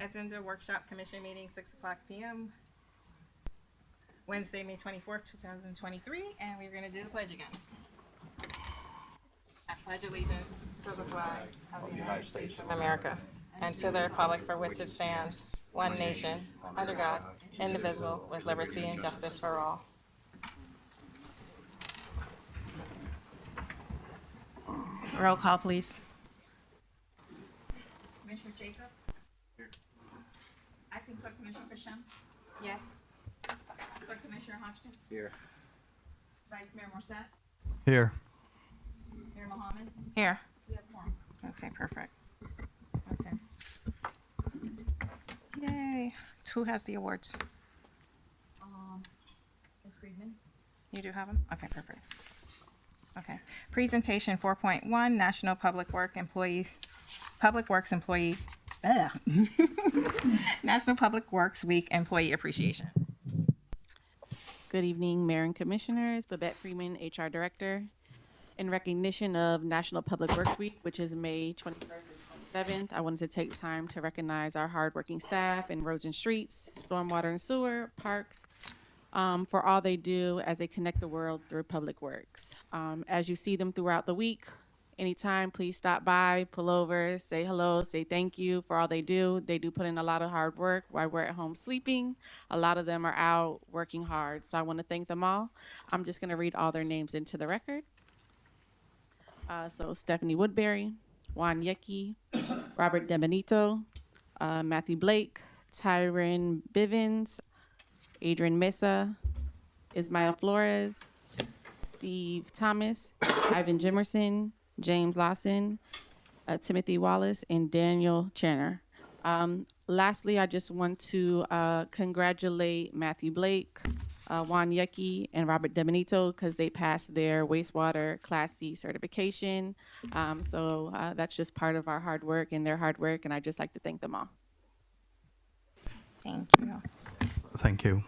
Agenda workshop commission meeting 6:00 p.m. Wednesday, May 24th, 2023, and we're going to do the pledge again. I pledge allegiance to the flag of the United States of America and to the republic for which it stands, one nation, under God, indivisible, with liberty and justice for all. Roll call, please. Commissioner Jacobs? Here. Acting Clerk Commissioner Fishem? Yes. Clerk Commissioner Hotchkiss? Here. Vice Mayor Morset? Here. Mayor Mohammed? Here. We have quorum. Okay, perfect. Okay. Yay. Who has the awards? Ms. Friedman? You do have them? Okay, perfect. Okay. Presentation 4.1, National Public Works Employee, National Public Works Week Employee Appreciation. Good evening, Mayor and Commissioners. Babette Freeman, HR Director. In recognition of National Public Works Week, which is May 21st and 27th, I wanted to take time to recognize our hardworking staff in roads and streets, stormwater and sewer, parks, for all they do as they connect the world through public works. As you see them throughout the week, anytime, please stop by, pull over, say hello, say thank you for all they do. They do put in a lot of hard work while we're at home sleeping. A lot of them are out working hard, so I want to thank them all. I'm just going to read all their names into the record. So Stephanie Woodbury, Juan Yecki, Robert DeBenito, Matthew Blake, Tyron Bivens, Adrian Mesa, Ismael Flores, Steve Thomas, Ivan Jimerson, James Lawson, Timothy Wallace, and Daniel Channer. Lastly, I just want to congratulate Matthew Blake, Juan Yecki, and Robert DeBenito because they passed their wastewater Class C certification. So that's just part of our hard work and their hard work, and I'd just like to thank them all. Thank you. Thank you.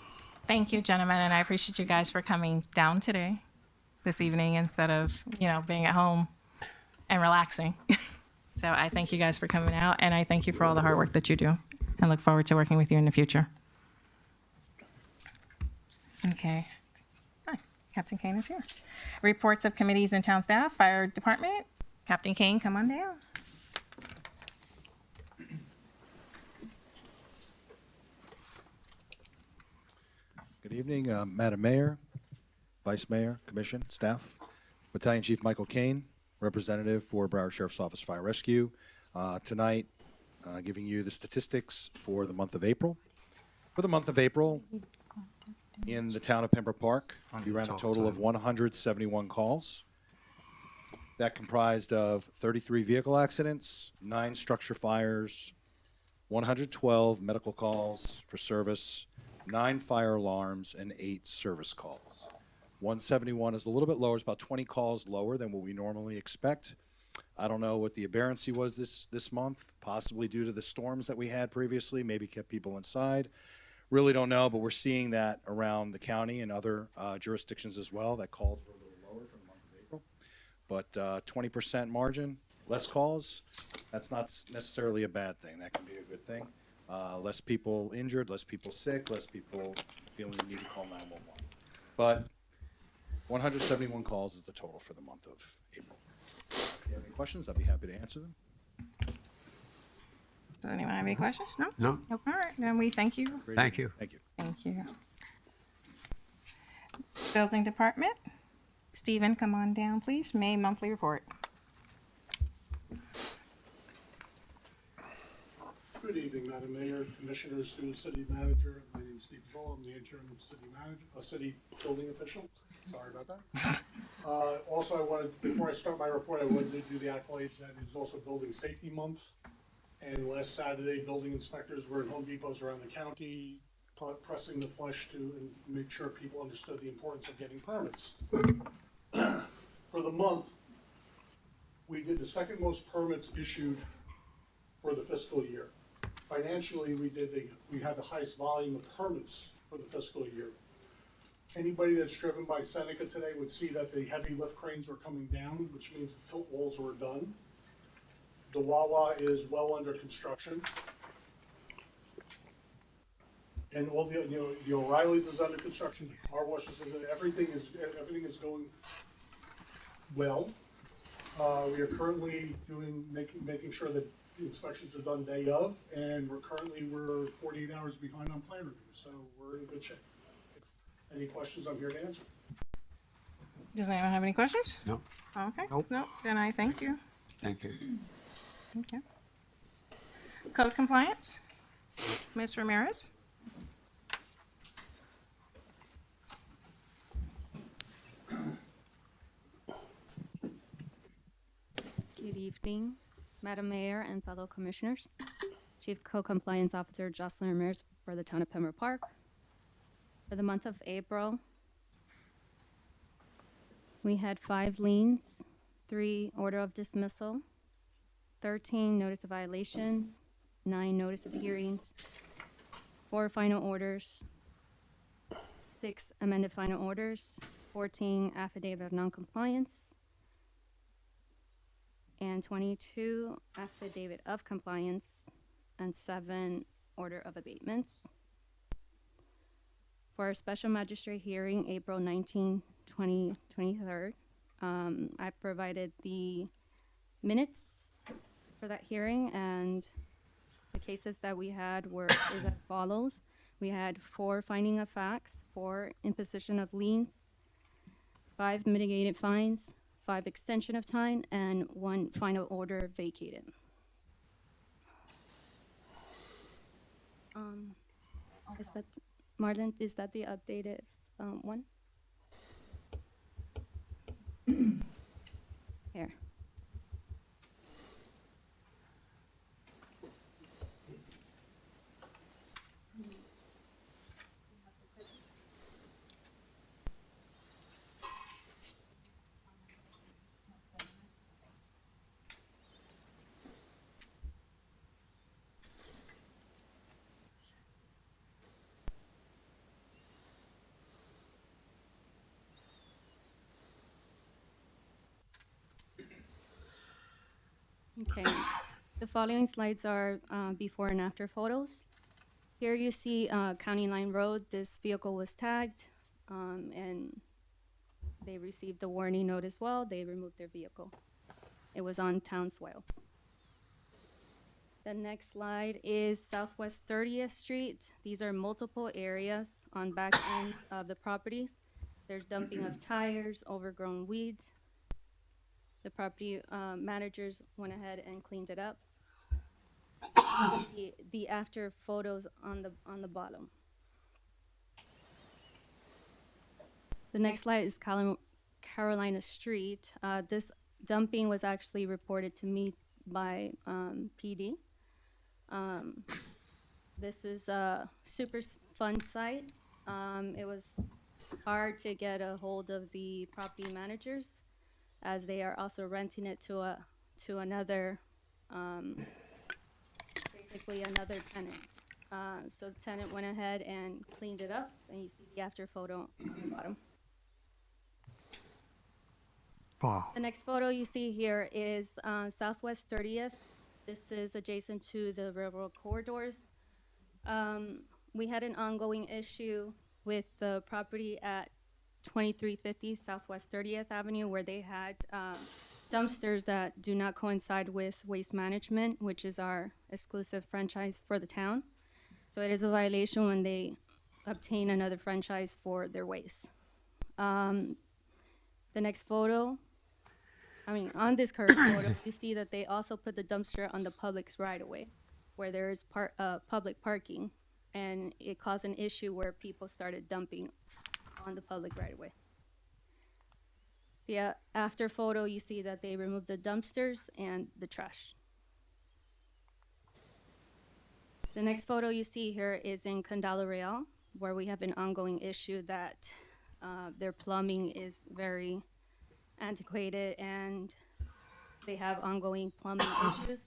Thank you, gentlemen, and I appreciate you guys for coming down today, this evening, instead of, being at home and relaxing. So I thank you guys for coming out, and I thank you for all the hard work that you do, and look forward to working with you in the future. Okay. Hi, Captain Kane is here. Reports of committees and town staff, fire department. Captain Kane, come on down. Good evening, Madam Mayor, Vice Mayor, Commission, staff. Battalion Chief Michael Kane, representative for Broward Sheriff's Office Fire Rescue. Tonight, giving you the statistics for the month of April. For the month of April, in the town of Pembroke Park, we ran a total of 171 calls. That comprised of 33 vehicle accidents, 9 structure fires, 112 medical calls for service, 9 fire alarms, and 8 service calls. 171 is a little bit lower. It's about 20 calls lower than what we normally expect. I don't know what the aberrancy was this month, possibly due to the storms that we had previously, maybe kept people inside. Really don't know, but we're seeing that around the county and other jurisdictions as well. That calls were a little lower for the month of April. But 20% margin, less calls, that's not necessarily a bad thing. That can be a good thing. Less people injured, less people sick, less people feeling the need to call 911. But 171 calls is the total for the month of April. If you have any questions, I'd be happy to answer them. Does anyone have any questions? No? No. Nope. All right, then we thank you. Great Thank evening. you. Thank you. Thank you. Building Department. Stephen, come on down, please. May monthly report. Good evening, Madam Mayor, Commissioners, Student City Manager. My name is Steve Zoll. I'm the interim city manager, city building official. Sorry about that. Also, I wanted, before I start my report, I wanted to do the accolades that it is also Building Safety Month. And last Saturday, building inspectors were at Home Depots around the county, pressing the flesh to make sure people understood the importance of getting permits. For the month, we did the second most permits issued for the fiscal year. Financially, we had the highest volume of permits for the fiscal year. Anybody that's driven by Seneca today would see that the heavy lift cranes are coming down, which means the tilt walls were done. The Wawa is well under construction. And all the, the O'Reilly's is under construction, the car wash is under, everything is going well. We are currently making sure that the inspections are done day of, and we're 48 hours behind on plan review, so we're in good shape. Any questions, I'm here to answer. Does anyone have any questions? No, Okay. Nope. No, then I thank you. thank you. Okay. Code compliance? Ms. Ramirez? Good evening, Madam Mayor and fellow commissioners. Chief Co-Compliance Officer Jocelyn Ramirez for the Town of Pembroke Park. For the month of April, we had 5 liens, 3 order of dismissal, 13 notice of violations, 9 notice of hearings, 4 final orders, 6 amended final orders, 14 affidavit of noncompliance, and 22 affidavit of compliance, and 7 order of abatements. For our special magistrate hearing, April 19, 2023, I provided the minutes for that hearing, and the cases that we had is as follows. We had 4 finding of facts, 4 imposition of liens, 5 mitigated fines, 5 extension of time, and 1 final order vacated. Is that, Marlon, is that the updated one? Here. Okay, the following slides are before and after photos. Here you see County Line Road. This vehicle was tagged, and they received the warning note as well. They removed their vehicle. It was on town soil. The next slide is Southwest 30th Street. These are multiple areas on back end of the properties. There's dumping of tires, overgrown weeds. The property managers went ahead and cleaned it up. The after photos on the bottom. The next slide is Carolina Street. This dumping was actually reported to me by PD. This is a super fun site. It was hard to get a hold of the property managers, as they are also renting it to another, basically another tenant. So the tenant went ahead and cleaned it up, and you see the after photo on the bottom. Wow. The next photo you see here is Southwest 30th. This is adjacent to the railroad corridors. We had an ongoing issue with the property at 2350 Southwest 30th Avenue, where they had dumpsters that do not coincide with Waste Management, which is our exclusive franchise for the town. So it is a violation when they obtain another franchise for their waste. The next photo, on this current photo, you see that they also put the dumpster on the public's right-of-way, where there is public parking, and it caused an issue where people started dumping on the public right-of-way. The after photo, you see that they removed the dumpsters and the trash. The next photo you see here is in Condado Real, where we have an ongoing issue that their plumbing is very antiquated and they have ongoing plumbing issues.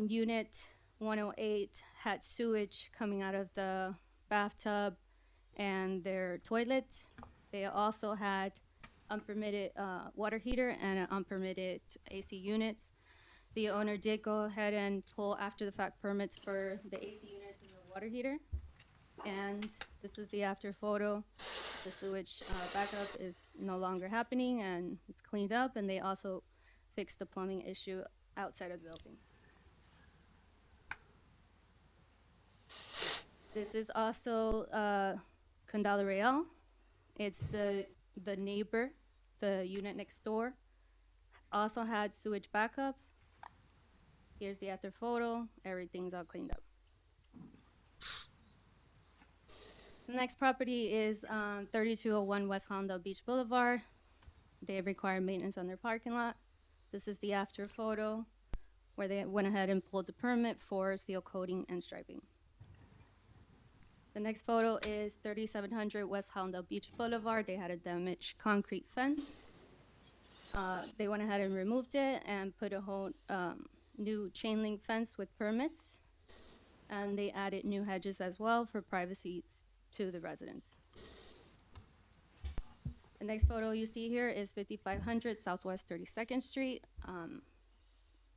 Unit 108 had sewage coming out of the bathtub and their toilet. They also had unpermitted water heater and unpermitted AC units. The owner did go ahead and pull after the fact permits for the AC units and the water heater. And this is the after photo. The sewage backup is no longer happening and it's cleaned up, and they also fixed the plumbing issue outside of the building. This is also Condado Real. It's the neighbor, the unit next door. Also had sewage backup. Here's the after photo. Everything's all cleaned up. The next property is 3201 West Hollandale Beach Boulevard. They require maintenance on their parking lot. This is the after photo where they went ahead and pulled a permit for seal coating and striping. The next photo is 3700 West Hollandale Beach Boulevard. They had a damaged concrete fence. They went ahead and removed it and put a whole new chain link fence with permits. And they added new hedges as well for privacy to the residents. The next photo you see here is 5500 Southwest 32nd Street.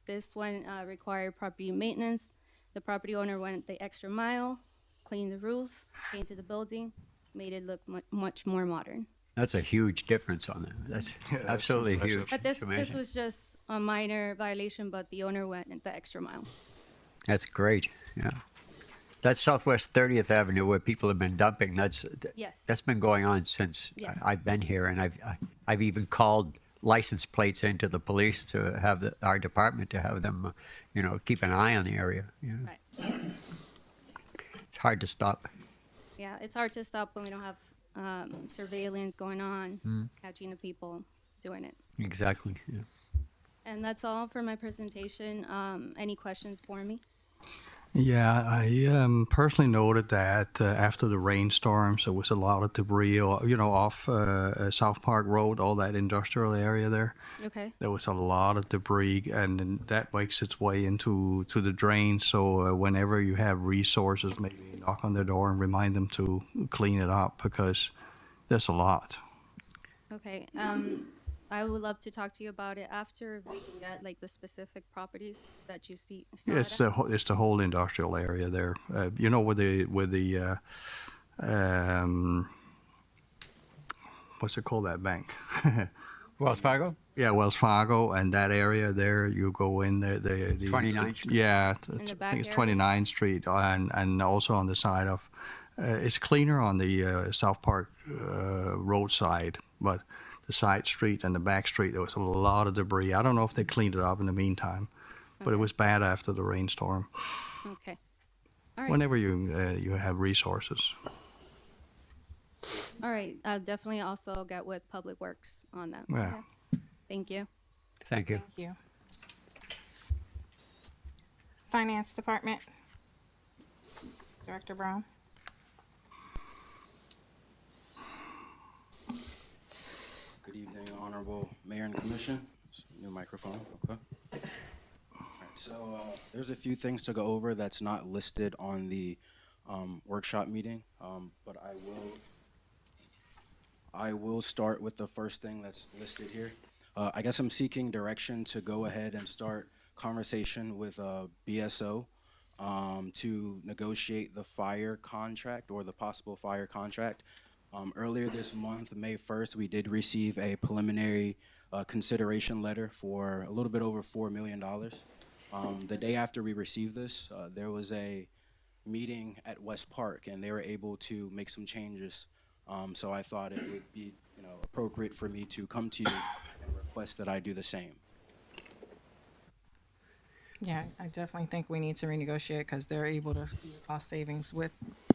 This one required property maintenance. The property owner went the extra mile, cleaned the roof, painted the building, made it look much more modern. That's a huge difference on that. That's absolutely huge. But It's this amazing. was just a minor violation, but the owner went the extra mile. That's great. Yeah. That's Southwest 30th Avenue where people have been dumping. That's Yes. been going on since Yes. I've been here, and I've even called license plates into the police to have our department to have them, keep an eye on the area. Right. It's hard to stop. Yeah, it's hard to stop when we don't have surveillance going on, catching the people doing it. Exactly. Yeah. And that's all for my presentation. Any questions for me? Yeah, I personally noted that after the rainstorms, there was a lot of debris, off South Park Road, all that industrial area there. Okay. There was a lot of debris, and then that makes its way into the drain. So whenever you have resources, maybe knock on their door and remind them to clean it up, because there's a lot. Okay. I would love to talk to you about it after we can get like the specific properties that you see. saw it It's at. it's the whole industrial area there. Where the what's it called, that bank? Wells Fargo? Yeah, Wells Fargo, and that area there, you go in there. The 29th Street? Yeah, In the I back think it's area? 29th Street, and also on the side of. It's cleaner on the South Park roadside, but the side street and the back street, there was a lot of debris. I don't know if they cleaned it up in the meantime, but it Okay. was bad after the rainstorm. Okay. All right. Whenever you have resources. All right. I'll definitely also get with Public Works on that. Yeah. Okay. Thank you. Thank you. Thank you. Finance Department. Director Brown. Good evening, Honorable Mayor and Commission. New microphone, okay. All right, so there's a few things to go over that's not listed on the workshop meeting, but I will start with the first thing that's listed here. I guess I'm seeking direction to go ahead and start conversation with BSO to negotiate the fire contract or the possible fire contract. Earlier this month, May 1st, we did receive a preliminary consideration letter for a little bit over $4 million. The day after we received this, there was a meeting at West Park, and they were able to make some changes. So I thought it would be, appropriate for me to come to you and request that I do the same. Yeah, I definitely think we need to renegotiate because they're able to see the cost savings with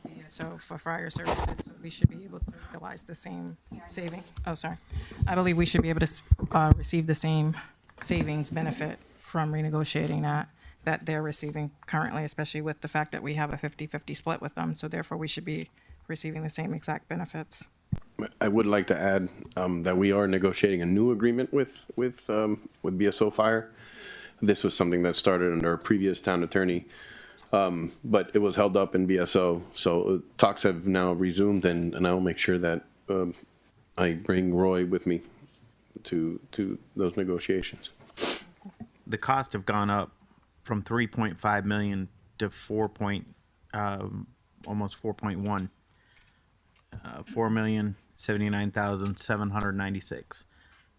BSO for fire services. So we should be able to utilize the same saving. Oh, sorry. I believe we should be able to receive the same savings benefit from renegotiating that they're receiving currently, especially with the fact that we have a 50-50 split with them. So therefore, we should be receiving the same exact benefits. I would like to add that we are negotiating a new agreement with BSO Fire. This was something that started under a previous town attorney, but it was held up in BSO. So talks have now resumed, and I will make sure that I bring Roy with me to those negotiations. The costs have gone up from 3.5 million to 4.1 almost 4.1. 4,079,796.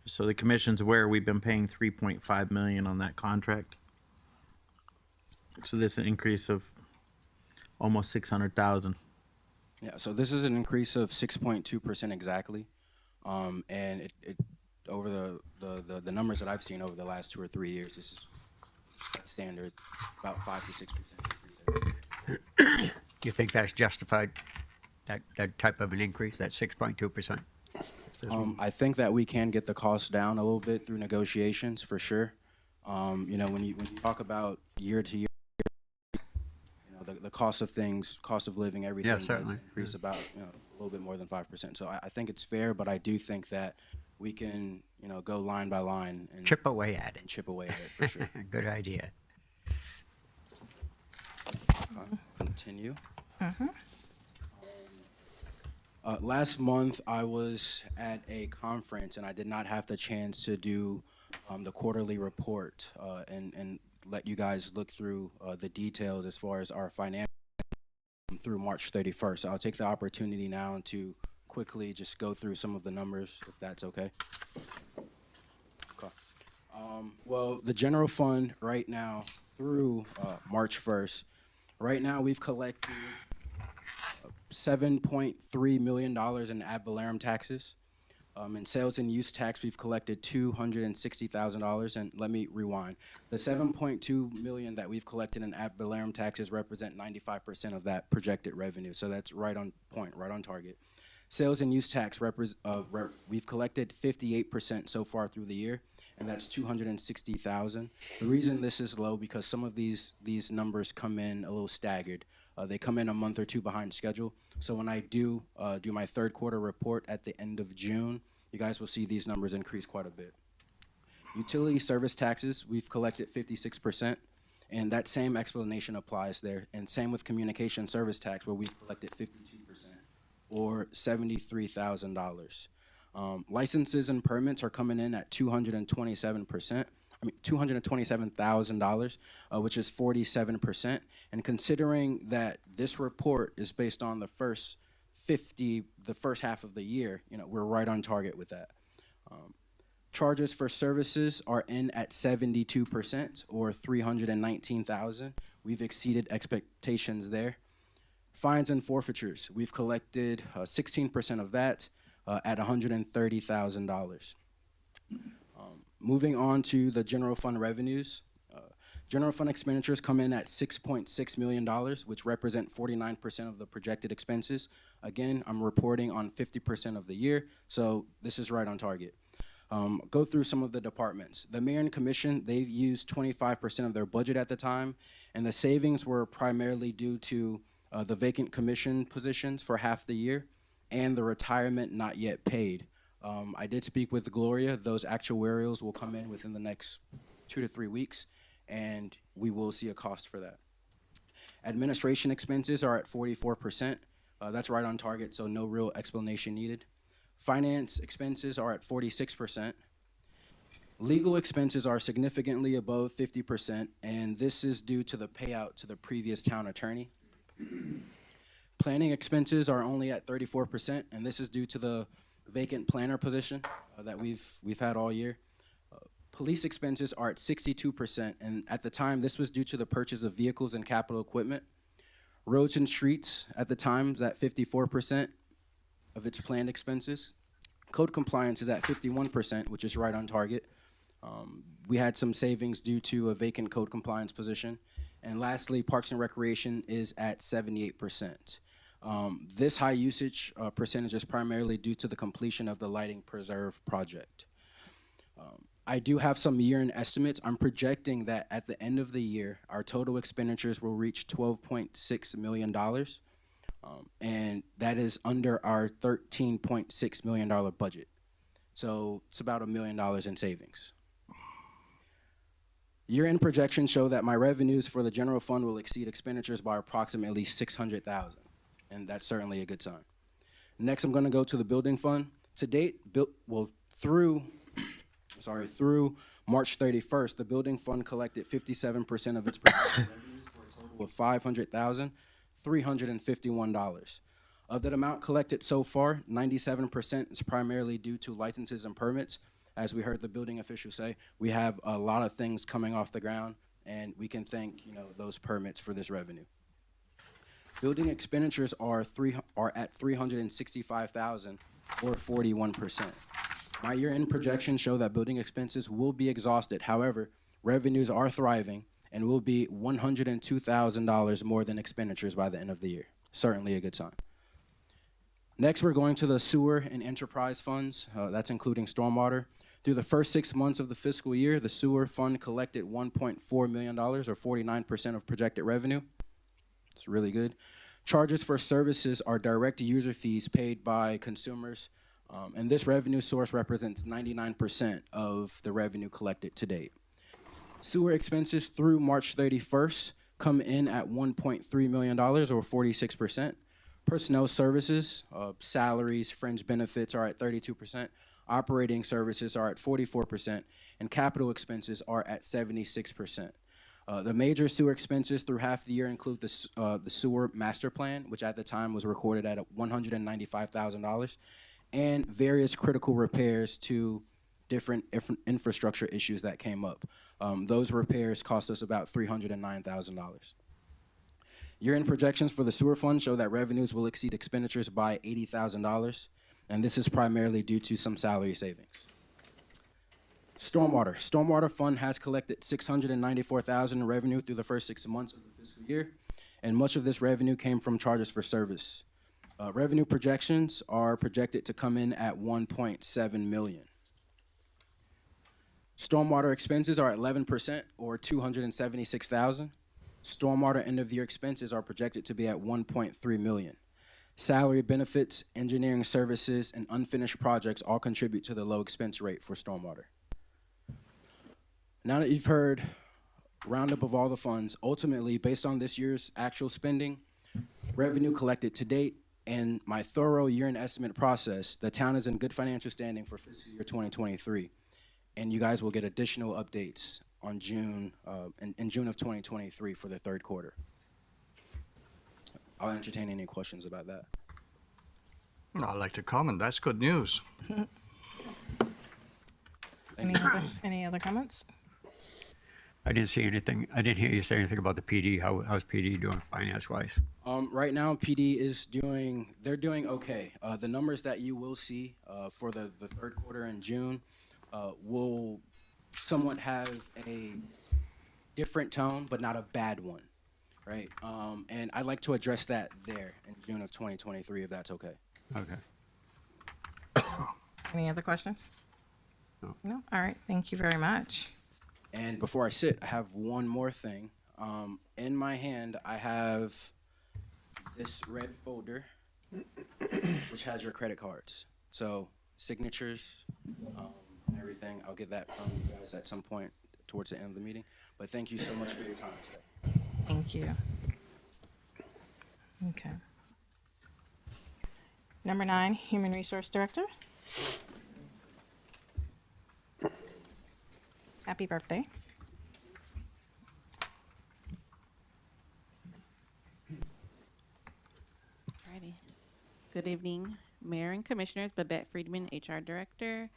So the commission's aware we've been paying 3.5 million on that contract. So this is an increase of almost 600,000. Yeah, so this is an increase of 6.2% exactly. And it over the numbers that I've seen over the last 2 or 3 years, this is standard, about 5 to 6% increase. You think that's justified, that type of an increase, that 6.2%? I think that we can get the cost down a little bit through negotiations for sure. You know, when you talk about year to year, you know, the cost of things, cost of living, everything Yeah, does certainly. increase about, you know, a little bit more than 5%. So I think it's fair, but I do think that we can, you know, go line by line and Chip away at it. chip away at it for sure. Good idea. Continue. Last month, I was at a conference and I did not have the chance to do the quarterly report and let you guys look through the details as far as our financial through March 31st. So I'll take the opportunity now to quickly just go through some of the numbers, if that's okay. Okay. Well, the general fund right now through March 1st, right now we've collected $7.3 million in ad valorem taxes. In sales and use tax, we've collected $260,000. And let me rewind. The $7.2 million that we've collected in ad valorem taxes represent 95% of that projected revenue. So that's right on point, right on target. Sales and use tax, we've collected 58% so far through the year, and that's $260,000. The reason this is low because some of these numbers come in a little staggered. They come in a month or two behind schedule. So when I do my third quarter report at the end of June, you guys will see these numbers increase quite a bit. Utility service taxes, we've collected 56%, and that same explanation applies there. And same with communication service tax, where we've collected 52%, or $73,000. Licenses and permits are coming in at 227%. $227,000, which is 47%. And considering that this report is based on the first half of the year, you know, we're right on target with that. Charges for services are in at 72%, or 319,000. We've exceeded expectations there. Fines and forfeitures, we've collected 16% of that at $130,000. Moving on to the general fund revenues. General fund expenditures come in at $6.6 million, which represent 49% of the projected expenses. Again, I'm reporting on 50% of the year, so this is right on target. Go through some of the departments. The mayor and commission, they've used 25% of their budget at the time, and the savings were primarily due to the vacant commission positions for half the year and the retirement not yet paid. I did speak with Gloria. Those actuarials will come in within the next 2 to 3 weeks, and we will see a cost for that. Administration expenses are at 44%. That's right on target, so no real explanation needed. Finance expenses are at 46%. Legal expenses are significantly above 50%, and this is due to the payout to the previous town attorney. Planning expenses are only at 34%, and this is due to the vacant planner position that we've had all year. Police expenses are at 62%, and at the time, this was due to the purchase of vehicles and capital equipment. Roads and streets at the time is at 54% of its planned expenses. Code compliance is at 51%, which is right on target. We had some savings due to a vacant code compliance position. And lastly, Parks and Recreation is at 78%. This high usage percentage is primarily due to the completion of the Lighting Preserve project. I do have some year-end estimates. I'm projecting that at the end of the year, our total expenditures will reach $12.6 million. And that is under our $13.6 million budget. So it's about $1 million in savings. Year-end projections show that my revenues for the general fund will exceed expenditures by approximately $600,000, and that's certainly a good sign. Next, I'm going to go to the building fund. To date, through March 31st, the building fund collected 57% of its projected revenues for a total of $500,000. $351. Of that amount collected so far, 97% is primarily due to licenses and permits. As we heard the building official say, we have a lot of things coming off the ground, and we can thank those permits for this revenue. Building expenditures are at $365,000, or 41%. My year-end projections show that building expenses will be exhausted. However, revenues are thriving and will be $102,000 more than expenditures by the end of the year. Certainly a good sign. Next, we're going to the sewer and enterprise funds. That's including stormwater. Through the first 6 months of the fiscal year, the sewer fund collected $1.4 million, or 49% of projected revenue. It's really good. Charges for services are direct user fees paid by consumers, and this revenue source represents 99% of the revenue collected to date. Sewer expenses through March 31st come in at $1.3 million, or 46%. Personnel services, salaries, fringe benefits are at 32%. Operating services are at 44%, and capital expenses are at 76%. The major sewer expenses through half the year include the sewer master plan, which at the time was recorded at $195,000, and various critical repairs to different infrastructure issues that came up. Those repairs cost us about $309,000. Year-end projections for the sewer fund show that revenues will exceed expenditures by $80,000, and this is primarily due to some salary savings. Stormwater fund has collected $694,000 in revenue through the first 6 months of the fiscal year, and much of this revenue came from charges for service. Revenue projections are projected to come in at $1.7 million. Stormwater expenses are at 11%, or $276,000. Stormwater end-of-year expenses are projected to be at $1.3 million. Salary, benefits, engineering services, and unfinished projects all contribute to the low expense rate for stormwater. Now that you've heard roundup of all the funds, ultimately, based on this year's actual spending, revenue collected to date, and my thorough year-end estimate process, the town is in good financial standing for fiscal year 2023, and you guys will get additional updates on in June of 2023 for the third quarter. I'll entertain any questions about that. I'd like to comment. That's good news. Any other comments? I didn't see anything. I didn't hear you say anything about the PD. How's PD doing finance-wise? Right now, PD is they're doing okay. The numbers that you will see for the third quarter in June will somewhat have a different tone, but not a bad one, right? And I'd like to address that there in June of 2023, if that's okay. Okay. Any other questions? No. No? All right. Thank you very much. And before I sit, I have one more thing. In my hand, I have this red folder, which has your credit cards. So signatures, and everything. I'll get that from you guys at some point towards the end of the meeting. But thank you so much for your time today. Thank you. Okay. Number 9, Human Resource Director. Happy birthday. Alrighty. Good evening, Mayor and Commissioners. Babette Friedman, HR Director.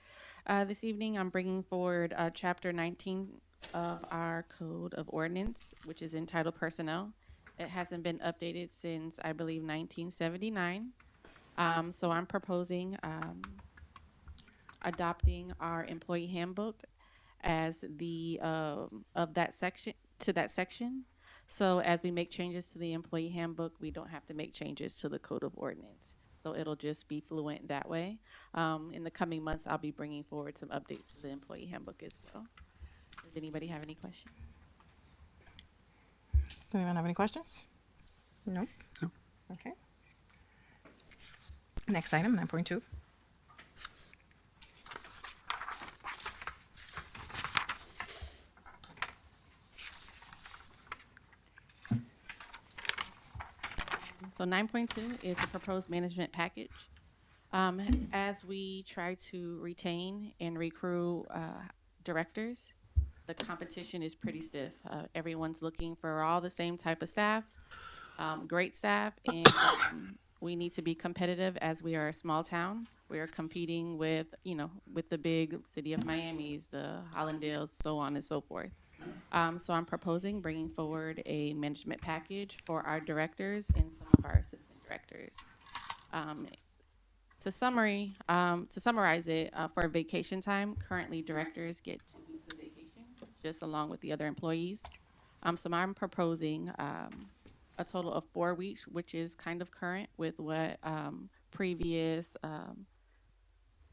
This evening, I'm bringing forward Chapter 19 of our Code of Ordinance, which is entitled Personnel. It hasn't been updated since, I believe, 1979. So I'm proposing adopting our employee handbook as the of that section to that section. So as we make changes to the employee handbook, we don't have to make changes to the Code of Ordinance. So it'll just be fluent that way. In the coming months, I'll be bringing forward some updates to the employee handbook as well. Does anybody have any questions? Does anyone have any questions? No? No. Okay. Next item, 9.2. So 9.2 is the proposed management package. As we try to retain and recruit directors, the competition is pretty stiff. Everyone's looking for all the same type of staff. great staff, and we need to be competitive as we are a small town. We are competing with, with the big city of Miami's, the Hollandales, so on and so forth. So I'm proposing bringing forward a management package for our directors and some of our assistant directors. To summarize it, for vacation time, currently directors get 2 weeks of vacation, just along with the other employees. So I'm proposing a total of 4 weeks, which is kind of current with what previous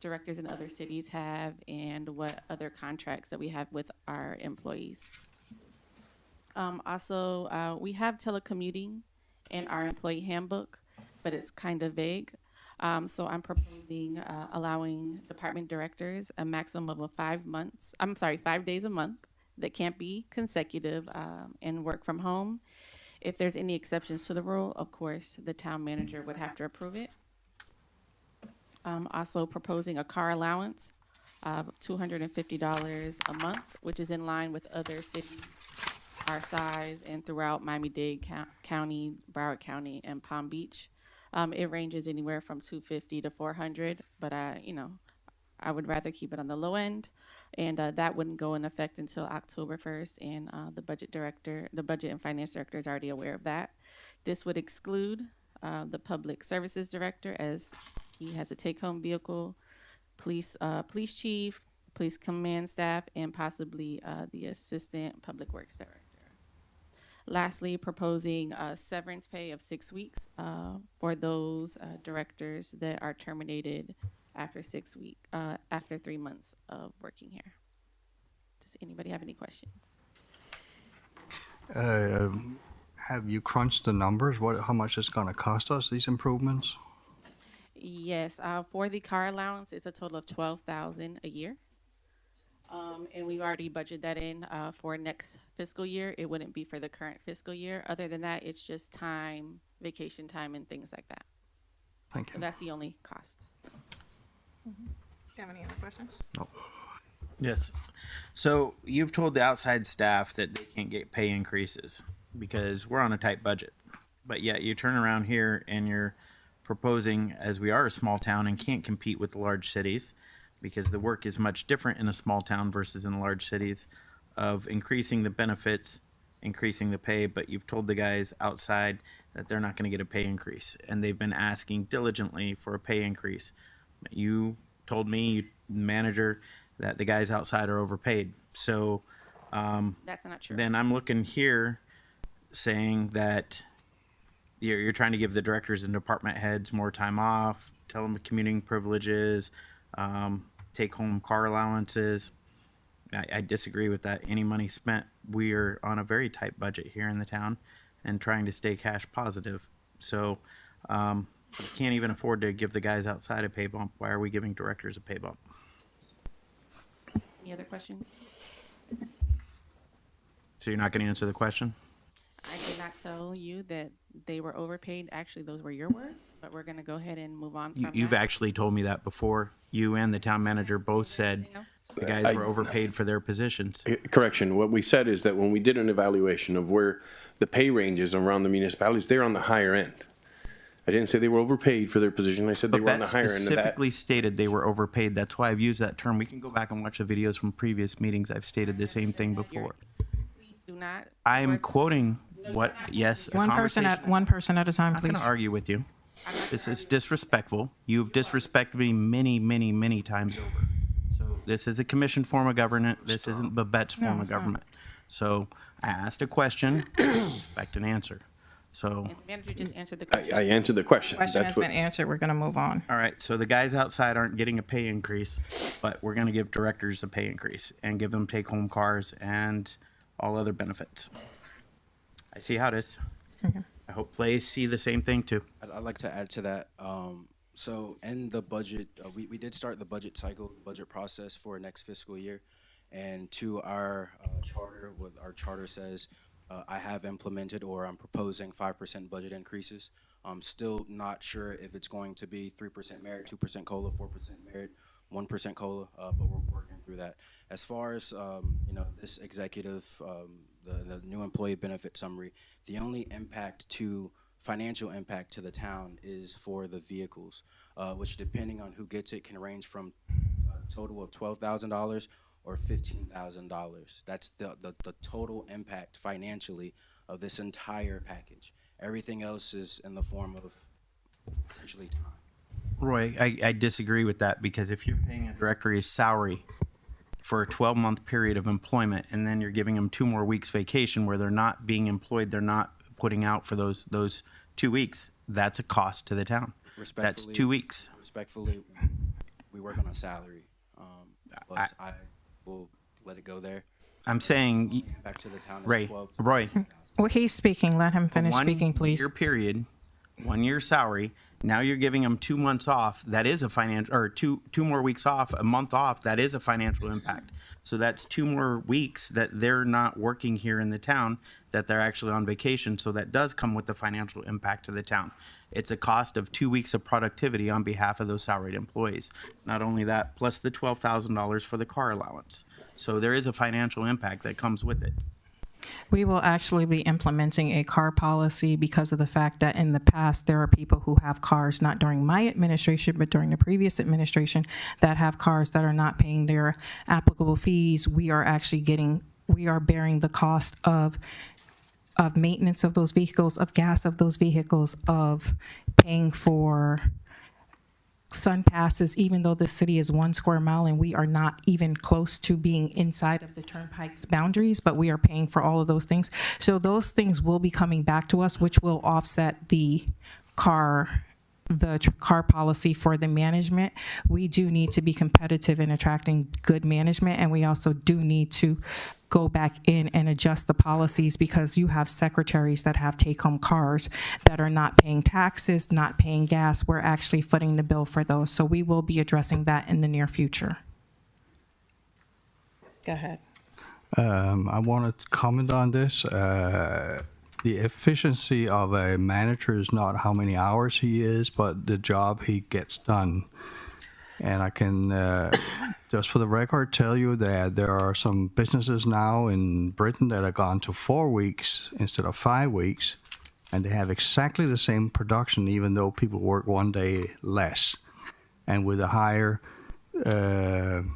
directors in other cities have and what other contracts that we have with our employees. Also, we have telecommuting in our employee handbook, but it's kind of vague. So I'm proposing allowing department directors a maximum of 5 days a month that can't be consecutive and work from home. If there's any exceptions to the rule, of course, the town manager would have to approve it. Also proposing a car allowance of $250 a month, which is in line with other cities our size and throughout Miami-Dade County, Broward County, and Palm Beach. It ranges anywhere from $250 to $400, but I would rather keep it on the low end, and that wouldn't go in effect until October 1st, and the budget and finance director is already aware of that. This would exclude the public services director, as he has a take-home vehicle, police chief, police command staff, and possibly the assistant public works director. Lastly, proposing a severance pay of 6 weeks for those directors that are terminated after 3 months of working here. Does anybody have any questions? Have you crunched the numbers? How much it's going to cost us, these improvements? Yes, for the car allowance, it's a total of $12,000 a year. And we've already budgeted that in for next fiscal year. It wouldn't be for the current fiscal year. Other than that, it's just time, vacation time, and things like that. Thank you. So that's the only cost. Do you have any other questions? No. Yes. So you've told the outside staff that they can't get pay increases because we're on a tight budget. But yet you turn around here and you're proposing, as we are a small town and can't compete with the large cities because the work is much different in a small town versus in large cities, of increasing the benefits, increasing the pay, but you've told the guys outside that they're not going to get a pay increase. And they've been asking diligently for a pay increase. You told me, manager, that the guys outside are overpaid. So That's not true. then I'm looking here saying that you're trying to give the directors and department heads more time off, telecommuting privileges, take home car allowances. I disagree with that. Any money spent, we are on a very tight budget here in the town and trying to stay cash positive. So we can't even afford to give the guys outside a pay bump. Why are we giving directors a pay bump? Any other questions? So you're not going to answer the question? I did not tell you that they were overpaid. Actually, those were your words, but we're going to go ahead and move on from You've that. actually told me that before. You and the town manager both said Anything else? the guys were overpaid for their positions. Correction, what we said is that when we did an evaluation of where the pay ranges around the municipalities, they're on the higher end. I didn't say they were overpaid for their position. I said they But were on the that higher end of that. specifically stated they were overpaid. That's why I've used that term. We can go back and watch the videos from previous meetings. I've stated the same thing before. Please do not. I'm quoting what, yes, a One person at a time, I'm not going please. to argue with you. This is disrespectful. You've disrespected me many, many, many times over. So this is a commission form of government. This isn't Babette's form of it's not. government. So I asked a question, expect an answer. So, And the manager just answered the I question. answered the question. Question That's has what, been answered. We're going to move on. all right, so the guys outside aren't getting a pay increase, but we're going to give directors a pay increase and give them take-home cars and all other benefits. I see how it is. I hope they see the same thing too. I'd like to add to that. So in the budget, we did start the budget cycle, budget process for next fiscal year. And to our charter, what our charter says, I have implemented or I'm proposing 5% budget increases. I'm still not sure if it's going to be 3% merit, 2% COLA, 4% merit, 1% COLA, but we're working through that. As far as, this executive the new employee benefit summary, the only financial impact to the town is for the vehicles, which depending on who gets it can range from a total of $12,000 or $15,000. That's the total impact financially of this entire package. Everything else is in the form of essentially time. Roy, I disagree with that because if you're paying a director a salary for a 12-month period of employment and then you're giving them 2 more weeks vacation where they're not being employed, they're not putting out for those 2 weeks, that's a cost to the town. That's Respectfully- 2 weeks. Respectfully, we work on a salary, but I will let it go there. I'm saying, Back to the town is Ray, 12. Roy, Well, he's speaking. Let him finish one speaking, please. year period, 1 year salary. Now you're giving them 2 months off. That is a financial, or two more weeks off, a month off. That is a financial impact. So that's 2 more weeks that they're not working here in the town, that they're actually on vacation. So that does come with the financial impact to the town. It's a cost of 2 weeks of productivity on behalf of those salaried employees. Not only that, plus the $12,000 for the car allowance. So there is a financial impact that comes with it. We will actually be implementing a car policy because of the fact that in the past, there are people who have cars, not during my administration, but during the previous administration, that have cars that are not paying their applicable fees. We are bearing the cost of maintenance of those vehicles, of gas of those vehicles, of paying for sun passes, even though the city is 1 square mile and we are not even close to being inside of the turnpike's boundaries, but we are paying for all of those things. So those things will be coming back to us, which will offset the car policy for the management. We do need to be competitive in attracting good management, and we also do need to go back in and adjust the policies because you have secretaries that have take-home cars that are not paying taxes, not paying gas. We're actually footing the bill for those. So we will be addressing that in the near future. Go ahead. I want to comment on this. The efficiency of a manager is not how many hours he is, but the job he gets done. And I can, just for the record, tell you that there are some businesses now in Britain that have gone to 4 weeks instead of 5 weeks, and they have exactly the same production, even though people work 1 day less. And with a higher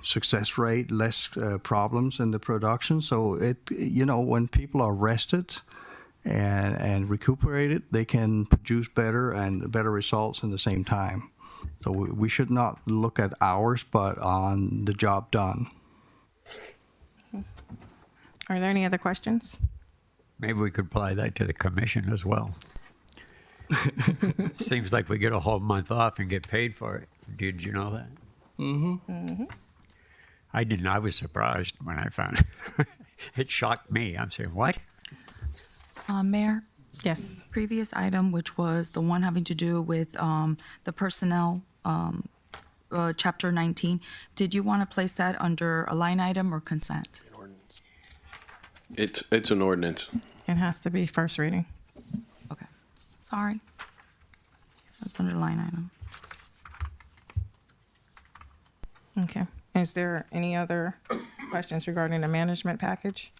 success rate, less problems in the production. So when people are rested and recuperated, they can produce better and better results in the same time. So we should not look at hours, but on the job done. Are there any other questions? Maybe we could apply that to the commission as well. Seems like we get a whole month off and get paid for it. Did you know that? Mm-hmm. I didn't. I was surprised when I found it. It shocked me. I'm saying, what? Mayor, Yes. previous item, which was the one having to do with the personnel, Chapter 19, did you want to place that under a line item or consent? It's an ordinance. It has to be first reading. Okay, sorry. So it's under line item. Okay. Is there any other questions regarding the management package?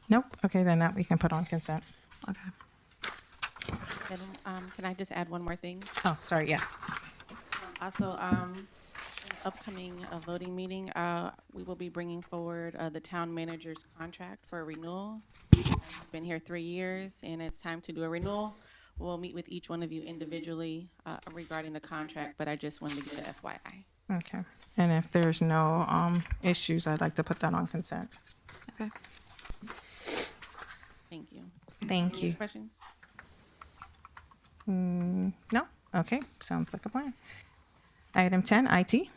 Nope. Okay, then that we can put on consent. Okay. Can I just add one more thing? Oh, sorry, yes. Also, upcoming voting meeting, we will be bringing forward the town manager's contract for renewal. It's been here 3 years, and it's time to do a renewal. We'll meet with each one of you individually regarding the contract, but I just wanted to give it FYI. Okay. And if there's no issues, I'd like to put that on consent. Okay. Thank you. Thank Any you. questions? No? Okay, sounds like a plan. Item 10, IT.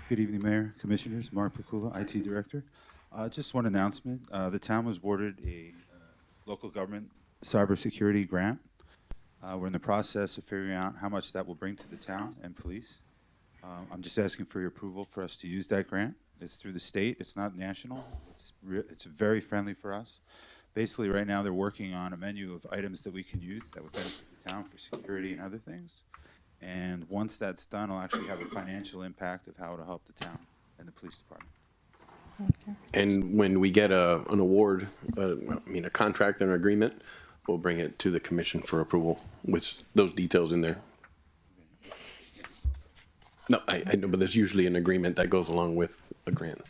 Good evening, Mayor, Commissioners. Mark Pikula, IT Director. Just one announcement. The town was awarded a local government cybersecurity grant. We're in the process of figuring out how much that will bring to the town and police. I'm just asking for your approval for us to use that grant. It's through the state. It's not national. It's very friendly for us. Basically, right now, they're working on a menu of items that we can use that would benefit the town for security and other things. And once that's done, it'll actually have a financial impact of how it'll help the town and the police department. And when we get an award, a contract and an agreement, we'll bring it to the commission for approval with those details in there. No, I know, but there's usually an agreement that goes along with a grant.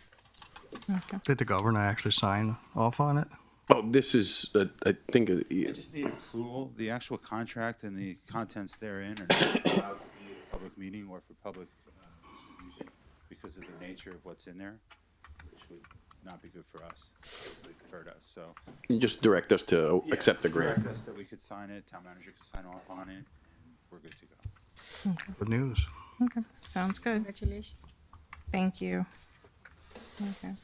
Did the governor actually sign off on it? Oh, this is, I think, I just need approval. The actual contract and the contents therein are not allowed to be at a public meeting or for public distribution because of the nature of what's in there, which would not be good for us, obviously hurt us. So you just direct us to accept the grant. direct us that we could sign it, town manager could sign off on it, and we're good to go. Good news. Okay, sounds good. Congratulations. Thank you. Okay.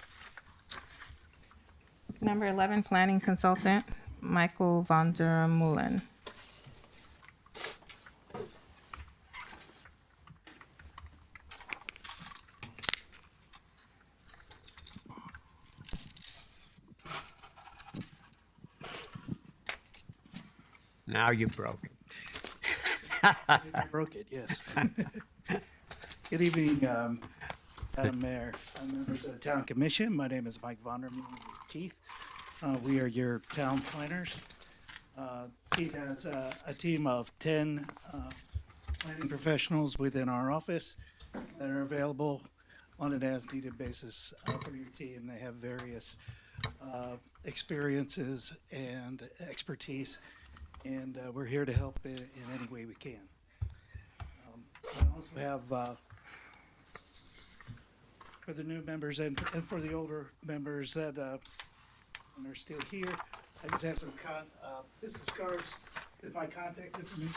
Number 11, planning consultant, Michael van der Molen. Now you broke it. I broke it, yes. Good evening, Madam Mayor and members of the Town Commission. My name is Mike Vonderman with Keith. We are your town planners. Keith has a team of 10 planning professionals within our office that are available on an as-needed basis for your team. They have various experiences and expertise, and we're here to help in any way we can. I also have, for the new members and for the older members that are still here, I just have some business cards with my contact information.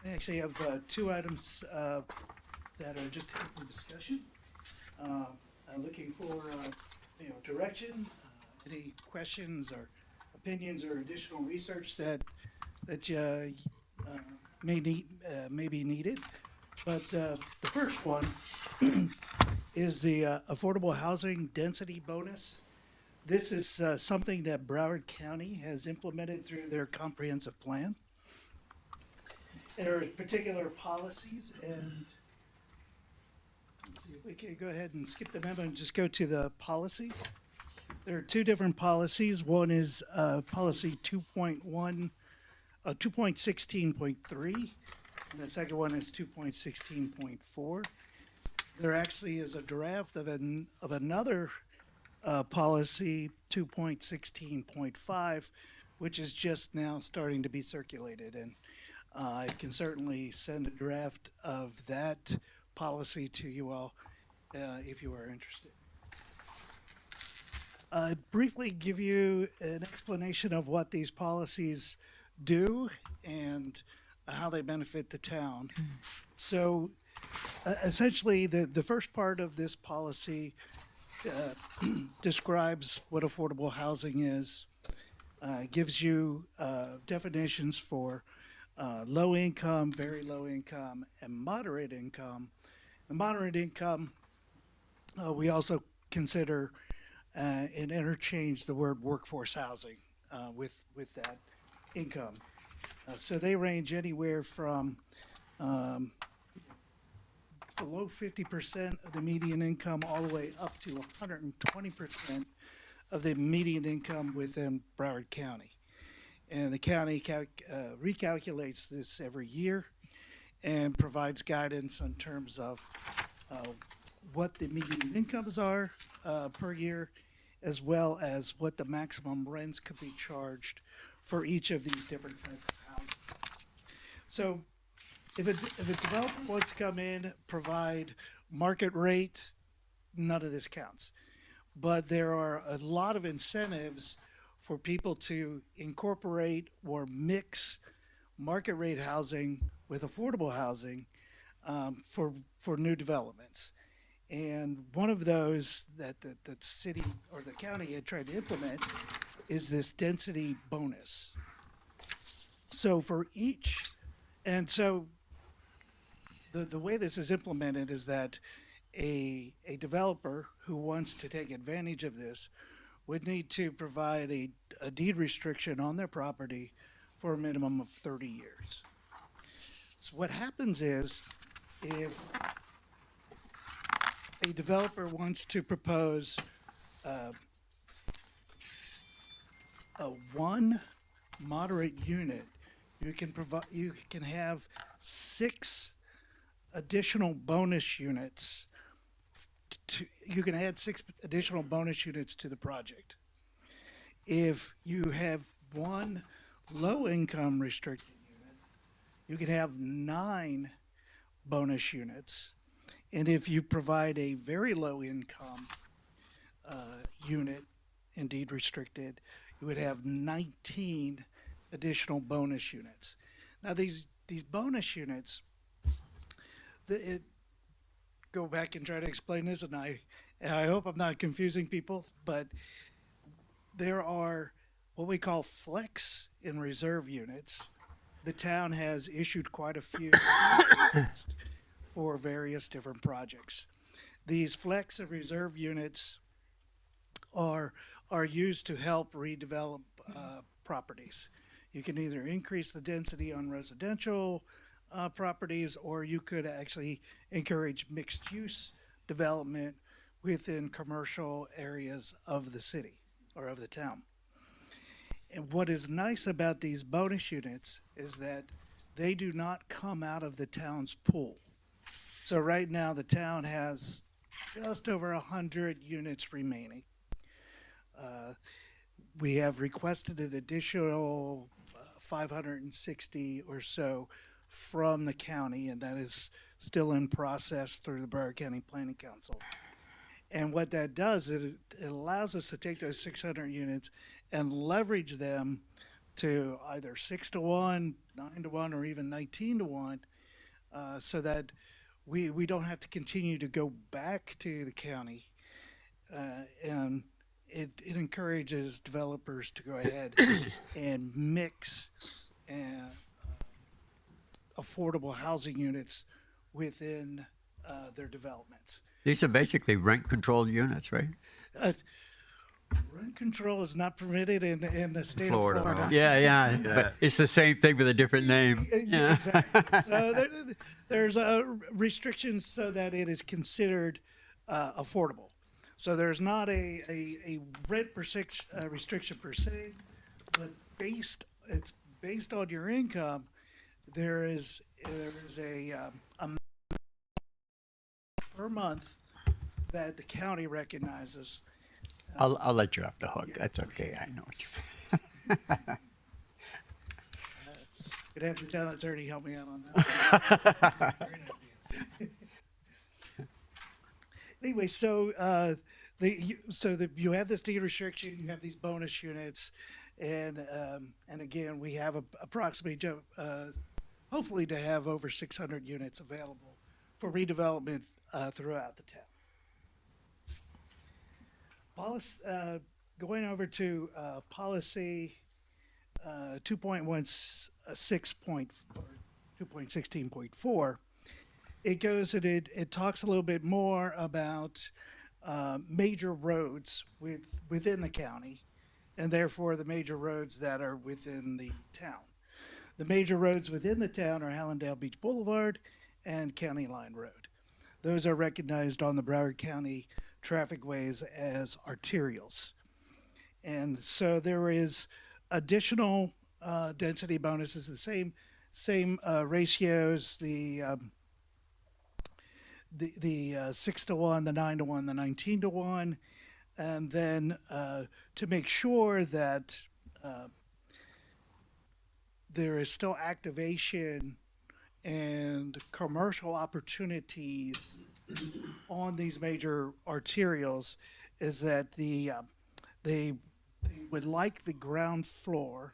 I actually have two items that are just here for discussion. I'm looking for direction, any questions or opinions or additional research that may be needed. But the first one is the affordable housing density bonus. This is something that Broward County has implemented through their comprehensive plan. There are particular policies, and let's see if we can go ahead and skip the memo and just go to the policy. There are two different policies. One is policy 2.16.3, and the second one is 2.16.4. There actually is a draft of another policy 2.16.5, which is just now starting to be circulated, and I can certainly send a draft of that policy to you all if you are interested. Briefly give you an explanation of what these policies do and how they benefit the town. So essentially, the first part of this policy describes what affordable housing is, gives you definitions for low income, very low income, and moderate income. The moderate income, we also consider and interchange the word workforce housing with that income. So they range anywhere from below 50% of the median income all the way up to 120% of the median income within Broward County. And the county recalculates this every year and provides guidance in terms of what the median incomes are per year, as well as what the maximum rents could be charged for each of these different types of housing. So if a developer wants to come in, provide market rate, none of this counts. But there are a lot of incentives for people to incorporate or mix market rate housing with affordable housing for new developments. And one of those that the city or the county had tried to implement is this density bonus. So for each, and so the way this is implemented is that a developer who wants to take advantage of this would need to provide a deed restriction on their property for a minimum of 30 years. So what happens is, if a developer wants to propose a one moderate unit, you can have 6 additional bonus units. You can add 6 additional bonus units to the project. If you have one low income restricted unit, you can have 9 bonus units. And if you provide a very low income unit, indeed restricted, you would have 19 additional bonus units. Now these bonus units, go back and try to explain this, and I hope I'm not confusing people, but there are what we call flex and reserve units. The town has issued quite a few for various different projects. These flex and reserve units are used to help redevelop properties. You can either increase the density on residential properties, or you could actually encourage mixed use development within commercial areas of the city or of the town. And what is nice about these bonus units is that they do not come out of the town's pool. So right now the town has just over 100 units remaining. We have requested an additional 560 or so from the county, and that is still in process through the Broward County Planning Council. And what that does is it allows us to take those 600 units and leverage them to either 6-to-1, 9-to-1, or even 19-to-1, so that we don't have to continue to go back to the county. And it encourages developers to go ahead and mix affordable housing units within their developments. These are basically rent-controlled units, right? Rent control is not permitted in the state Florida, of Florida. huh? Yeah, but it's the same thing with a different name. Yeah, exactly. So there's restrictions so that it is considered affordable. So there's not a rent restriction per se, but it's based on your income. There is a per month that the county recognizes. I'll let you off the hook. That's okay. I know what you mean. Could have the town attorney help me out on that. Very nice. Anyway, so you have this deed restriction, you have these bonus units, and again, we have approximately, hopefully, to have over 600 units available for redevelopment throughout the town. Going over to policy 2.16.4, it goes and it talks a little bit more about major roads within the county, and therefore the major roads that are within the town. The major roads within the town are Hallandale Beach Boulevard and County Line Road. Those are recognized on the Broward County traffic ways as arterials. And so there is additional density bonuses, the same ratios, the 6-to-1, the 9-to-1, the 19-to-1, and then to make sure that there is still activation and commercial opportunities on these major arterials, is that they would like the ground floor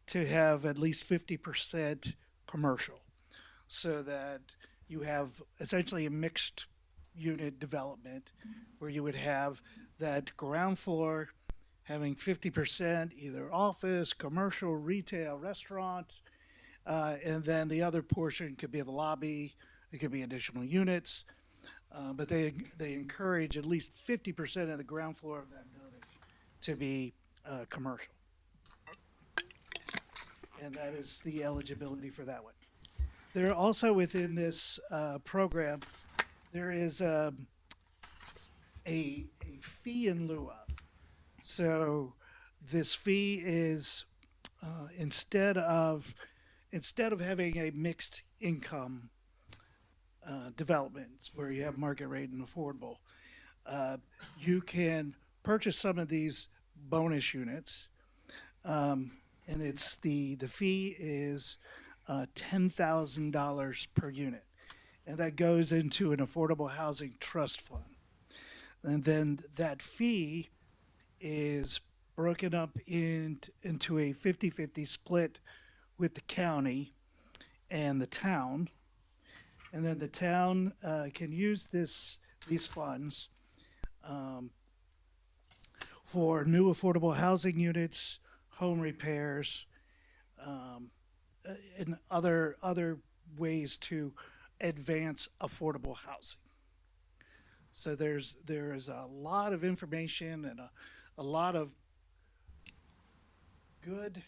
to have at least 50% commercial, so that you have essentially a mixed unit development where you would have that ground floor having 50% either office, commercial, retail, restaurant, and then the other portion could be the lobby, it could be additional units, but they encourage at least 50% of the ground floor of that building to be commercial. And that is the eligibility for that one. There also within this program, there is a fee in lieu of. So this fee is instead of having a mixed income development where you have market rate and affordable, you can purchase some of these bonus units, and it's the fee is $10,000 per unit, and that goes into an affordable housing trust fund, and then that fee is broken up into a 50-50 split with the county and the town, and then the town can use these funds for new affordable housing units, home repairs, and other ways to advance affordable housing. So there is a lot of information and a lot of good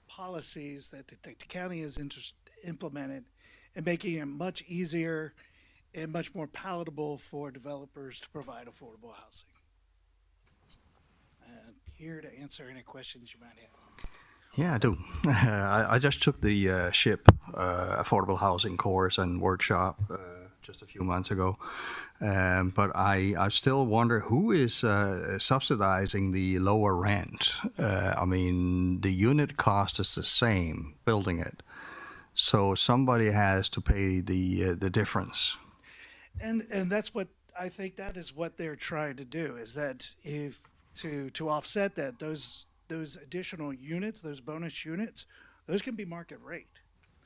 policies that the county has implemented and making it much easier and much more palatable for developers to provide affordable housing. And here to answer any questions you might have. Yeah, I do. I just took the SHIP affordable housing course and workshop just a few months ago. But I still wonder who is subsidizing the lower rent. I mean, the unit cost is the same building it. So somebody has to pay the difference. And that's what I think that is what they're trying to do, is that if to offset that, those additional units, those bonus units, those can be market rate.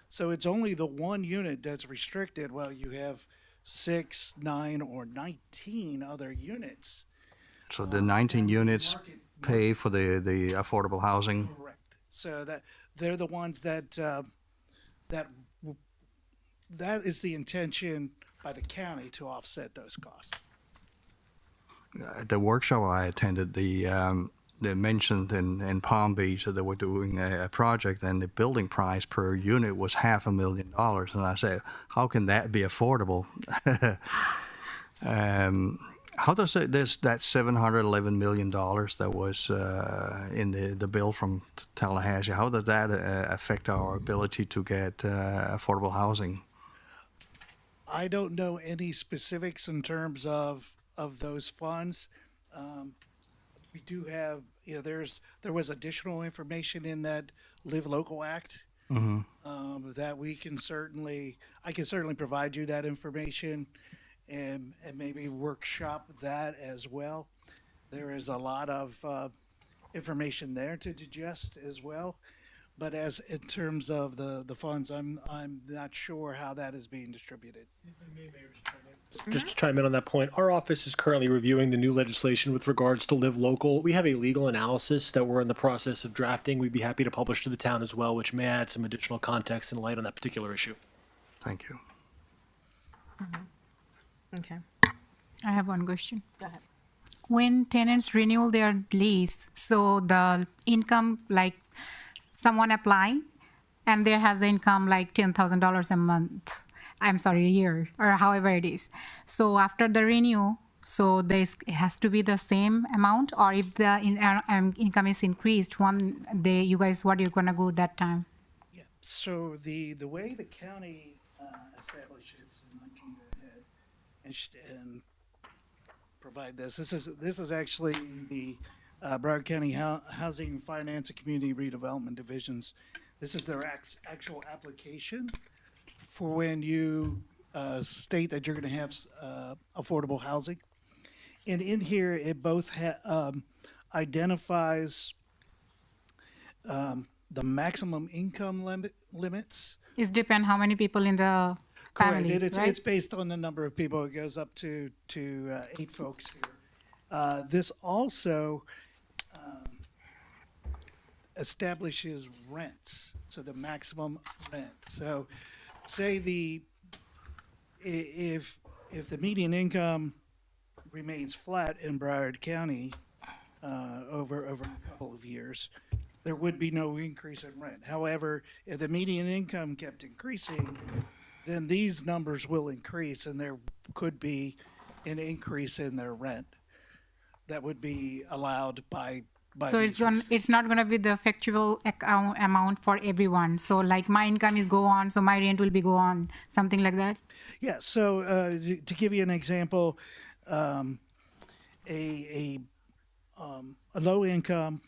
So it's only the one unit that's restricted while you have 6, 9, or 19 other units. So the 19 units pay for the affordable housing? Correct. So that they're the ones that is the intention by the county to offset those costs. The workshop I attended, they mentioned in Palm Beach that they were doing a project and the building price per unit was $500,000. And I said, how can that be affordable? How does that $711 million that was in the bill from Tallahassee, how does that affect our ability to get affordable housing? I don't know any specifics in terms of those funds. We do have, there was additional information in that Live Local Act that I can certainly provide you that information and maybe workshop that as well. There is a lot of information there to digest as well. But as in terms of the funds, I'm not sure how that is being distributed. Just to chime in on that point, our office is currently reviewing the new legislation with regards to Live Local. We have a legal analysis that we're in the process of drafting. We'd be happy to publish to the town as well, which may add some additional context and light on that particular issue. Thank you. Okay. I have one question. Go ahead. When tenants renew their lease, so the income, like someone applying and there has the income like $10,000 a month, I'm sorry, a year, or however it is. So after the renew, so it has to be the same amount, or if the income is increased, you guys, what you're gonna go that time? Yeah. So the way the county establishes, and I can go ahead and provide this. This is actually the Broward County Housing, Finance, and Community Redevelopment Divisions. This is their actual application for when you state that you're going to have affordable housing. And in here, it both identifies the maximum income limits. It depends how many people in the family, Correct. right? It's based on the number of people. It goes up to 8 folks here. This also establishes rents, so the maximum rent. So say if the median income remains flat in Broward County, over a couple of years, there would be no increase in rent. However, if the median income kept increasing, then these numbers will increase, and there could be an increase in their rent that would be allowed by. So these it's not gonna be the factual amount for everyone. So like my income is go on, so my rent will be go on, something like that. Yeah, so to give you an example, a low income,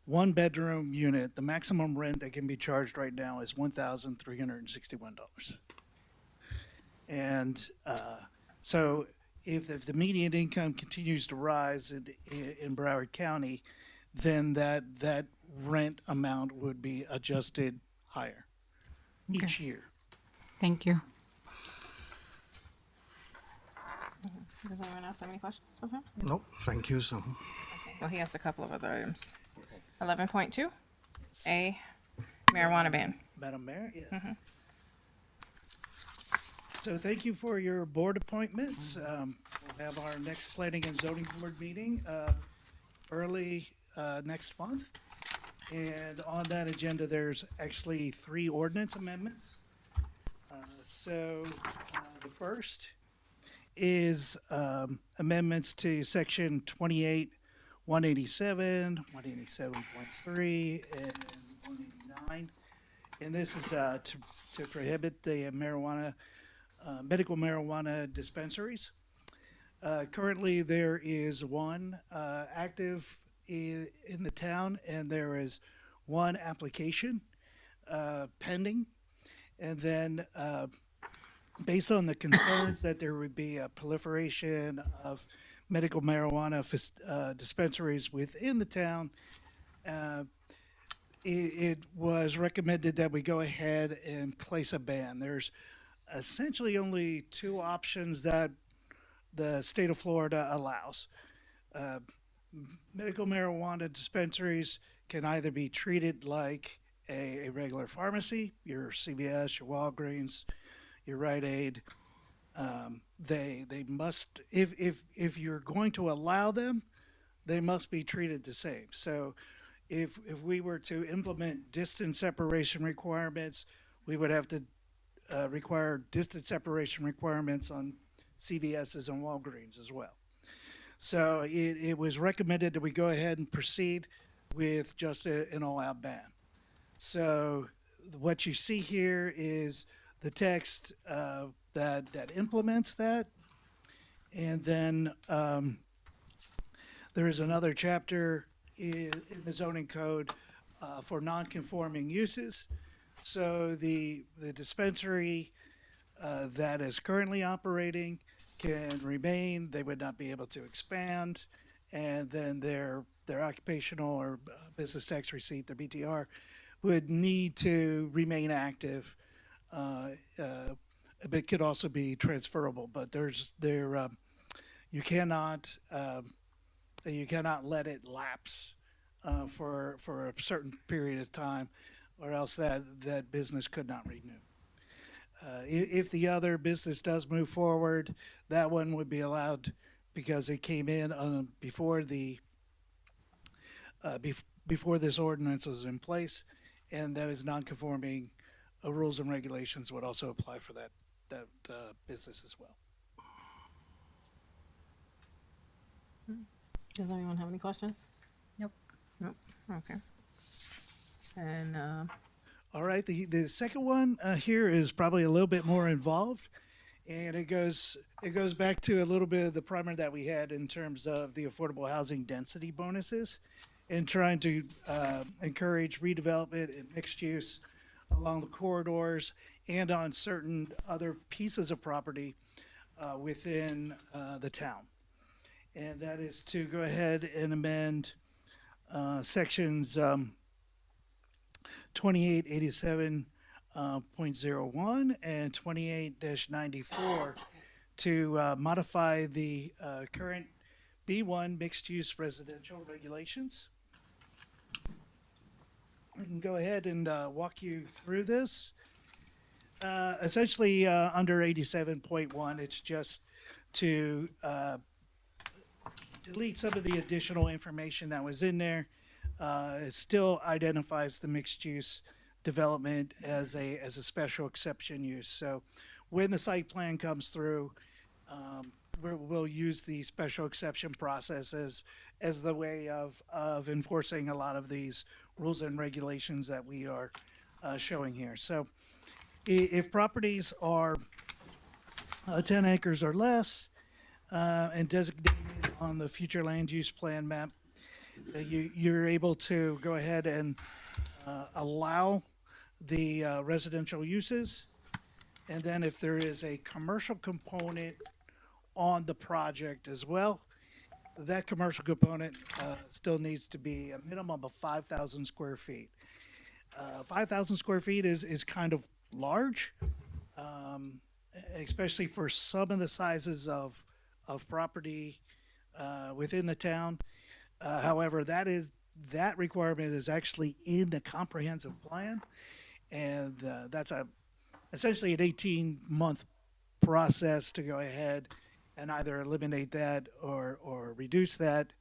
one bedroom unit, the maximum rent that can be charged right now is $1,361. And so if the median income continues to rise in Broward County, then that rent amount would be adjusted higher each year. Thank you. Does anyone else have any questions of him? Nope, thank you. So, Okay. Well, he has a couple of other items. 11.2, a marijuana ban. Madam Mayor, yes. So thank you for your board appointments. We'll have our next planning and zoning board meeting early next month. And on that agenda, there's actually 3 ordinance amendments. The first is amendments to section 28, 187, 187.3, and 189. And this is to prohibit the medical marijuana dispensaries. Currently, there is one active in the town, and there is one application pending. And then, based on the concerns that there would be a proliferation of medical marijuana dispensaries within the town, it was recommended that we go ahead and place a ban. There's essentially only 2 options that the state of Florida allows. Medical marijuana dispensaries can either be treated like a regular pharmacy, your CVS, your Walgreens, your Rite Aid. They must, if you're going to allow them, they must be treated the same. So if we were to implement distance separation requirements, we would have to require distance separation requirements on CVS's and Walgreens as well. So it was recommended that we go ahead and proceed with just an all-out ban. So what you see here is the text that implements that. And then there is another chapter in the zoning code for non-conforming uses. So the dispensary that is currently operating can remain. They would not be able to expand. And then their occupational or business tax receipt, their BTR, would need to remain active. It could also be transferable, but you cannot let it lapse for a certain period of time, or else that business could not renew. If the other business does move forward, that one would be allowed because it came in before this ordinance was in place, and those non-conforming rules and regulations would also apply for that business as well. Does anyone have any questions? Nope. Nope. Okay. And All right, the second one here is probably a little bit more involved, and it goes back to a little bit of the primer that we had in terms of the affordable housing density bonuses, and trying to encourage redevelopment and mixed use along the corridors and on certain other pieces of property within the town. And that is to go ahead and amend sections 2887.01 and 28-94 to modify the current B1 mixed-use residential regulations. I can go ahead and walk you through this. Essentially, under 87.1, it's just to delete some of the additional information that was in there. It still identifies the mixed use development as a special exception use. So when the site plan comes through, we'll use the special exception processes as the way of enforcing a lot of these rules and regulations that we are showing here. So if properties are 10 acres or less and designated on the future land use plan map, you're able to go ahead and allow the residential uses. And then if there is a commercial component on the project as well, that commercial component still needs to be a minimum of 5,000 square feet. 5,000 square feet is kind of large, especially for some of the sizes of property within the town. However, that requirement is actually in the comprehensive plan, and that's essentially an 18-month process to go ahead and either eliminate that or reduce that.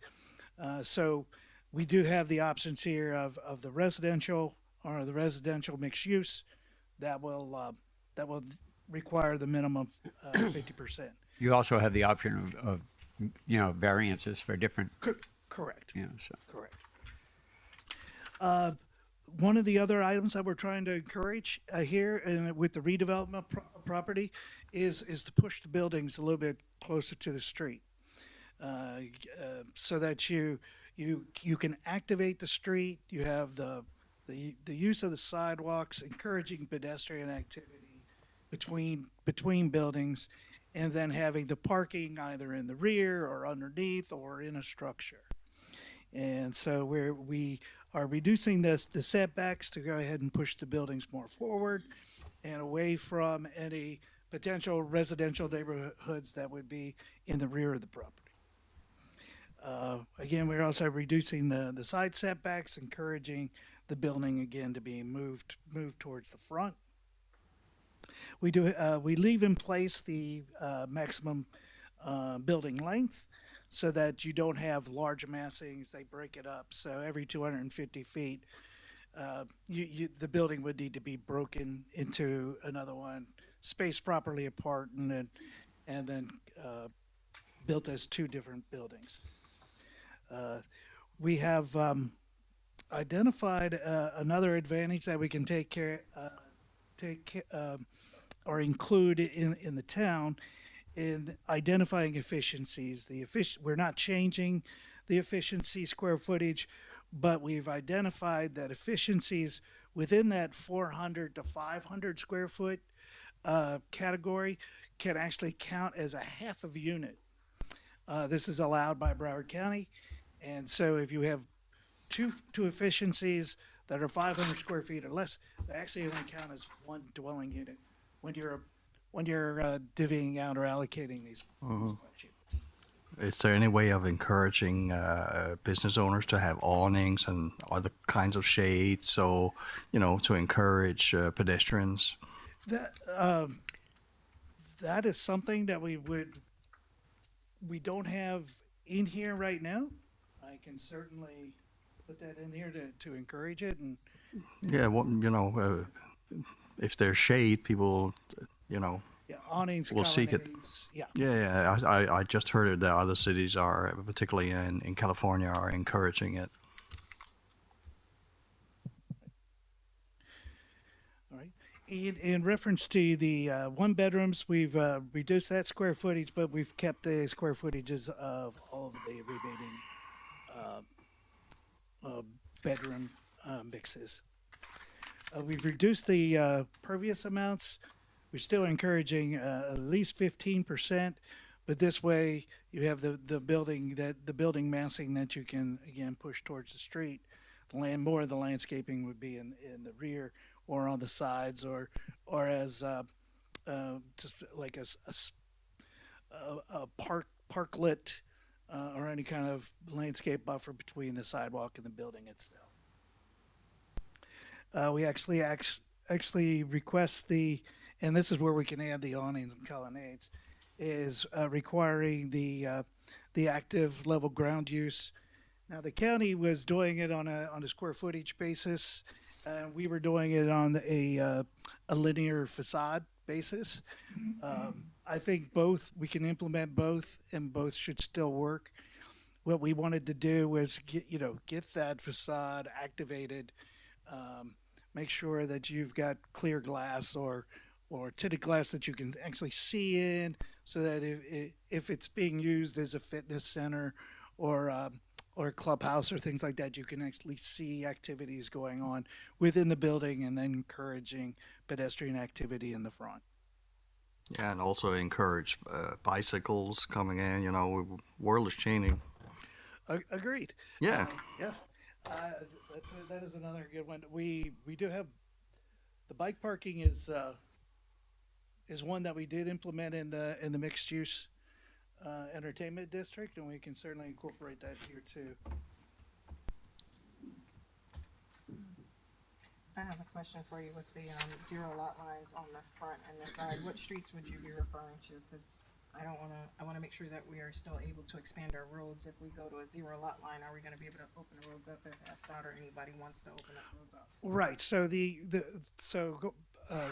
So we do have the options here of the residential or the residential mixed use that will require the minimum 50%. You also have the option of variances for different. Correct. So. Correct. One of the other items that we're trying to encourage here and with the redevelopment property is to push the buildings a little bit closer to the street, so that you can activate the street. You have the use of the sidewalks, encouraging pedestrian activity between buildings, and then having the parking either in the rear or underneath or in a structure. And so we are reducing the setbacks to go ahead and push the buildings more forward and away from any potential residential neighborhoods that would be in the rear of the property. Again, we're also reducing the side setbacks, encouraging the building again to be moved towards the front. We leave in place the maximum building length, so that you don't have large massings. They break it up. So every 250 feet, the building would need to be broken into another one, spaced properly apart, and then built as two different buildings. We have identified another advantage that we can or include in the town in identifying efficiencies. We're not changing the efficiency square footage, but we've identified that efficiencies within that 400 to 500 square foot category can actually count as a half of a unit. This is allowed by Broward County, and so if you have two efficiencies that are 500 square feet or less, they actually only count as one dwelling unit when you're divvying out or allocating these. Is there any way of encouraging business owners to have awnings and other kinds of shades, so to encourage pedestrians? That is something that we don't have in here right now. I can certainly put that in here to encourage it. And yeah, if there's shade, people awnings, will seek it. Yeah. I just heard that other cities are, particularly in California, are encouraging it. All right. In reference to the one bedrooms, we've reduced that square footage, but we've kept the square footages of all of the remaining bedroom mixes. We've reduced the pervious amounts. We're still encouraging at least 15%, but this way you have the building massing that you can again push towards the street. More of the landscaping would be in the rear or on the sides, or as just like a parklet or any kind of landscape buffer between the sidewalk and the building itself. We actually request and this is where we can add the awnings and colonnades, is requiring the the active level ground use. Now, the county was doing it on a square footage basis. We were doing it on a linear facade basis. I think we can implement both, and both should still work. What we wanted to do was get that facade activated, make sure that you've got clear glass or tinted glass that you can actually see in, so that if it's being used as a fitness center or a clubhouse or things like that, you can actually see activities going on within the building and then encouraging pedestrian activity in the front. Yeah, and also encourage bicycles coming in. You know, world is changing. Agreed. Yeah. Yeah. That is another good one. We do have the bike parking is one that we did implement in the mixed use entertainment district, and we can certainly incorporate that here too. I have a question for you with the zero lot lines on the front and the side. What streets would you be referring to? Because I want to make sure that we are still able to expand our roads. If we go to a zero lot line, are we going to be able to open the roads up if FDOT or anybody wants to open up roads up? Right. So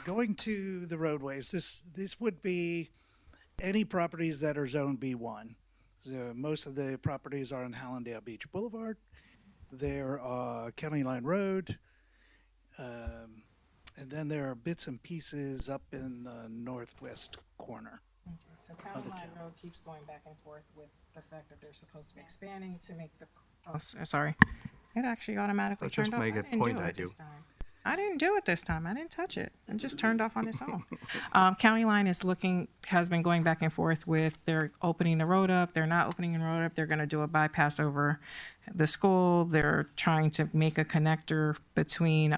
going to the roadways, this would be any properties that are zoned B1. So most of the properties are on Hallandale Beach Boulevard. They're County Line Road. And then there are bits and pieces up in the northwest corner. Okay, so County Line Road keeps going back and forth with the fact that they're supposed to be expanding to make the. Oh, sorry. It actually automatically So just turned off. make I it didn't point do at it you. this time. I didn't do it this time. I didn't touch it. It just turned off on its own. County Line has been going back and forth with they're opening the road up. They're not opening the road up. They're going to do a bypass over the school. They're trying to make a connector between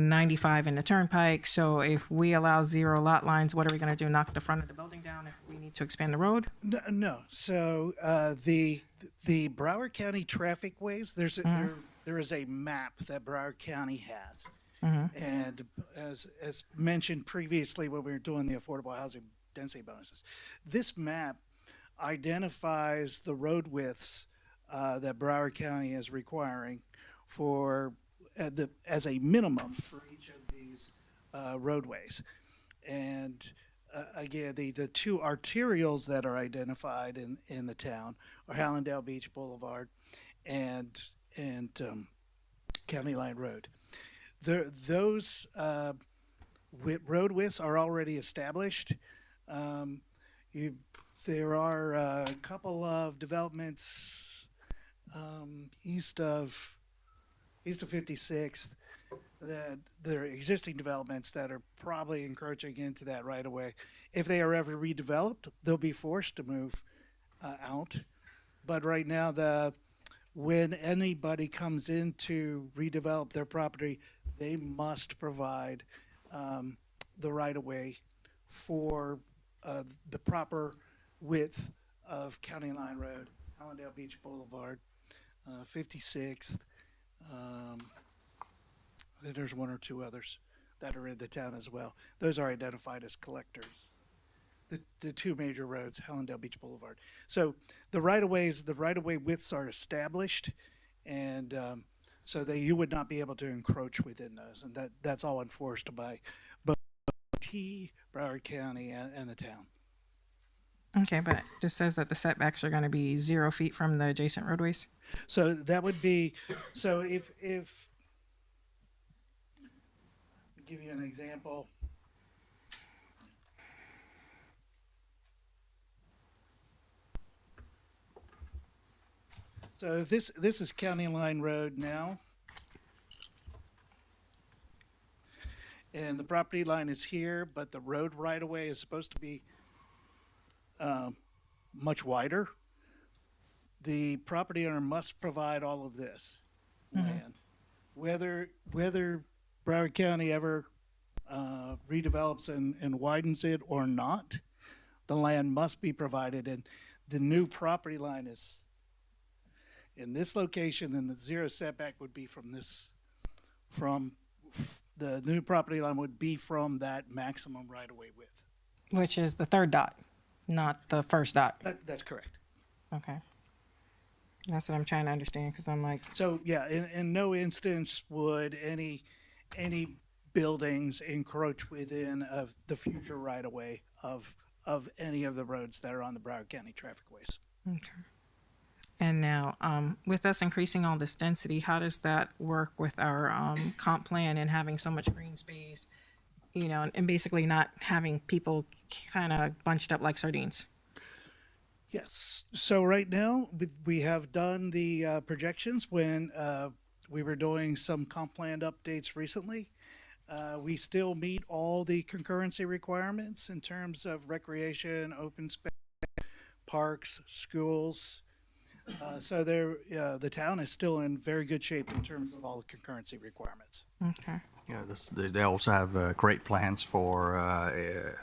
95 and the turnpike. So if we allow zero lot lines, what are we going to do? Knock the front of the building down if we need to expand the road? No. So the Broward County traffic ways, there is a map that Broward County has. And as mentioned previously when we were doing the affordable housing density bonuses, this map identifies the road widths that Broward County is requiring for as a minimum for each of these roadways. And again, the two arterials that are identified in the town are Hallandale Beach Boulevard and County Line Road. Those road widths are already established. There are a couple of developments east of 56th that there are existing developments that are probably encroaching into that right away. If they are ever redeveloped, they'll be forced to move out. But right now, when anybody comes in to redevelop their property, they must provide the right of way for the proper width of County Line Road, Hallandale Beach Boulevard, 56th. There's one or two others that are in the town as well. Those are identified as collectors. The two major roads, Hallandale Beach Boulevard. So the right of way widths are established, and so that you would not be able to encroach within those, and that's all enforced by both Broward County and the town. Okay, but it just says that the setbacks are going to be 0 feet from the adjacent roadways. So that would be, so if I'll give you an example. So this is County Line Road now. And the property line is here, but the road right of way is supposed to be much wider. The property owner must provide all of this land. Whether Broward County ever redevelops and widens it or not, the land must be provided. And the new property line is in this location, and the zero setback would be from the new property line would be from that maximum right-of-way width. Which is the third dot. not the first dot. That's correct. Okay. That's what I'm trying to understand because I'm like, So yeah, in no instance would any buildings encroach within of the future right of way of any of the roads that are on the Broward County trafficways. okay. And now, with us increasing all this density, how does that work with our comp plan and having so much green space, you know, and basically not having people kind of bunched up like sardines? Yes. So right now we have done the projections when we were doing some comp plan updates recently. We still meet all the concurrency requirements in terms of recreation, open space, parks, schools. So the town is still in very good shape in terms of all the concurrency requirements. Okay. Yeah, they also have great plans for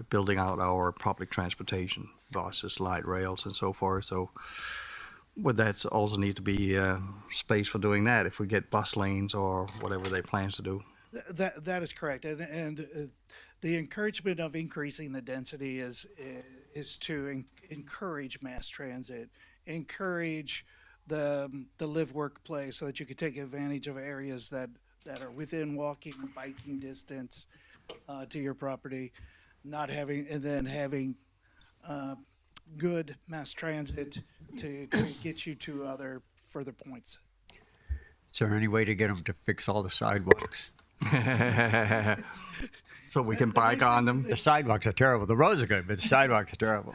building out our public transportation, buses, light rails, and so forth. So, would that also need to be space for doing that if we get bus lanes or whatever they plan to do? That is correct, and the encouragement of increasing the density is to encourage mass transit, encourage the live work play, so that you could take advantage of areas that are within walking or biking distance to your property, not having and then having good mass transit to get you to other further points. Is there any way to get them to fix all the sidewalks? So we can bike on them. The sidewalks are terrible. The roads are good, but the sidewalks are terrible.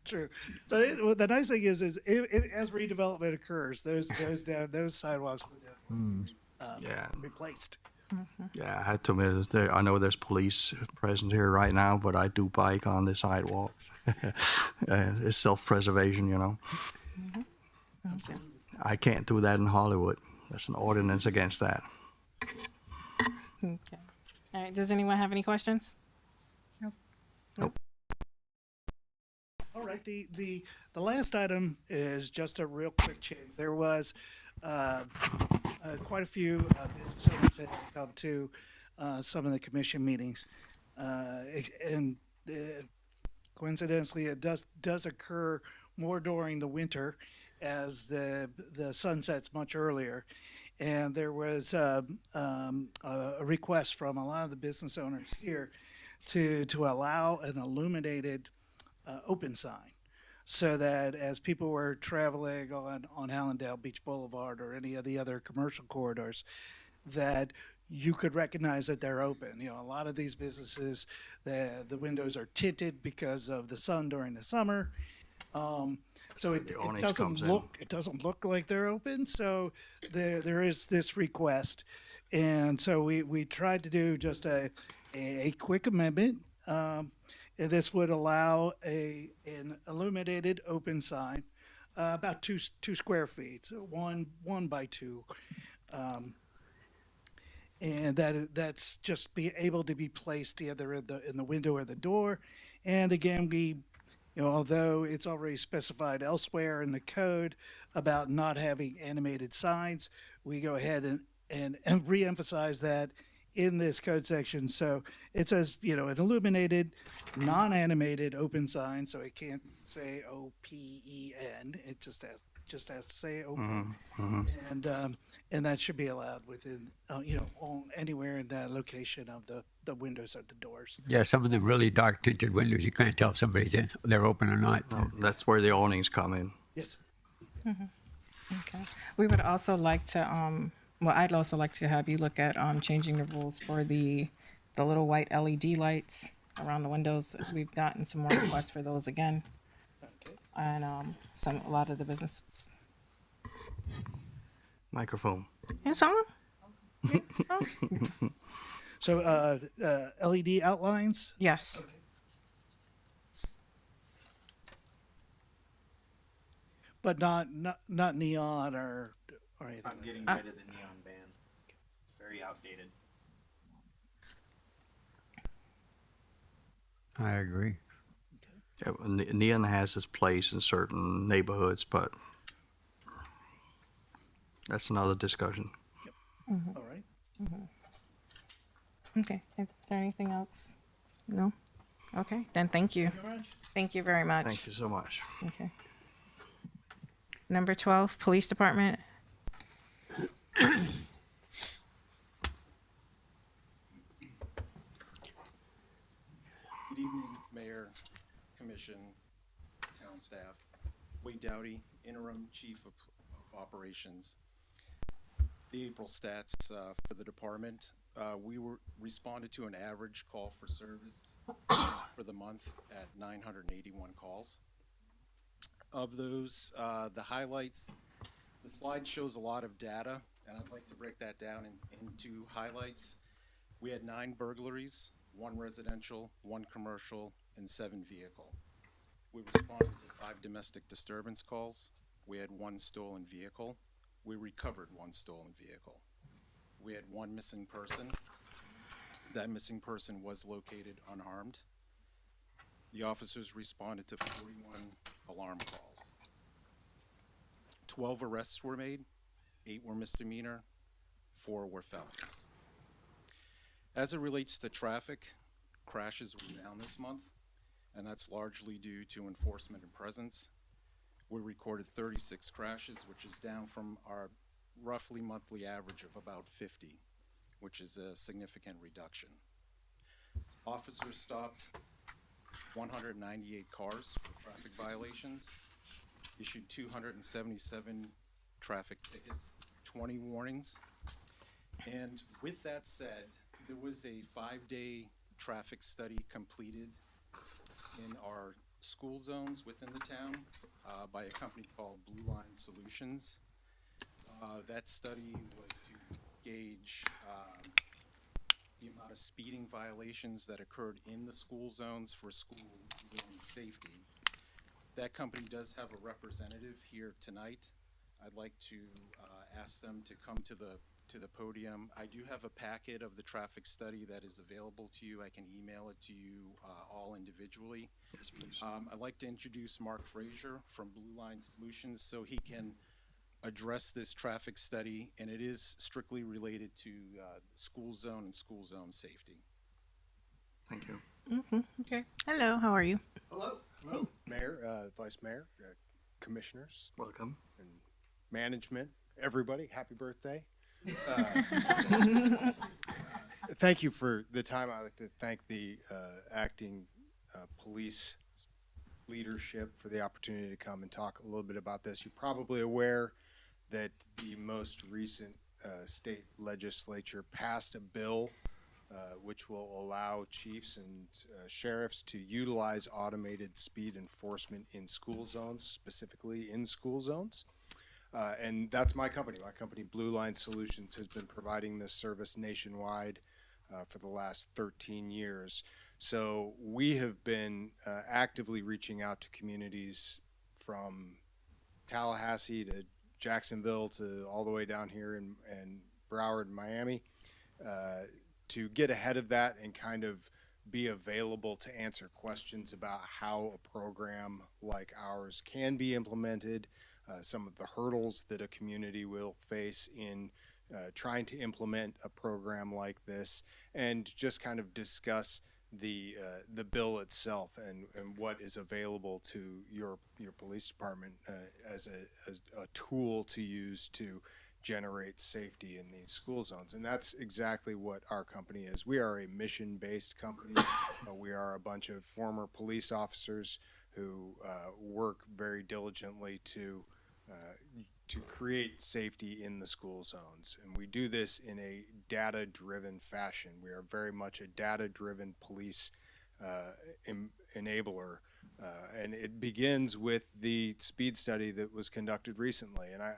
True. So well, the nice thing is if as redevelopment occurs, those sidewalks will Yeah. replaced. Yeah, I had to admit, I know there's police present here right now, but I do bike on the sidewalk. It's self-preservation, you know. I can't do that in Hollywood. There's an ordinance against that. Okay. All right. Does anyone have any questions? All right. The last item is just a real quick change. There was quite a few business owners that have come to some of the commission meetings, and coincidentally, it does occur more during the winter, as the sun sets much earlier. And there was a request from a lot of the business owners here to allow an illuminated open sign, so that as people were traveling on Allendale Beach Boulevard or any of the other commercial corridors, that you could recognize that they're open. You know, a lot of these businesses, the windows are tinted because of the sun during the summer. So it doesn't look like they're open. So there is this request, and so we tried to do just a quick amendment. And this would allow an illuminated open sign, about 2 square feet, so 1 by 2, and that's just be able to be placed either in the window or the door. And again, although it's already specified elsewhere in the code about not having animated signs, we go ahead and reemphasize that in this code section. So it says, an illuminated, non-animated open sign, so it can't say OPEN. It just has to say open. And that should be allowed within, anywhere in that location of the windows or the doors. Yeah, some of the really dark tinted windows, you can't tell if they're open or not. No, that's where the awnings come in. Yes. Okay. We would also like to, I'd also like to have you look at changing the rules for the little white LED lights around the windows. We've gotten some more requests for those again. Okay. And a lot of the businesses. Microphone. It's on? So LED outlines? Yes. Okay. But not neon or anything. I'm getting rid of the neon band. It's very outdated. I agree. Yeah, neon has its place in certain neighborhoods, but that's another discussion. All right. Okay. Is there anything else? No? Okay. Then thank you. Thank you very much. Thank you very much. Thank you so much. Okay. Number 12, Police Department. Good evening, Mayor, Commission, town staff. Wade Dowdy, Interim Chief of Operations. The April stats for the department. We responded to an average call for service for the month at 981 calls. Of those, the highlights, the slide shows a lot of data, and I'd like to break that down into highlights. We had 9 burglaries, 1 residential, 1 commercial, and 7 vehicle. We responded to 5 domestic disturbance calls. We had 1 stolen vehicle. We recovered 1 stolen vehicle. We had 1 missing person. That missing person was located unharmed. The officers responded to 41 alarm calls. 12 arrests were made, 8 were misdemeanor, 4 were felonies. As it relates to traffic, crashes were down this month, and that's largely due to enforcement and presence. We recorded 36 crashes, which is down from our roughly monthly average of about 50, which is a significant reduction. Officers stopped 198 cars for traffic violations, issued 277 traffic tickets, 20 warnings. And with that said, there was a 5-day traffic study completed in our school zones within the town by a company called Blue Line Solutions. That study was to gauge the amount of speeding violations that occurred in the school zones for school zone safety. That company does have a representative here tonight. I'd like to ask them to come to the podium. I do have a packet of the traffic study that is available to you. I can email it to you all individually. Yes, please. I'd like to introduce Mark Frazier from Blue Line Solutions so he can address this traffic study, and it is strictly related to school zone and school zone safety. Thank you. Okay. Hello, how are you? Hello, Mayor, Vice Mayor, Commissioners, Welcome. and management, everybody, happy birthday. Thank you for the time. I'd like to thank the acting police leadership for the opportunity to come and talk a little bit about this. You're probably aware that the most recent state legislature passed a bill which will allow chiefs and sheriffs to utilize automated speed enforcement in school zones, specifically in school zones. And that's my company. My company, Blue Line Solutions, has been providing this service nationwide for the last 13 years. So we have been actively reaching out to communities from Tallahassee to Jacksonville to all the way down here in Broward and Miami to get ahead of that and kind of be available to answer questions about how a program like ours can be implemented, some of the hurdles that a community will face in trying to implement a program like this, and just kind of discuss the bill itself and what is available to your police department as a tool to use to generate safety in these school zones. And that's exactly what our company is. We are a mission-based company. We are a bunch of former police officers who work very diligently to create safety in the school zones. And we do this in a data-driven fashion. We are very much a data-driven police enabler. And it begins with the speed study that was conducted recently. And I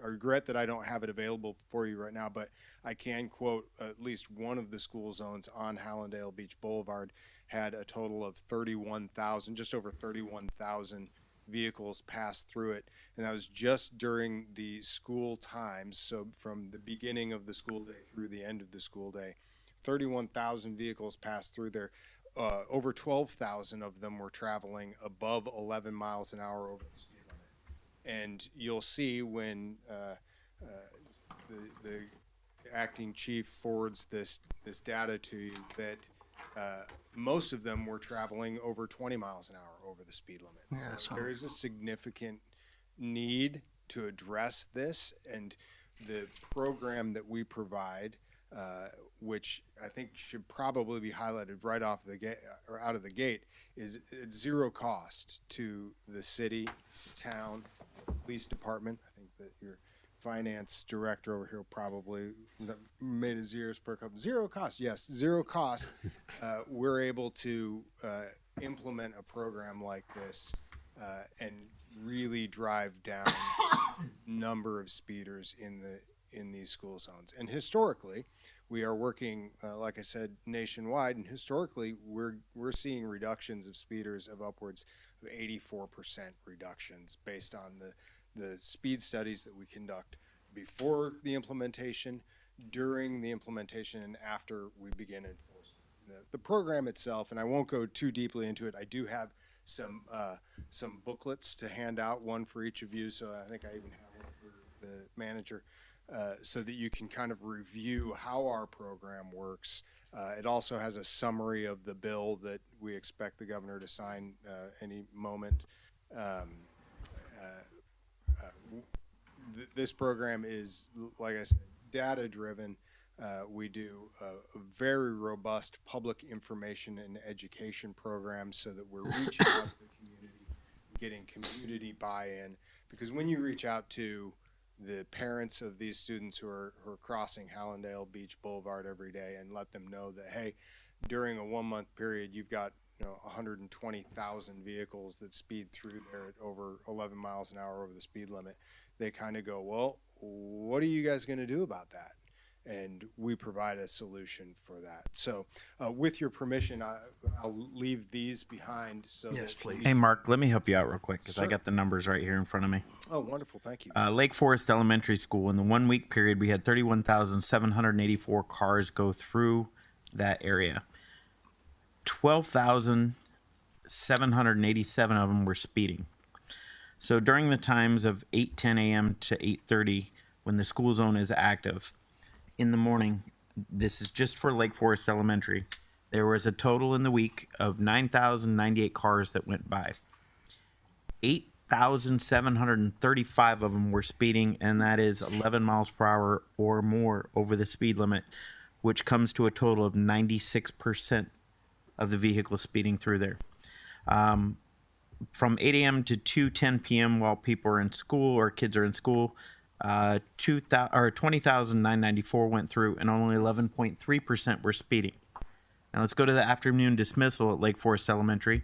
regret that I don't have it available for you right now, but I can quote at least one of the school zones on Hallandale Beach Boulevard had a total of 31,000, just over 31,000 vehicles pass through it, and that was just during the school times. So from the beginning of the school day through the end of the school day, 31,000 vehicles passed through there. Over 12,000 of them were traveling above 11 miles an hour over the speed limit. And you'll see when the acting chief forwards this data to you that most of them were traveling over 20 miles an hour over the speed limit. Yeah, So so- there is a significant need to address this, and the program that we provide, which I think should probably be highlighted right off the gate or out of the gate, is it's zero cost to the city, town, police department. I think that your finance director over here probably made his ears perk up. Zero cost, yes, zero cost. We're able to implement a program like this and really drive down number of speeders in these school zones. And historically, we are working, like I said, nationwide, and historically, we're seeing reductions of speeders of upwards of 84% reductions based on the speed studies that we conduct before the implementation, during the implementation, and after we begin enforcement. The program itself, and I won't go too deeply into it, I do have some booklets to hand out, one for each of you, so I think I even have one for the manager, so that you can kind of review how our program works. It also has a summary of the bill that we expect the governor to sign any moment. This program is, like I said, data-driven. We do a very robust public information and education program so that we're reaching out to the community, getting community buy-in. Because when you reach out to the parents of these students who are crossing Hallandale Beach Boulevard every day and let them know that, hey, during a 1 month period, you've got 120,000 vehicles that speed through there at over 11 miles an hour over the speed limit, they kind of go, well, what are you guys going to do about that? And we provide a solution for that. So with your permission, I'll leave these behind. So Yes, that please. Hey, Mark, let me help you out real quick because I Sure. got the numbers right here in front of me. Oh, wonderful. Thank you. Lake Forest Elementary School, in the 1 week period, we had 31,784 cars go through that area. 12,787 of them were speeding. So during the times of 8:10 a.m. to 8:30, when the school zone is active, in the morning, this is just for Lake Forest Elementary, there was a total in the week of 9,098 cars that went by. 8,735 of them were speeding, and that is 11 miles per hour or more over the speed limit, which comes to a total of 96% of the vehicles speeding through there. From 8 a.m. to 2:10 p.m. while people are in school or kids are in school, 20,994 went through, and only 11.3% were speeding. Now let's go to the afternoon dismissal at Lake Forest Elementary.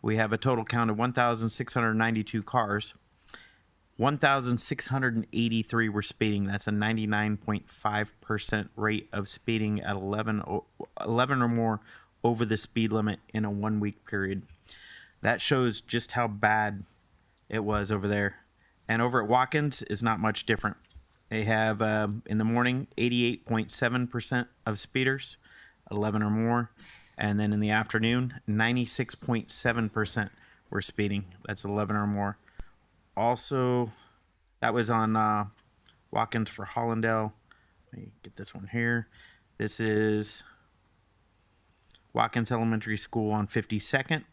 We have a total count of 1,692 cars. 1,683 were speeding. That's a 99.5% rate of speeding at 11 or more over the speed limit in a 1 week period. That shows just how bad it was over there. And over at Watkins is not much different. They have, in the morning, 88.7% of speeders, 11 or more. And then in the afternoon, 96.7% were speeding. That's 11 or more. Also, that was on Watkins for Hallandale. Let me get this one here. This is Watkins Elementary School on 52nd.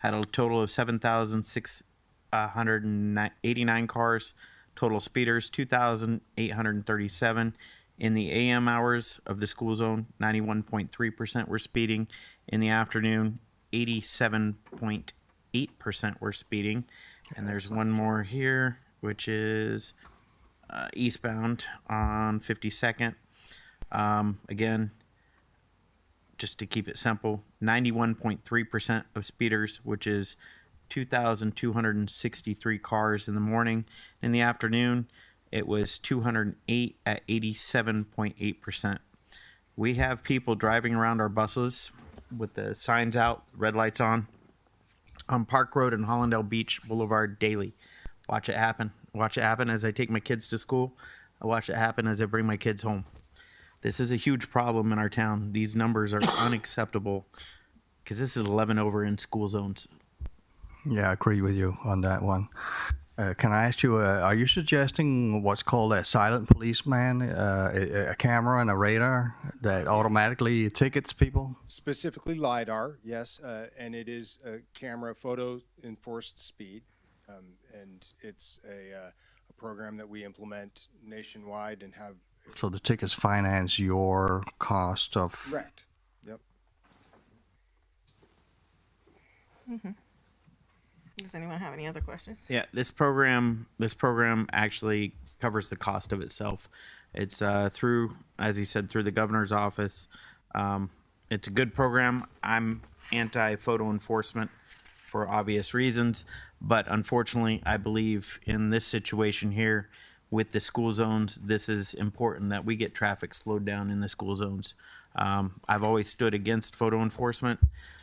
Had a total of 7,689 cars. Total speeders, 2,837. In the AM hours of the school zone, 91.3% were speeding. In the afternoon, 87.8% were speeding. And there's one more here, which is eastbound on 52nd. Again, just to keep it simple, 91.3% of speeders, which is 2,263 cars in the morning. In the afternoon, it was 208 at 87.8%. We have people driving around our buses with the signs out, red lights on Park Road and Hallandale Beach Boulevard daily. Watch it happen. Watch it happen as I take my kids to school. I watch it happen as I bring my kids home. This is a huge problem in our town. These numbers are unacceptable because this is 11 over in school zones. Yeah, I agree with you on that one. Can I ask you, are you suggesting what's called a silent policeman, a camera and a radar that automatically tickets people? Specifically LiDAR, yes, and it is a camera photo enforced speed. And it's a program that we implement nationwide and have. So the tickets finance your cost of. Correct. Yep. Does anyone have any other questions? Yeah, this program actually covers the cost of itself. It's through, as he said, through the governor's office. It's a good program. I'm anti photo enforcement for obvious reasons, but unfortunately, I believe in this situation here with the school zones, this is important that we get traffic slowed down in the school zones. I've always stood against photo enforcement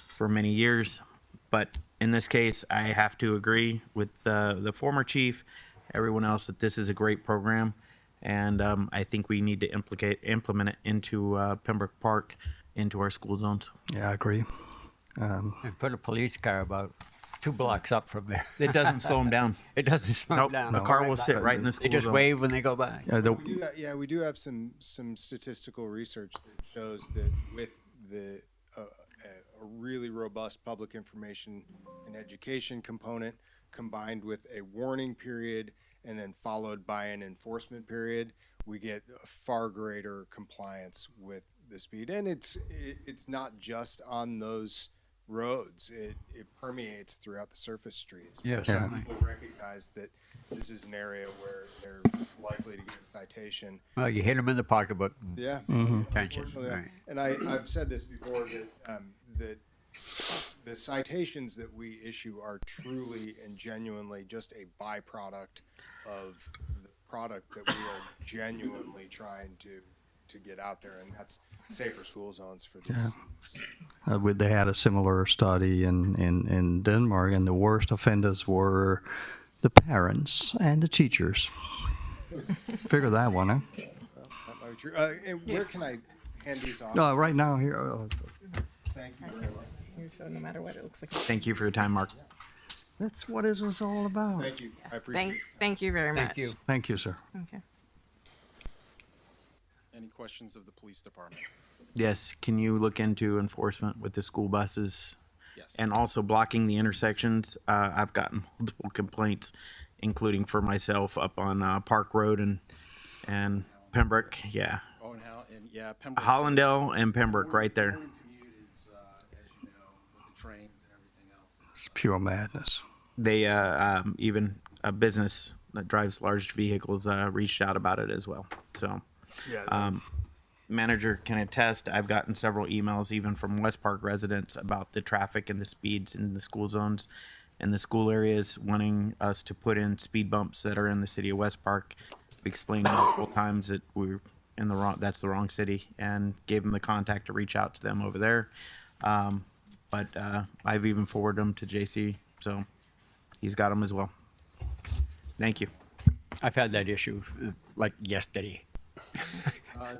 for many years, but in this case, I have to agree with the former chief, everyone else, that this is a great program, and I think we need to implement it into Pembroke Park, into our school zones. Yeah, I agree. And put a police car about 2 blocks up from there. It doesn't slow them down. It doesn't slow Nope. them down. The car will sit right in the school They just zone. wave when they go by. We do have some statistical research that shows that with the a really robust public information and education component combined with a warning period and then followed by an enforcement period, we get a far greater compliance with the speed. And it's not just on those roads. It permeates throughout the surface streets. Yes, So certainly. people recognize that this is an area where they're likely to get a citation. Well, you hit them in the pocketbook. Yeah. Attention. Unfortunately, Right. and I've said this before that that the citations that we issue are truly and genuinely just a byproduct of the product that we are genuinely trying to get out there, and that's safer school zones for this. They had a similar study in Denmark, and the worst offenders were the parents and the teachers. Figure that one out. That might be true. And where can I hand these off? No, right now here. Thank you very much. So no matter what it looks like. Thank you for your time, Mark. That's what it was all about. Thank you. I appreciate it. Thank you very much. Thank you. Thank you, sir. Okay. Any questions of the police department? Yes, can you look into enforcement with the school buses? Yes. And also blocking the intersections. I've gotten multiple complaints, including for myself up on Park Road and Pembroke. Yeah, Pembroke. Hollandale and Pembroke right there. Commute is, as you know, with the trains and everything else. It's pure madness. They even a business that drives large vehicles reached out about it as well. So, manager can attest. I've gotten several emails even from West Park residents about the traffic and the speeds in the school zones and the school areas, wanting us to put in speed bumps that are in the city of West Park. We explained multiple times that we're in the wrong. That's the wrong city, and gave them the contact to reach out to them over there. But I've even forwarded them to JC, so he's got them as well. Thank you. I've had that issue like yesterday.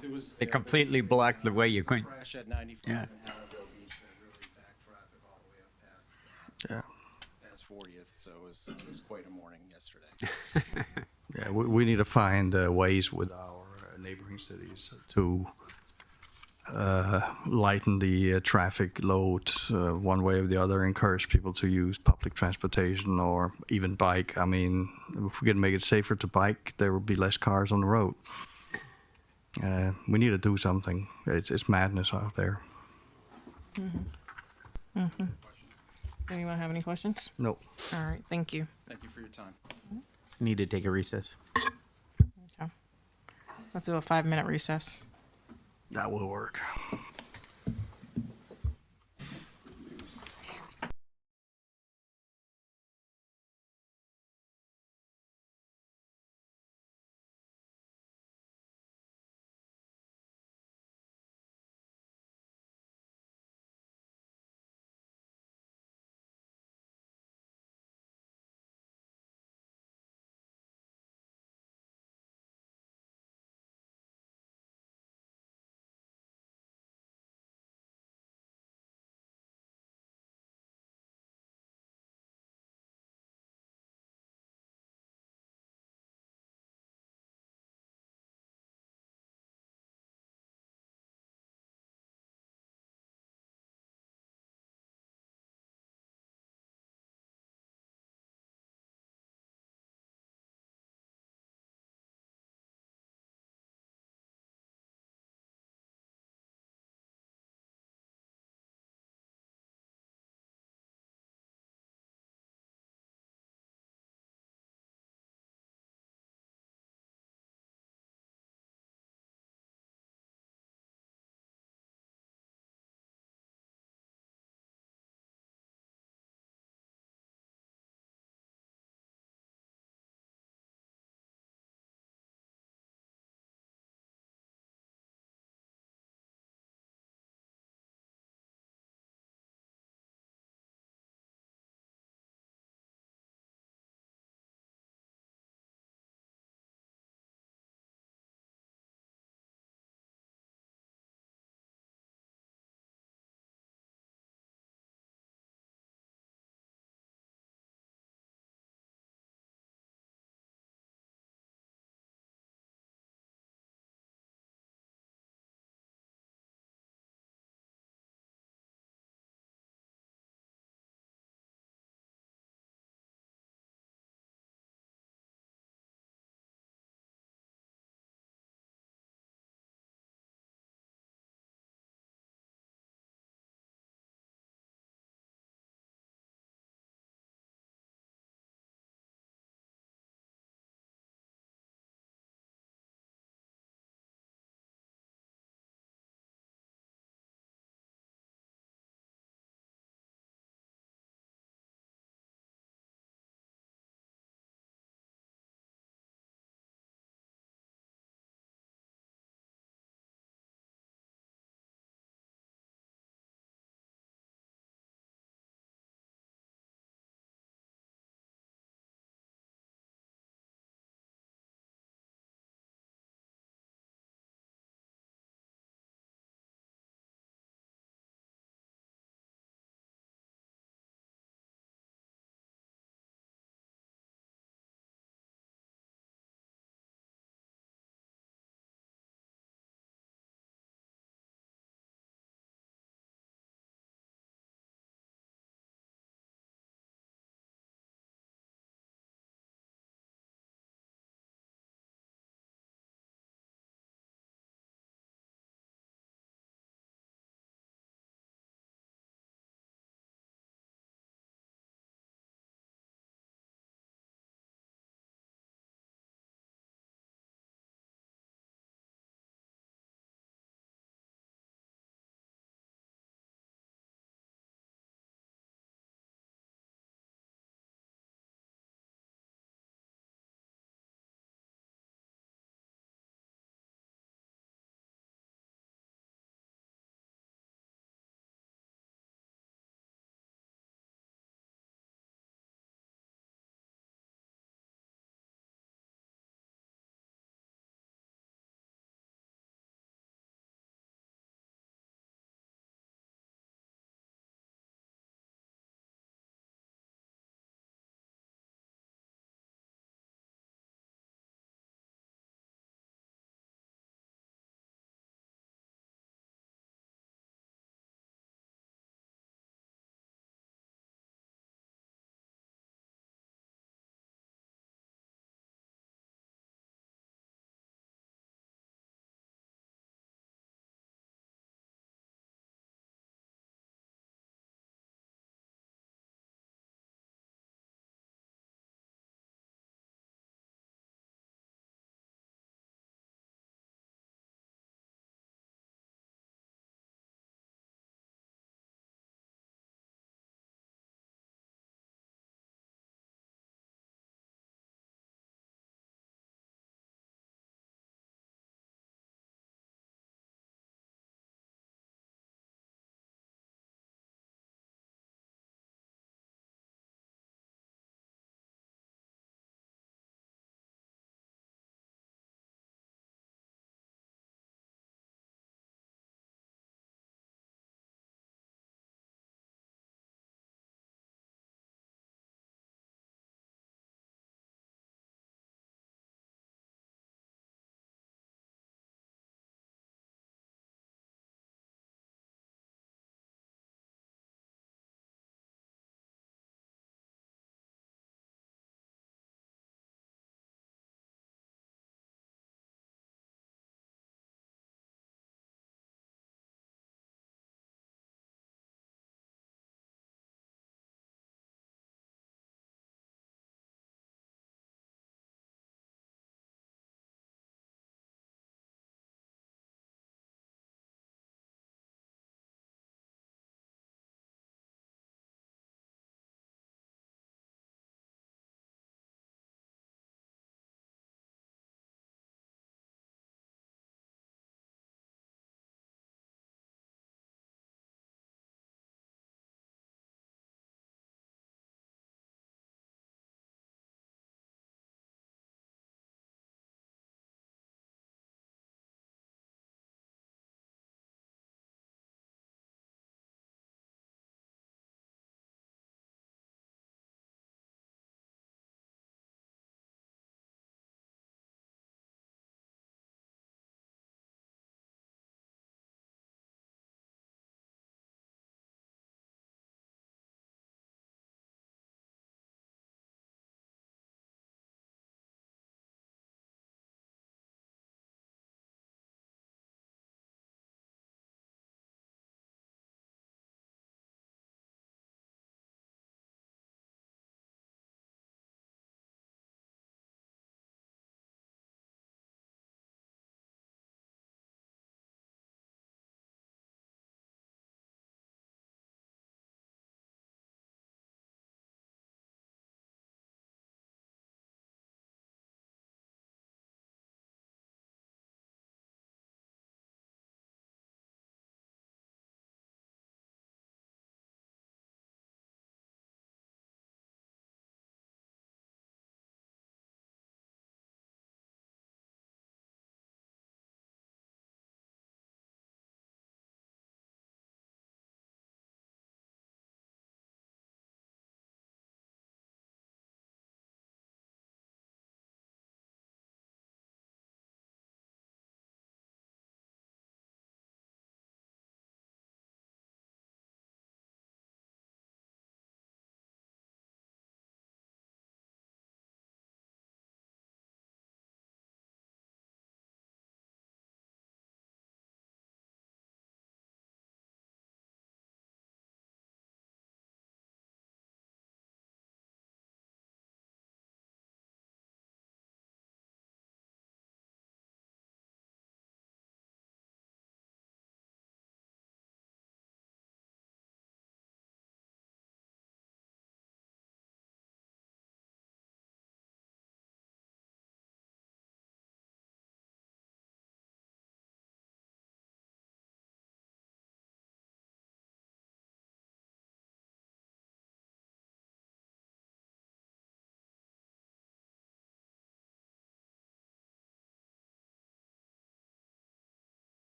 There was They completely blocked the way you couldn't. crash at 95 Yeah. in Hannibal Beach that really backed traffic all the way up past 40th. So it was quite a morning yesterday. Yeah, we need to find ways with our neighboring cities to lighten the traffic load one way or the other, encourage people to use public transportation or even bike. I mean, if we can make it safer to bike, there will be less cars on the road. We need to do something. It's madness out there. Anyone have any questions? No. All right. Thank you. Thank you for your time. Need to take a recess. Okay. Let's do a 5-minute recess. That will work.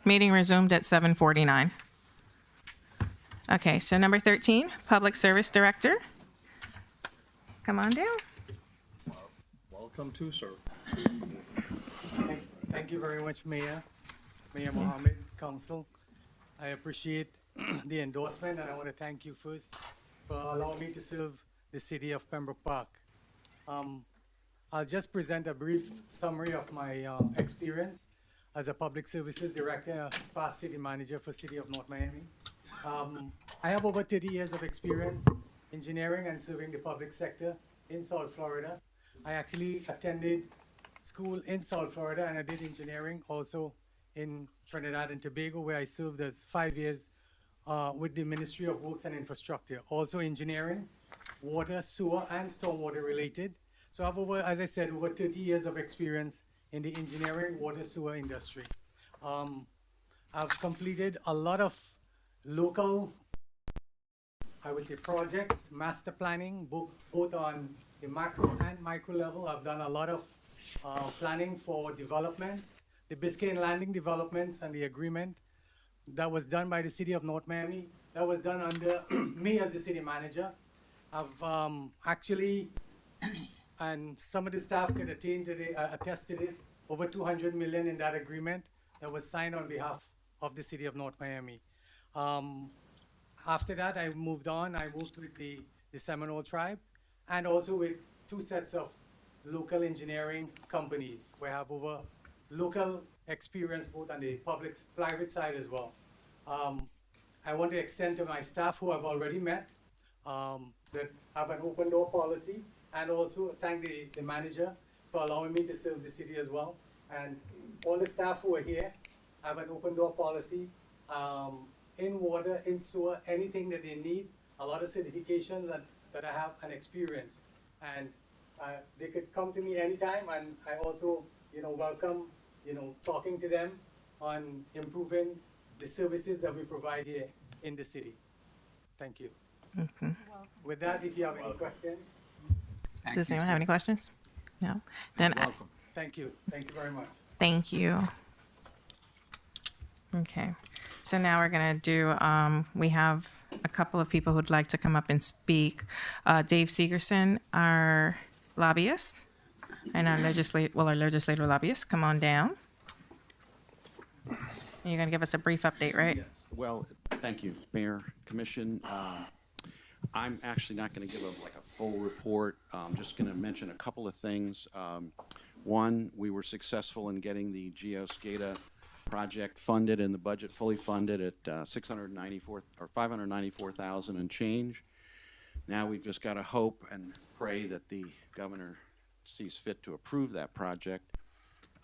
Meeting resumed at 7:49. Okay, so number 13, Public Service Director. Come on down. Welcome to, sir. Thank you very much, Mayor Mohammed, Council. I appreciate the endorsement, and I want to thank you first for allowing me to serve the city of Pembroke Park. I'll just present a brief summary of my experience as a public services director, past city manager for City of North Miami. I have over 30 years of experience engineering and serving the public sector in South Florida. I actually attended school in South Florida, and I did engineering also in Trinidad and Tobago, where I served as 5 years with the Ministry of Works and Infrastructure. Also engineering, water, sewer, and stormwater related. So I have over, as I said, over 30 years of experience in the engineering, water, sewer industry. I've completed a lot of local, I would say, projects, master planning, both on the macro and micro level. I've done a lot of planning for developments, the Biscayne Landing developments and the agreement that was done by the City of North Miami. That was done under me as the city manager. I've actually, and some of the staff could attest to this, over 200 million in that agreement that was signed on behalf of the City of North Miami. After that, I moved on. I moved with the Seminole tribe, and also with 2 sets of local engineering companies, where I have over local experience both on the public, private side as well. I want to extend to my staff who I've already met, that have an open door policy, and also thank the manager for allowing me to serve the city as well. And all the staff who are here have an open door policy, in water, in sewer, anything that they need, a lot of certifications that I have and experience. And they could come to me anytime, and I also, welcome, talking to them on improving the services that we provide here in the city. Thank you. With that, if you have any questions. Does anyone have any questions? No? Then Thank you. Thank you very much. thank you. Okay. So now we're going to do, we have a couple of people who'd like to come up and speak. Dave Segerson, our lobbyist, and our legislative lobbyist, come on down. You're going to give us a brief update, right? Well, thank you, Mayor, Commission. I'm actually not going to give a full report. I'm just going to mention a couple of things. One, we were successful in getting the GeoSCADA project funded and the budget fully funded at $594,000 and change. Now we've just got to hope and pray that the governor sees fit to approve that project.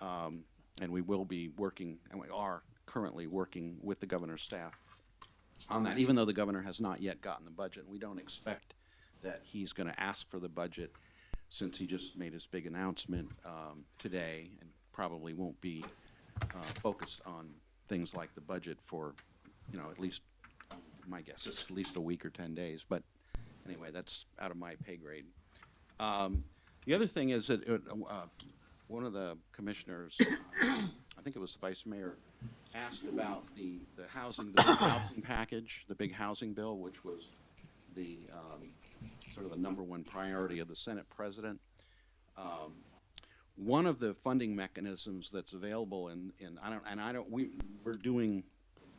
And we will be working, and we are currently working with the governor's staff on that, even though the governor has not yet gotten the budget. We don't expect that he's going to ask for the budget, since he just made his big announcement today, and probably won't be focused on things like the budget for, at least, my guess is at least a week or 10 days. But anyway, that's out of my pay grade. The other thing is that one of the commissioners, I think it was the vice mayor, asked about the big housing package, the big housing bill, which was the sort of the number 1 priority of the Senate president. One of the funding mechanisms that's available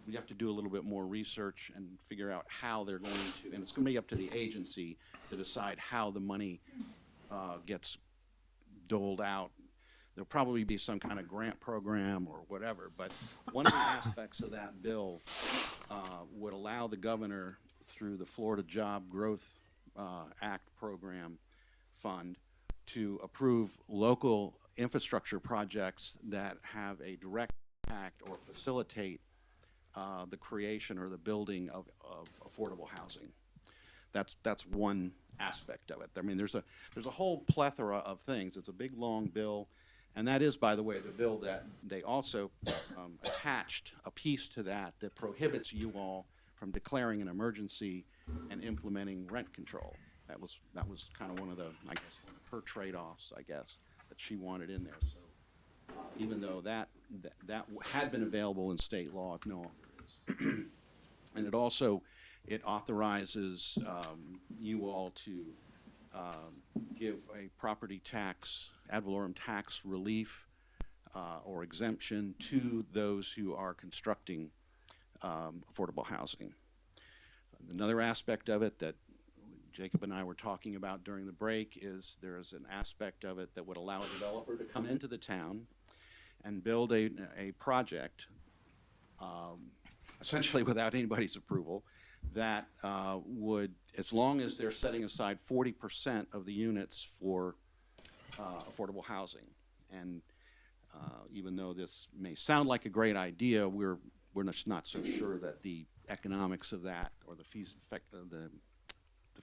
we have to do a little bit more research and figure out how they're going to, and it's going to be up to the agency to decide how the money gets doled out. There'll probably be some kind of grant program or whatever, but one of the aspects of that bill would allow the governor, through the Florida Job Growth Act program fund, to approve local infrastructure projects that have a direct impact or facilitate the creation or the building of affordable housing. That's one aspect of it. I mean, there's a whole plethora of things. It's a big, long bill, and that is, by the way, the bill that they also attached a piece to that prohibits you all from declaring an emergency and implementing rent control. That was kind of one of the, her trade-offs, I guess, that she wanted in there. So even though that had been available in state law, if no longer is. And it also, it authorizes you all to give a property tax, ad valorem tax relief or exemption to those who are constructing affordable housing. Another aspect of it that Jacob and I were talking about during the break is there is an aspect of it that would allow a developer to come into the town and build a project, essentially without anybody's approval, that would, as long as they're setting aside 40% of the units for affordable housing. And even though this may sound like a great idea, we're just not so sure that the economics of that or the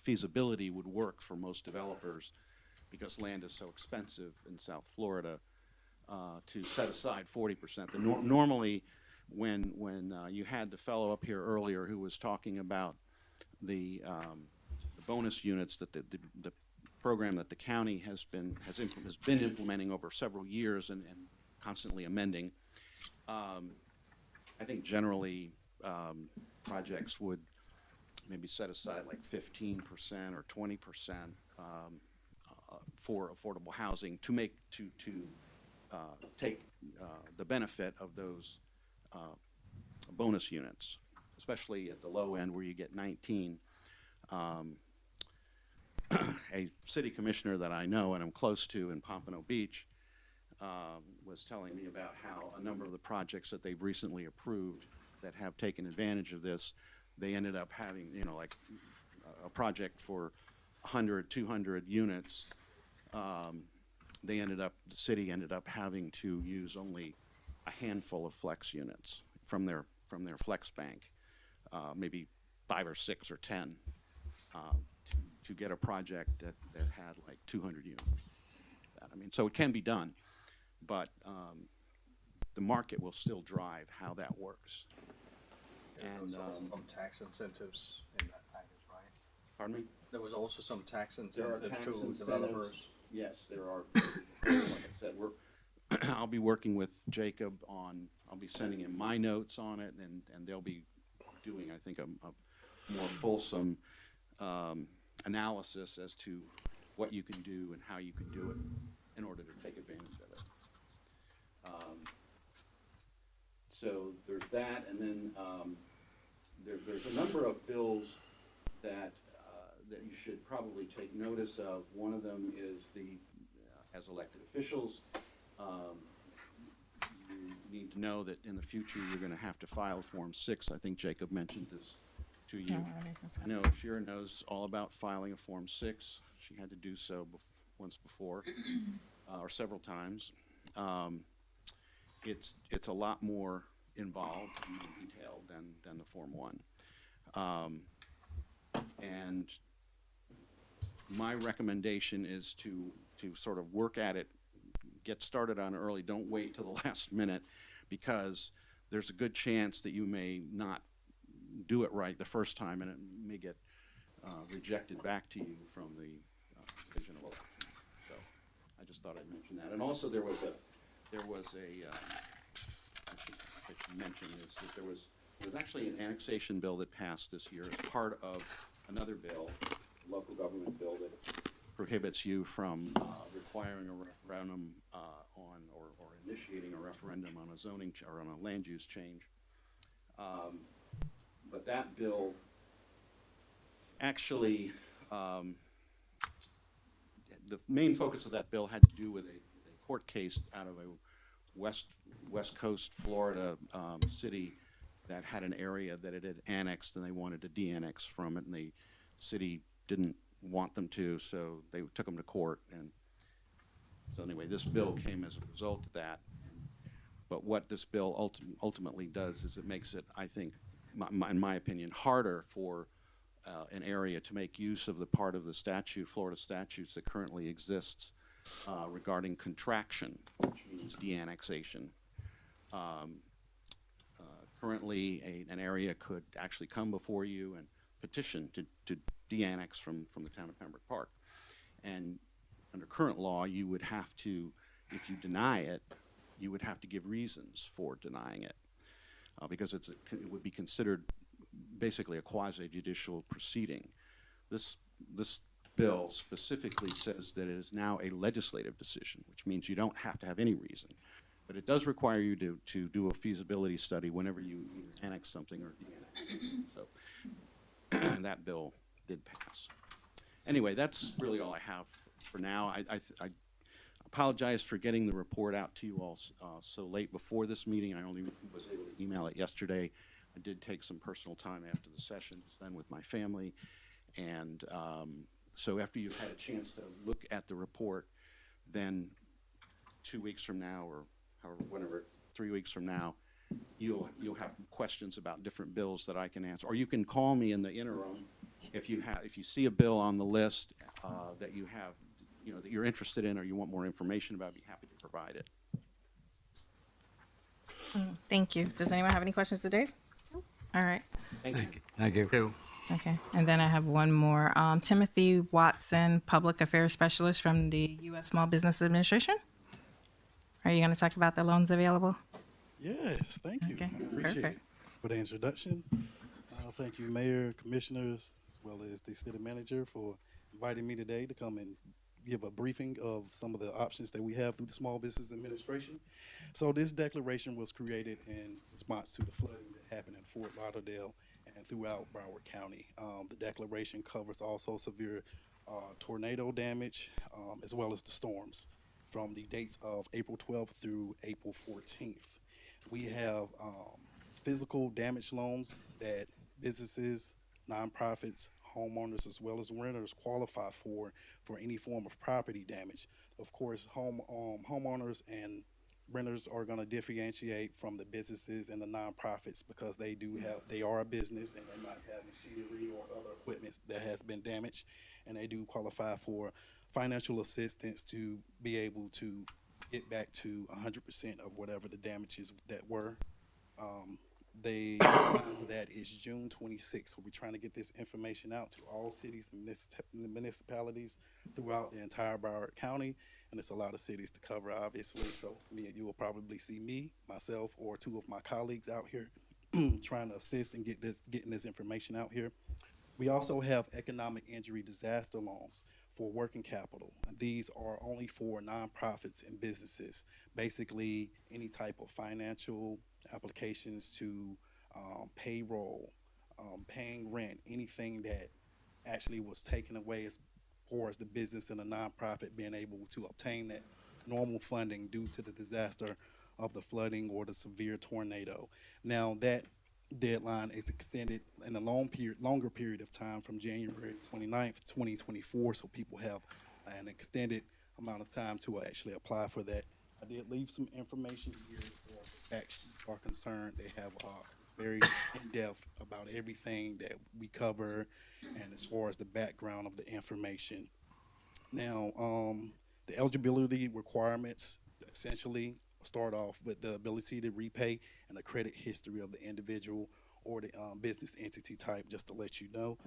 feasibility would work for most developers, because land is so expensive in South Florida to set aside 40%. Normally, when you had the fellow up here earlier who was talking about the bonus units, that the program that the county has been implementing over several years and constantly amending, I think generally projects would maybe set aside like 15% or 20% for affordable housing to take the benefit of those bonus units, especially at the low end where you get 19. A city commissioner that I know and I'm close to in Pompano Beach was telling me about how a number of the projects that they've recently approved that have taken advantage of this, they ended up having, like a project for 100, 200 units. The city ended up having to use only a handful of flex units from their flex bank, maybe 5 or 6 or 10, to get a project that had like 200 units. I mean, so it can be done, but the market will still drive how that works. And some tax incentives in that package, right? Pardon me? There was also some tax There are incentives tax to incentives. developers. Yes, there are. Like I said, I'll be working with Jacob on, I'll be sending him my notes on it, and they'll be doing, I think, a more fulsome analysis as to what you can do and how you can do it in order to take advantage of it. So there's that, and then there's a number of bills that you should probably take notice of. One of them is as elected officials, you need to know that in the future you're going to have to file Form 6. I think Jacob mentioned this to you. I know Shira knows all about filing a Form 6. She had to do so once before, or several times. It's a lot more involved and detailed than the Form 1. And my recommendation is to sort of work at it, get started on it early. Don't wait till the last minute, because there's a good chance that you may not do it right the first time, and it may get rejected back to you from the Division of Elections. So I just thought I'd mention that. And also there was a I should mention is that there was actually an annexation bill that passed this year as part of another bill, a local government bill that prohibits you from requiring a referendum on or initiating a referendum on a zoning or on a land use change. But that bill actually, the main focus of that bill had to do with a court case out of a West Coast Florida city that had an area that it had annexed, and they wanted to de-annex from it, and the city didn't want them to, so they took them to court. And so anyway, this bill came as a result of that. But what this bill ultimately does is it makes it, I think, in my opinion, harder for an area to make use of the part of the statute, Florida statutes, that currently exists regarding contraction, which means de-annexation. Currently, an area could actually come before you and petition to de-annex from the town of Pembroke Park. And under current law, you would have to, if you deny it, you would have to give reasons for denying it, because it would be considered basically a quasi-judicial proceeding. This bill specifically says that it is now a legislative decision, which means you don't have to have any reason. But it does require you to do a feasibility study whenever you either annex something or de-annex something. So that bill did pass. Anyway, that's really all I have for now. I apologize for getting the report out to you all so late before this meeting. I only was able to email it yesterday. I did take some personal time after the session to spend with my family. And so after you've had a chance to look at the report, then 2 weeks from now, or however, whenever, 3 weeks from now, you'll have questions about different bills that I can answer. Or you can call me in the interim if you see a bill on the list that you have, that you're interested in or you want more information about. I'd be happy to provide it. Thank you. Does anyone have any questions to Dave? All right. Thank you. Thank you. Okay, and then I have one more. Timothy Watson, Public Affairs Specialist from the U.S. Small Business Administration. Are you going to talk about the loans available? Yes, thank you. Okay, I appreciate perfect. it for the introduction. Thank you, Mayor, Commissioners, as well as the City Manager for inviting me today to come and give a briefing of some of the options that we have through the Small Business Administration. So this declaration was created in response to the flooding that happened in Fort Lauderdale and throughout Broward County. The declaration covers also severe tornado damage, as well as the storms from the dates of April 12th through April 14th. We have physical damage loans that businesses, nonprofits, homeowners, as well as renters qualify for any form of property damage. Of course, homeowners and renters are going to differentiate from the businesses and the nonprofits because they are a business and they might have machinery or other equipment that has been damaged, and they do qualify for financial assistance to be able to get back to 100% of whatever the damages that were. The deadline for that is June 26th. So we're trying to get this information out to all cities and municipalities throughout the entire Broward County. And it's a lot of cities to cover, obviously. So you will probably see myself, or two of my colleagues out here trying to assist and getting this information out here. We also have economic injury disaster loans for working capital. And these are only for nonprofits and businesses. Basically, any type of financial applications to payroll, paying rent, anything that actually was taken away as far as the business and the nonprofit being able to obtain that normal funding due to the disaster of the flooding or the severe tornado. Now that deadline is extended in a longer period of time from January 29th, 2024, so people have an extended amount of time to actually apply for that. I did leave some information here as far as the fact sheets are concerned. They have it's very in-depth about everything that we cover and as far as the background of the information. Now, the eligibility requirements essentially start off with the ability to repay and the credit history of the individual or the business entity type, just to let you know.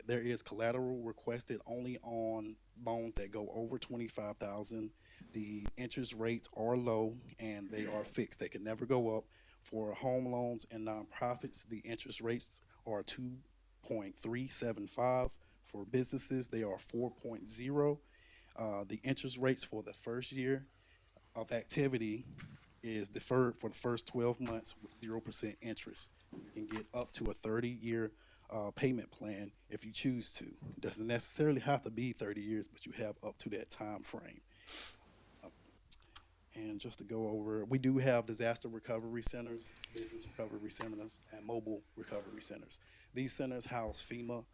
There is collateral requested only on loans that go over $25,000. The interest rates are low and they are fixed. They can never go up. For home loans and nonprofits, the interest rates are 2.375. For businesses, they are 4.0. The interest rates for the first year of activity is deferred for the first 12 months with 0% interest. You can get up to a 30-year payment plan if you choose to. It doesn't necessarily have to be 30 years, but you have up to that time frame. And just to go over, we do have disaster recovery centers, business recovery centers, and mobile recovery centers. These centers house FEMA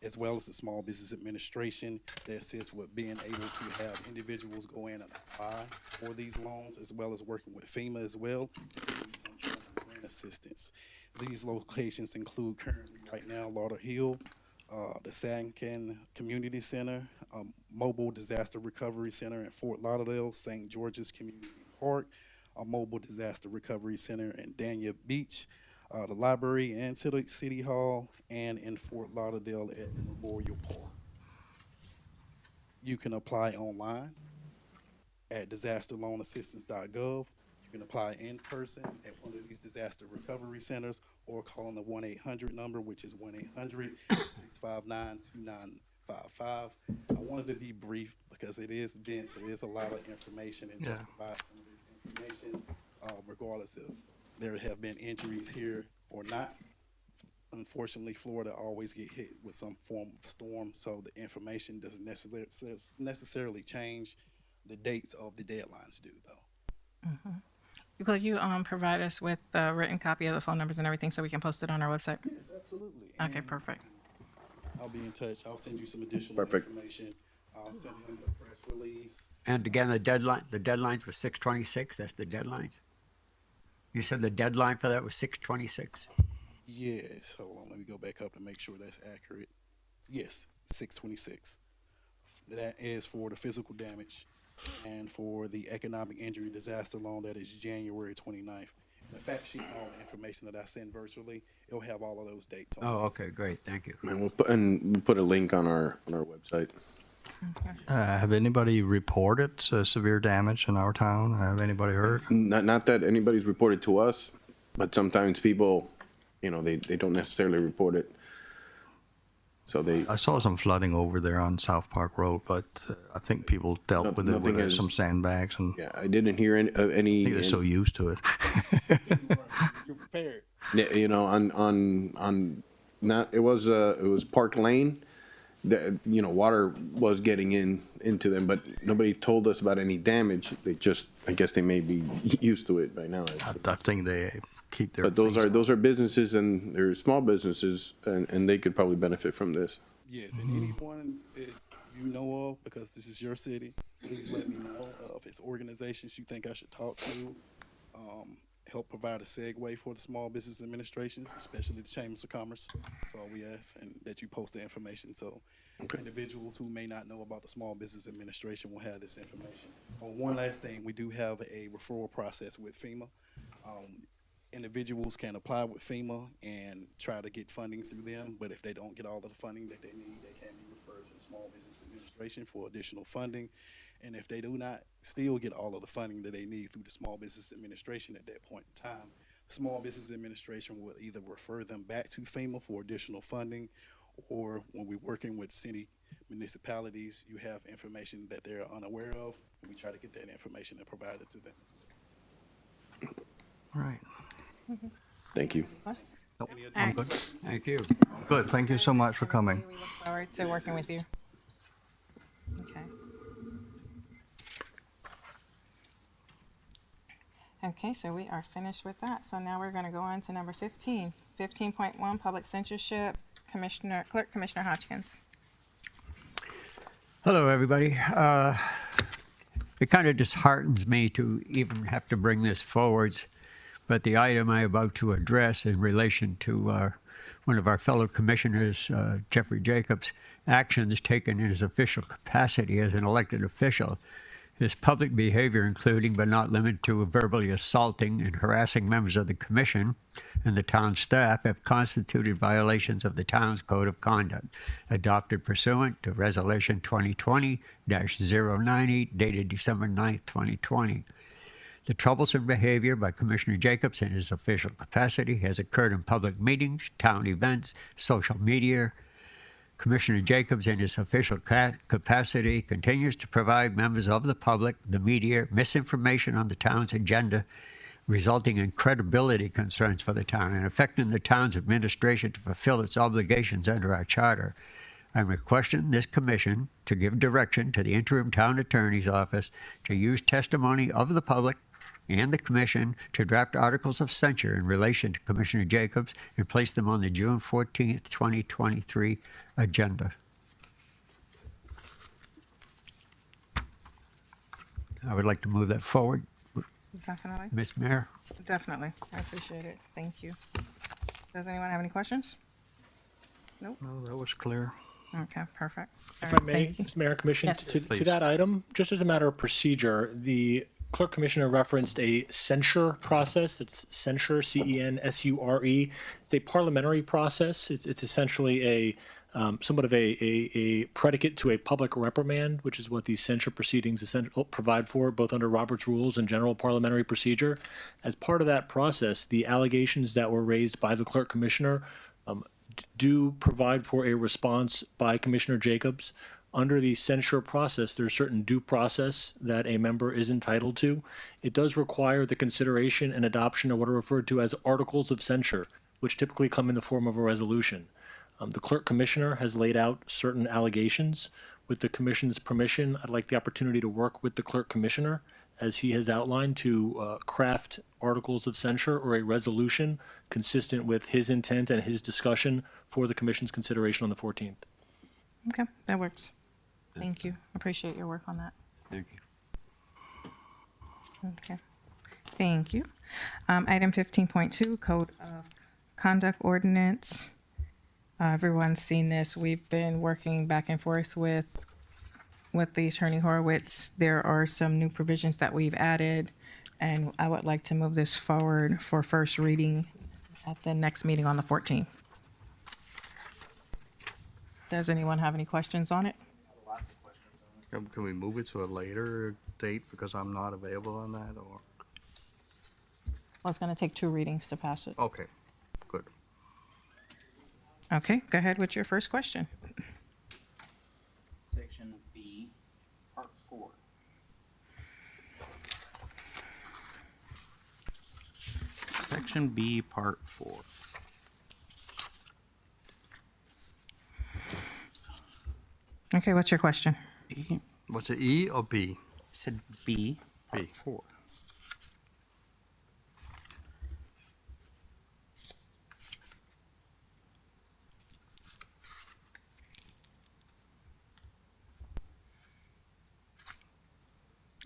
as well as the Small Business Administration that assists with being able to have individuals go in and apply for these loans, as well as working with FEMA as well, some form of grant assistance. These locations include currently right now Lauderhill, the Sankin Community Center, Mobile Disaster Recovery Center in Fort Lauderdale, St. George's Community Park, a Mobile Disaster Recovery Center in Dania Beach, the library and City Hall, and in Fort Lauderdale at Memorial Park. You can apply online at disasterloanassistance.gov. You can apply in person at one of these disaster recovery centers or call on the 1-800 number, which is 1-800-659-2955. I wanted to be brief because it is dense. It is a lot of information, and just provide some of this information, regardless if there have been injuries here or not. Unfortunately, Florida always get hit with some form of storm, so the information doesn't necessarily change. The dates of the deadlines do, though. Could you provide us with a written copy of the phone numbers and everything so we can post it on our website? Yes, absolutely. Okay, And perfect. I'll be in touch. I'll send you some additional Perfect. information. I'll send him the press release. And again, the deadlines were 6/26. That's the deadlines. You said the deadline for that was 6/26. Yes, hold on. Let me go back up to make sure that's accurate. Yes, 6/26. That is for the physical damage, and for the economic injury disaster loan, that is January 29th. The fact sheet and all the information that I send virtually, it'll have all of those dates on. Oh, okay, great. Thank you. And we'll put a link on our website. Have anybody reported severe damage in our town? Have anybody heard? Not that anybody's reported to us, but sometimes people, they don't necessarily report it. So I saw some flooding over there on South Park Road, but I think people dealt with it Nothing with has- some sandbags, and yeah, I didn't hear any. I think they're so used to it. You're prepared. Yeah, on not it was Park Lane. Water was getting into them, but nobody told us about any damage. I guess they may be used to it by now. I think they keep their. But those are businesses, and they're small businesses, and they could probably benefit from this. Yes, and anyone that you know of, because this is your city, please let me know of its organizations you think I should talk to. Help provide a segue for the Small Business Administration, especially the Chambers of Commerce. That's all we ask, and that you post the information so individuals who may not know about the Small Business Administration will have this information. One last thing, we do have a referral process with FEMA. Individuals can apply with FEMA and try to get funding through them, but if they don't get all of the funding that they need, they can be referred to the Small Business Administration for additional funding. And if they do not still get all of the funding that they need through the Small Business Administration at that point in time, the Small Business Administration will either refer them back to FEMA for additional funding, or when we're working with city municipalities, you have information that they're unaware of, and we try to get that information and provide it to them. Right. Thank you. Any other I'm good. Thank you. Good. Thank you so much for coming. We look forward to working with you. Okay. Okay, so we are finished with that. So now we're going to go on to number 15. 15.1, public censorship. Clerk Commissioner Hodgkins. Hello, everybody. It kind of disheartens me to even have to bring this forwards, but the item I'm about to address in relation to one of our fellow commissioners, Jeffrey Jacobs, actions taken in his official capacity as an elected official. His public behavior, including but not limited to verbally assaulting and harassing members of the commission and the town staff, have constituted violations of the town's code of conduct, adopted pursuant to Resolution 2020-090, dated December 9th, 2020. The troublesome behavior by Commissioner Jacobs in his official capacity has occurred in public meetings, town events, social media. Commissioner Jacobs, in his official capacity, continues to provide members of the public, the media, misinformation on the town's agenda, resulting in credibility concerns for the town and affecting the town's administration to fulfill its obligations under our charter. I'm requesting this commission to give direction to the interim town attorney's office to use testimony of the public and the commission to draft articles of censure in relation to Commissioner Jacobs and place them on the June 14th, 2023 agenda. I would like to move that forward, Definitely. Ms. Mayor. Definitely. I appreciate it. Thank you. Does anyone have any questions? Nope. No, that was clear. Okay, perfect. If All I right, may, thank you. Mr. Mayor, Commission, Yes. to Please. that item, just as a matter of procedure, the Clerk Commissioner referenced a censure process. It's censure, C-E-N-S-U-R-E. It's a parliamentary process. It's essentially somewhat of a predicate to a public reprimand, which is what these censure proceedings provide for, both under Robert's Rules and general parliamentary procedure. As part of that process, the allegations that were raised by the clerk commissioner do provide for a response by Commissioner Jacobs. Under the censure process, there's certain due process that a member is entitled to. It does require the consideration and adoption of what are referred to as articles of censure, which typically come in the form of a resolution. The clerk commissioner has laid out certain allegations. With the commission's permission, I'd like the opportunity to work with the clerk commissioner, as he has outlined, to craft articles of censure or a resolution consistent with his intent and his discussion for the commission's consideration on the 14th. Okay, that works. Thank you. Appreciate your work on that. Thank you. Okay. Thank you. Item 15.2, Code of Conduct Ordinance. Everyone's seen this. We've been working back and forth with the Attorney Horowitz. There are some new provisions that we've added, and I would like to move this forward for first reading at the next meeting on the 14th. Does anyone have any questions on it? Can we move it to a later date because I'm not available on that, or? Well, it's going to take 2 readings to pass it. Okay, good. Okay, go ahead with your first question. Section B, Part 4. Section B, Part 4. Okay, what's your question? What's it, E or B? I said B, Part 4.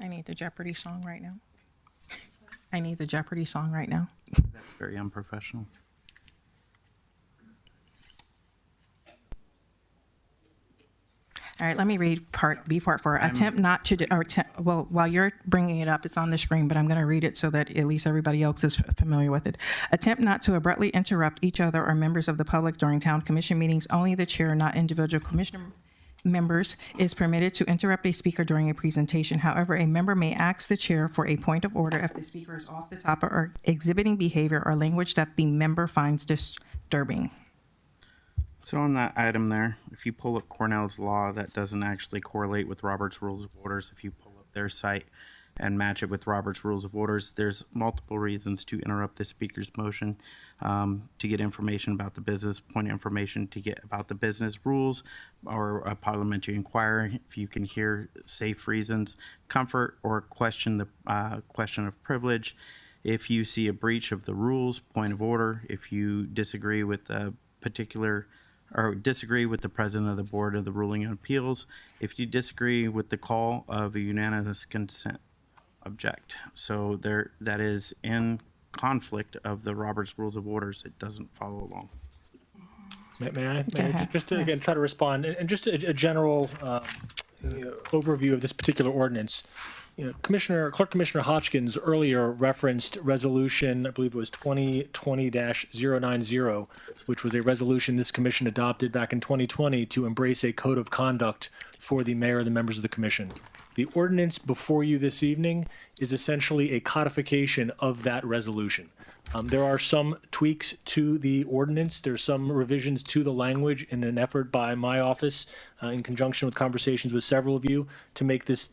I need the Jeopardy song right now. I need the Jeopardy song right now. That's very unprofessional. All right, let me read Part B, Part 4. Attempt not to, well, while you're bringing it up, it's on the screen, but I'm going to read it so that at least everybody else is familiar with it. Attempt not to abruptly interrupt each other or members of the public during town commission meetings. Only the chair, not individual commissioner members, is permitted to interrupt a speaker during a presentation. However, a member may ask the chair for a point of order if the speaker is off the topic or exhibiting behavior or language that the member finds disturbing. So on that item there, if you pull up Cornell's law, that doesn't actually correlate with Robert's Rules of Orders. If you pull up their site and match it with Robert's Rules of Orders, there's multiple reasons to interrupt the speaker's motion, to get information about the business, point of information to get about the business rules, or a parliamentary inquiry. If you can hear safe reasons, comfort, or question the question of privilege. If you see a breach of the rules, point of order. If you disagree with a particular or disagree with the president of the board of the ruling and appeals, if you disagree with the call of a unanimous consent, object. So there, that is in conflict of the Robert's Rules of Orders. It doesn't follow along. May I just to, again, try to respond, and just a general overview of this particular ordinance. Clerk Commissioner Hodgkins earlier referenced resolution, I believe it was 2020-090, which was a resolution this commission adopted back in 2020 to embrace a code of conduct for the mayor and the members of the commission. The ordinance before you this evening is essentially a codification of that resolution. There are some tweaks to the ordinance. There's some revisions to the language in an effort by my office, in conjunction with conversations with several of you, to make this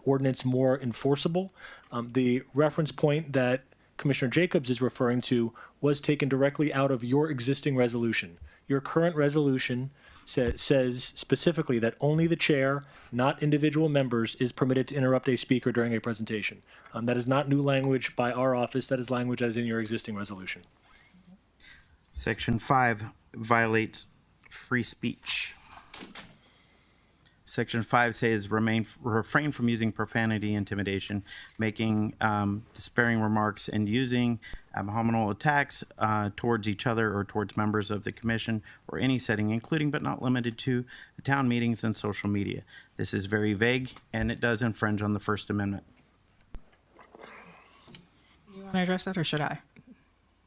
ordinance more enforceable. The reference point that Commissioner Jacobs is referring to was taken directly out of your existing resolution. Your current resolution says specifically that only the chair, not individual members, is permitted to interrupt a speaker during a presentation. That is not new language by our office. That is language as in your existing resolution. Section 5 violates free speech. Section 5 says refrain from using profanity, intimidation, making despairing remarks, and using abominable attacks towards each other or towards members of the commission or any setting, including but not limited to town meetings and social media. This is very vague, and it does infringe on the First Amendment. You want to address that, or should I?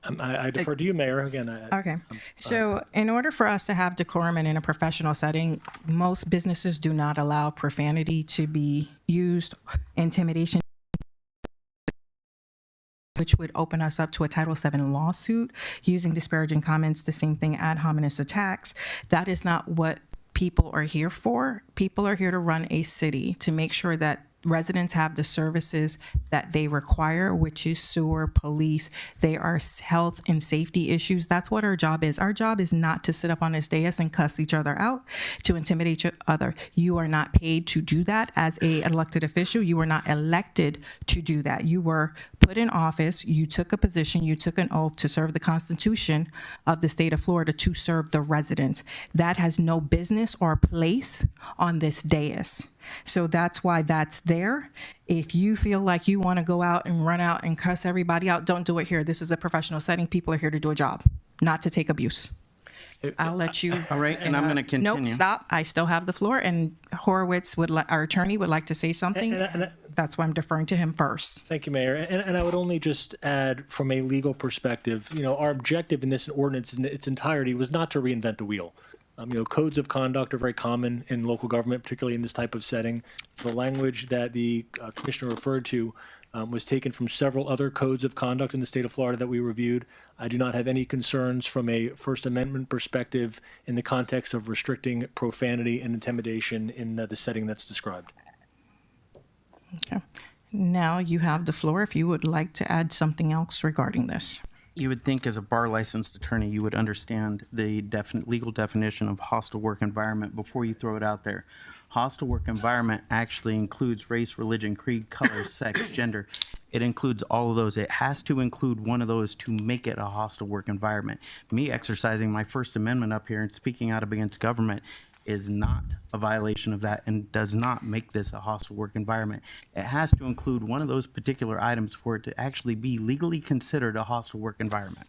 I defer to you, Mayor. Again, Okay. So in order for us to have decorum and in a professional setting, most businesses do not allow profanity to be used, intimidation, which would open us up to a Title VII lawsuit using disparaging comments, the same thing, ad hominem attacks. That is not what people are here for. People are here to run a city, to make sure that residents have the services that they require, which is sewer, police. They are health and safety issues. That's what our job is. Our job is not to sit up on this dais and cuss each other out, to intimidate each other. You are not paid to do that as a elected official. You were not elected to do that. You were put in office. You took a position. You took an oath to serve the Constitution of the state of Florida, to serve the residents. That has no business or place on this dais. So that's why that's there. If you feel like you want to go out and run out and cuss everybody out, don't do it here. This is a professional setting. People are here to do a job, not to take abuse. I'll let you. All right, and I'm going to continue. Nope, stop. I still have the floor, and Horowitz our attorney would like to say something. That's why I'm deferring to him first. Thank you, Mayor. And I would only just add, from a legal perspective, our objective in this ordinance in its entirety was not to reinvent the wheel. Codes of conduct are very common in local government, particularly in this type of setting. The language that the commissioner referred to was taken from several other codes of conduct in the state of Florida that we reviewed. I do not have any concerns from a First Amendment perspective in the context of restricting profanity and intimidation in the setting that's described. Okay. Now you have the floor if you would like to add something else regarding this. You would think, as a bar licensed attorney, you would understand the legal definition of hostile work environment before you throw it out there. Hostile work environment actually includes race, religion, creed, color, sex, gender. It includes all of those. It has to include one of those to make it a hostile work environment. Me exercising my First Amendment up here and speaking out against government is not a violation of that and does not make this a hostile work environment. It has to include one of those particular items for it to actually be legally considered a hostile work environment.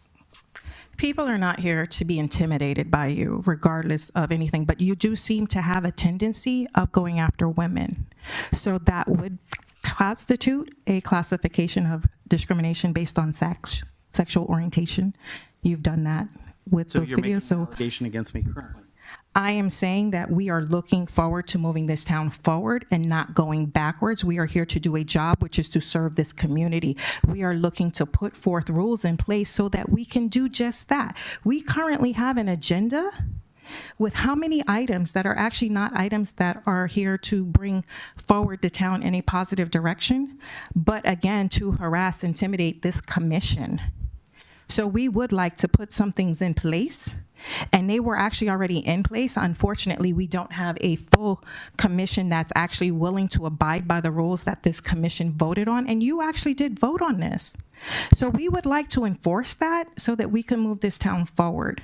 People are not here to be intimidated by you, regardless of anything, but you do seem to have a tendency of going after women. So that would constitute a classification of discrimination based on sexual orientation. You've done that with those you're making videos. an allegation against me currently. I am saying that we are looking forward to moving this town forward and not going backwards. We are here to do a job, which is to serve this community. We are looking to put forth rules in place so that we can do just that. We currently have an agenda with how many items that are actually not items that are here to bring forward the town in a positive direction, but again, to harass, intimidate this commission. So we would like to put some things in place, and they were actually already in place. Unfortunately, we don't have a full commission that's actually willing to abide by the rules that this commission voted on, and you actually did vote on this. So we would like to enforce that so that we can move this town forward,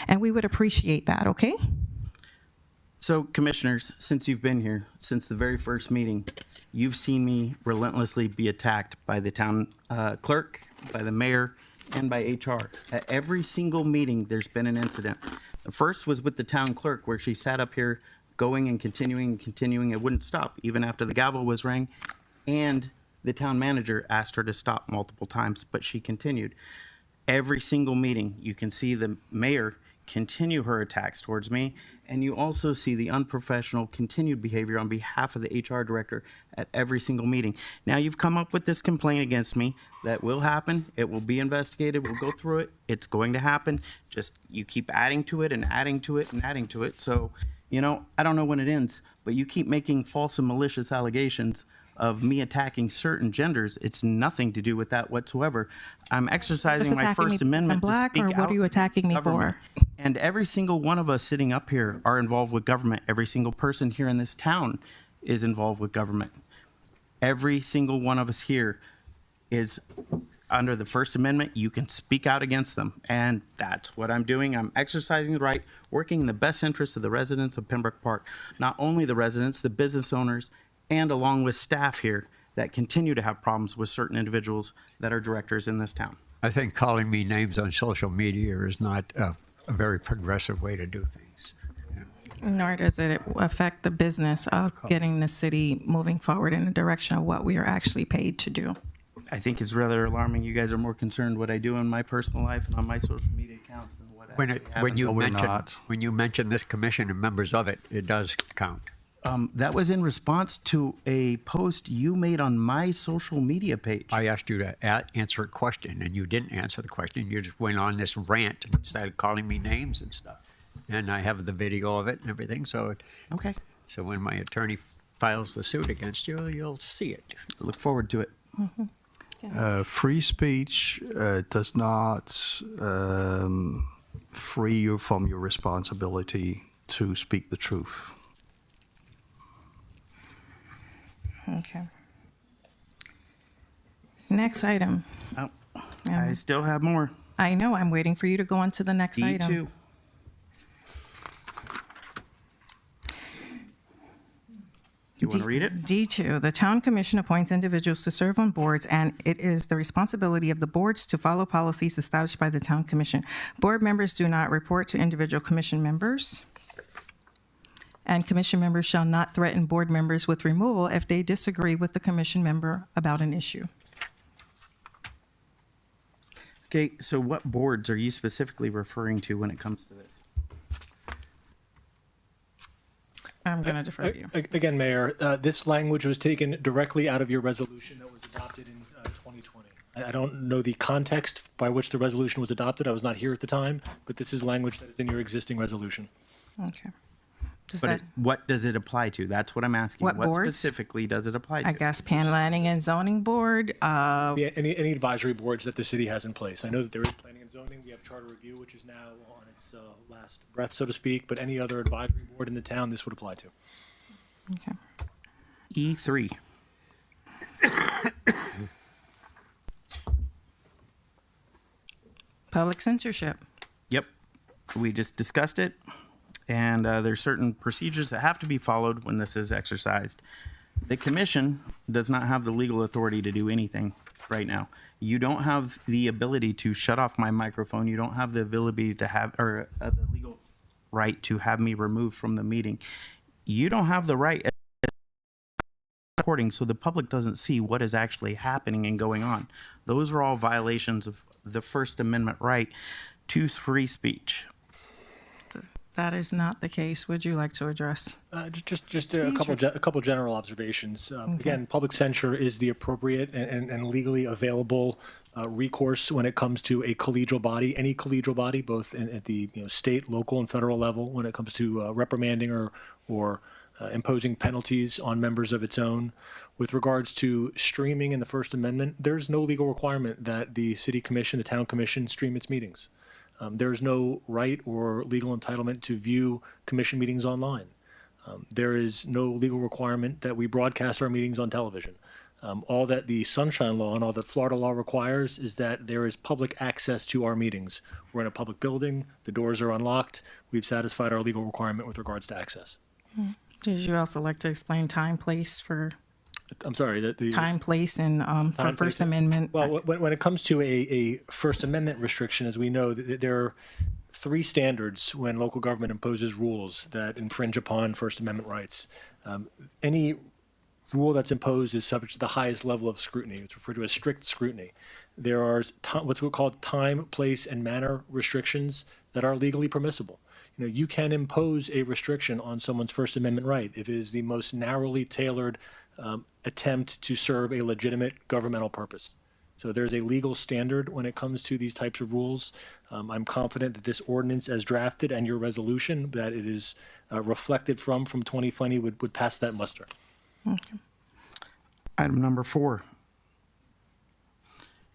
and we would appreciate that, okay? So, commissioners, since you've been here, since the very first meeting, you've seen me relentlessly be attacked by the town clerk, by the mayor, and by HR. At every single meeting, there's been an incident. The first was with the town clerk, where she sat up here going and continuing. It wouldn't stop, even after the gavel was rang. And the town manager asked her to stop multiple times, but she continued. Every single meeting, you can see the mayor continue her attacks towards me, and you also see the unprofessional continued behavior on behalf of the HR director at every single meeting. Now you've come up with this complaint against me. That will happen. It will be investigated. We'll go through it. It's going to happen. Just you keep adding to it and adding to it and adding to it. So, I don't know when it ends, but you keep making false and malicious allegations of me attacking certain genders. It's nothing to do with that whatsoever. I'm exercising my First Amendment to speak out. Or what are you attacking me for? And every single one of us sitting up here are involved with government. Every single person here in this town is involved with government. Every single one of us here is under the First Amendment. You can speak out against them. And that's what I'm doing. I'm exercising the right, working in the best interest of the residents of Pembroke Park. Not only the residents, the business owners, and along with staff here that continue to have problems with certain individuals that are directors in this town. I think calling me names on social media is not a very progressive way to do things. Nor does it affect the business of getting the city moving forward in the direction of what we are actually paid to do. I think it's rather alarming. You guys are more concerned what I do in my personal life and on my social media accounts than what actually happens. No, we're not. When you mention this commission and members of it, it does count. That was in response to a post you made on my social media page. I asked you to answer a question, and you didn't answer the question. You just went on this rant and started calling me names and stuff. And I have the video of it and everything. So Okay. So when my attorney files the suit against you, you'll see it. Look forward to it. Free speech does not free you from your responsibility to speak the truth. Okay. Next item. Oh, I still have more. I know, I'm waiting for you to go on to the next item. D2. You want to read it? D2, the town commission appoints individuals to serve on boards, and it is the responsibility of the boards to follow policies established by the town commission. Board members do not report to individual commission members, and commission members shall not threaten board members with removal if they disagree with the commission member about an issue. Okay, so what boards are you specifically referring to when it comes to this? I'm going to defer to you. Again, Mayor, this language was taken directly out of your resolution that was adopted in 2020. I don't know the context by which the resolution was adopted. I was not here at the time, but this is language that is in your existing resolution. Okay. What does it apply to? That's what I'm asking. What boards? Specifically does it apply to? I guess Planning and Zoning Board, Yeah, any advisory boards that the city has in place. I know that there is planning and zoning. We have charter review, which is now on its last breath, so to speak. But any other advisory board in the town, this would apply to. Okay. E3. Public censorship. Yep. We just discussed it. And there's certain procedures that have to be followed when this is exercised. The commission does not have the legal authority to do anything right now. You don't have the ability to shut off my microphone. You don't have the ability to have, or the legal right to have me removed from the meeting. You don't have the right recording so the public doesn't see what is actually happening and going on. Those are all violations of the First Amendment right to free speech. That is not the case. Would you like to address? Just a couple general observations. Again, public censure is the appropriate and legally available recourse when it comes to a collegial body, any collegial body, both at the state, local, and federal level, when it comes to reprimanding or imposing penalties on members of its own. With regards to streaming in the First Amendment, there's no legal requirement that the city commission, the town commission, stream its meetings. There is no right or legal entitlement to view commission meetings online. There is no legal requirement that we broadcast our meetings on television. All that the Sunshine Law and all that Florida law requires is that there is public access to our meetings. We're in a public building, the doors are unlocked, we've satisfied our legal requirement with regards to access. Did you also like to explain time, place for? I'm sorry, the time, place, and for Time, First place, Amendment. Well, when it comes to a First Amendment restriction, as we know, there are three standards when local government imposes rules that infringe upon First Amendment rights. Any rule that's imposed is subject to the highest level of scrutiny. It's referred to as strict scrutiny. There are what's called time, place, and manner restrictions that are legally permissible. You can impose a restriction on someone's First Amendment right if it is the most narrowly tailored attempt to serve a legitimate governmental purpose. So there's a legal standard when it comes to these types of rules. I'm confident that this ordinance as drafted and your resolution that it is reflected from 2020 would pass that muster. Okay. Item number 4.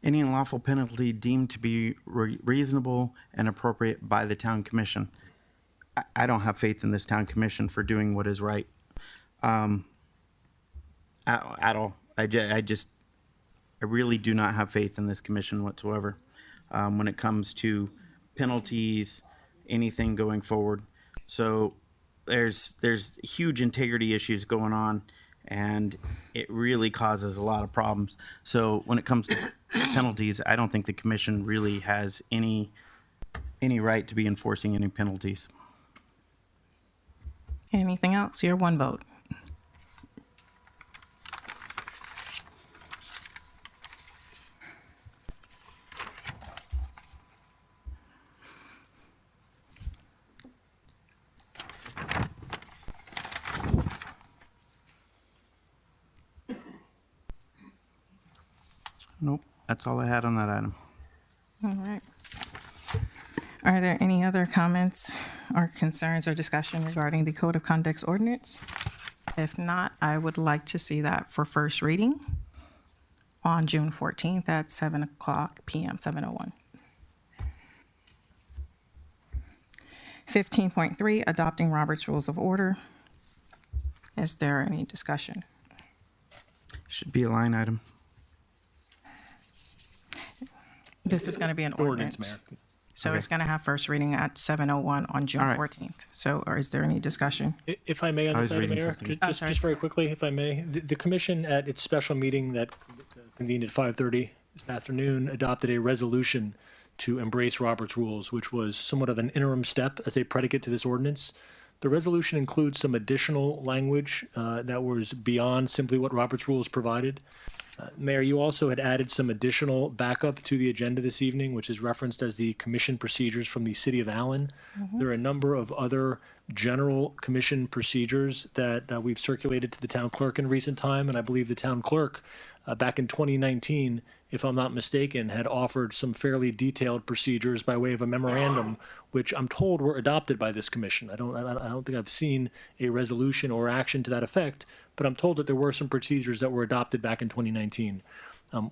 Any unlawful penalty deemed to be reasonable and appropriate by the town commission. I don't have faith in this town commission for doing what is right at all. I really do not have faith in this commission whatsoever when it comes to penalties, anything going forward. So there's huge integrity issues going on, and it really causes a lot of problems. So when it comes to penalties, I don't think the commission really has any right to be enforcing any penalties. Anything else? Your one vote. Nope, that's all I had on that item. All right. Are there any other comments or concerns or discussion regarding the Code of Conduct ordinance? If not, I would like to see that for first reading on June 14th at 7:00 p.m., 7:01. 15.3, adopting Robert's Rules of Order. Is there any discussion? Should be a line item. This is going to be an ordinance. Mayor. So Okay. it's going to have first reading at 7:01 on June All right. 14th. So, or is there any discussion? If I may, on I this was item, reading Mayor, something. Oh, sorry. just very quickly, if I may, the commission at its special meeting that convened at 5:30 this afternoon adopted a resolution to embrace Robert's rules, which was somewhat of an interim step as a predicate to this ordinance. The resolution includes some additional language that was beyond simply what Robert's rules provided. Mayor, you also had added some additional backup to the agenda this evening, which is referenced as the commission procedures from the City of Allen. There are a number of other general commission procedures that we've circulated to the town clerk in recent time, and I believe the town clerk back in 2019, if I'm not mistaken, had offered some fairly detailed procedures by way of a memorandum, which I'm told were adopted by this commission. I don't think I've seen a resolution or action to that effect, but I'm told that there were some procedures that were adopted back in 2019.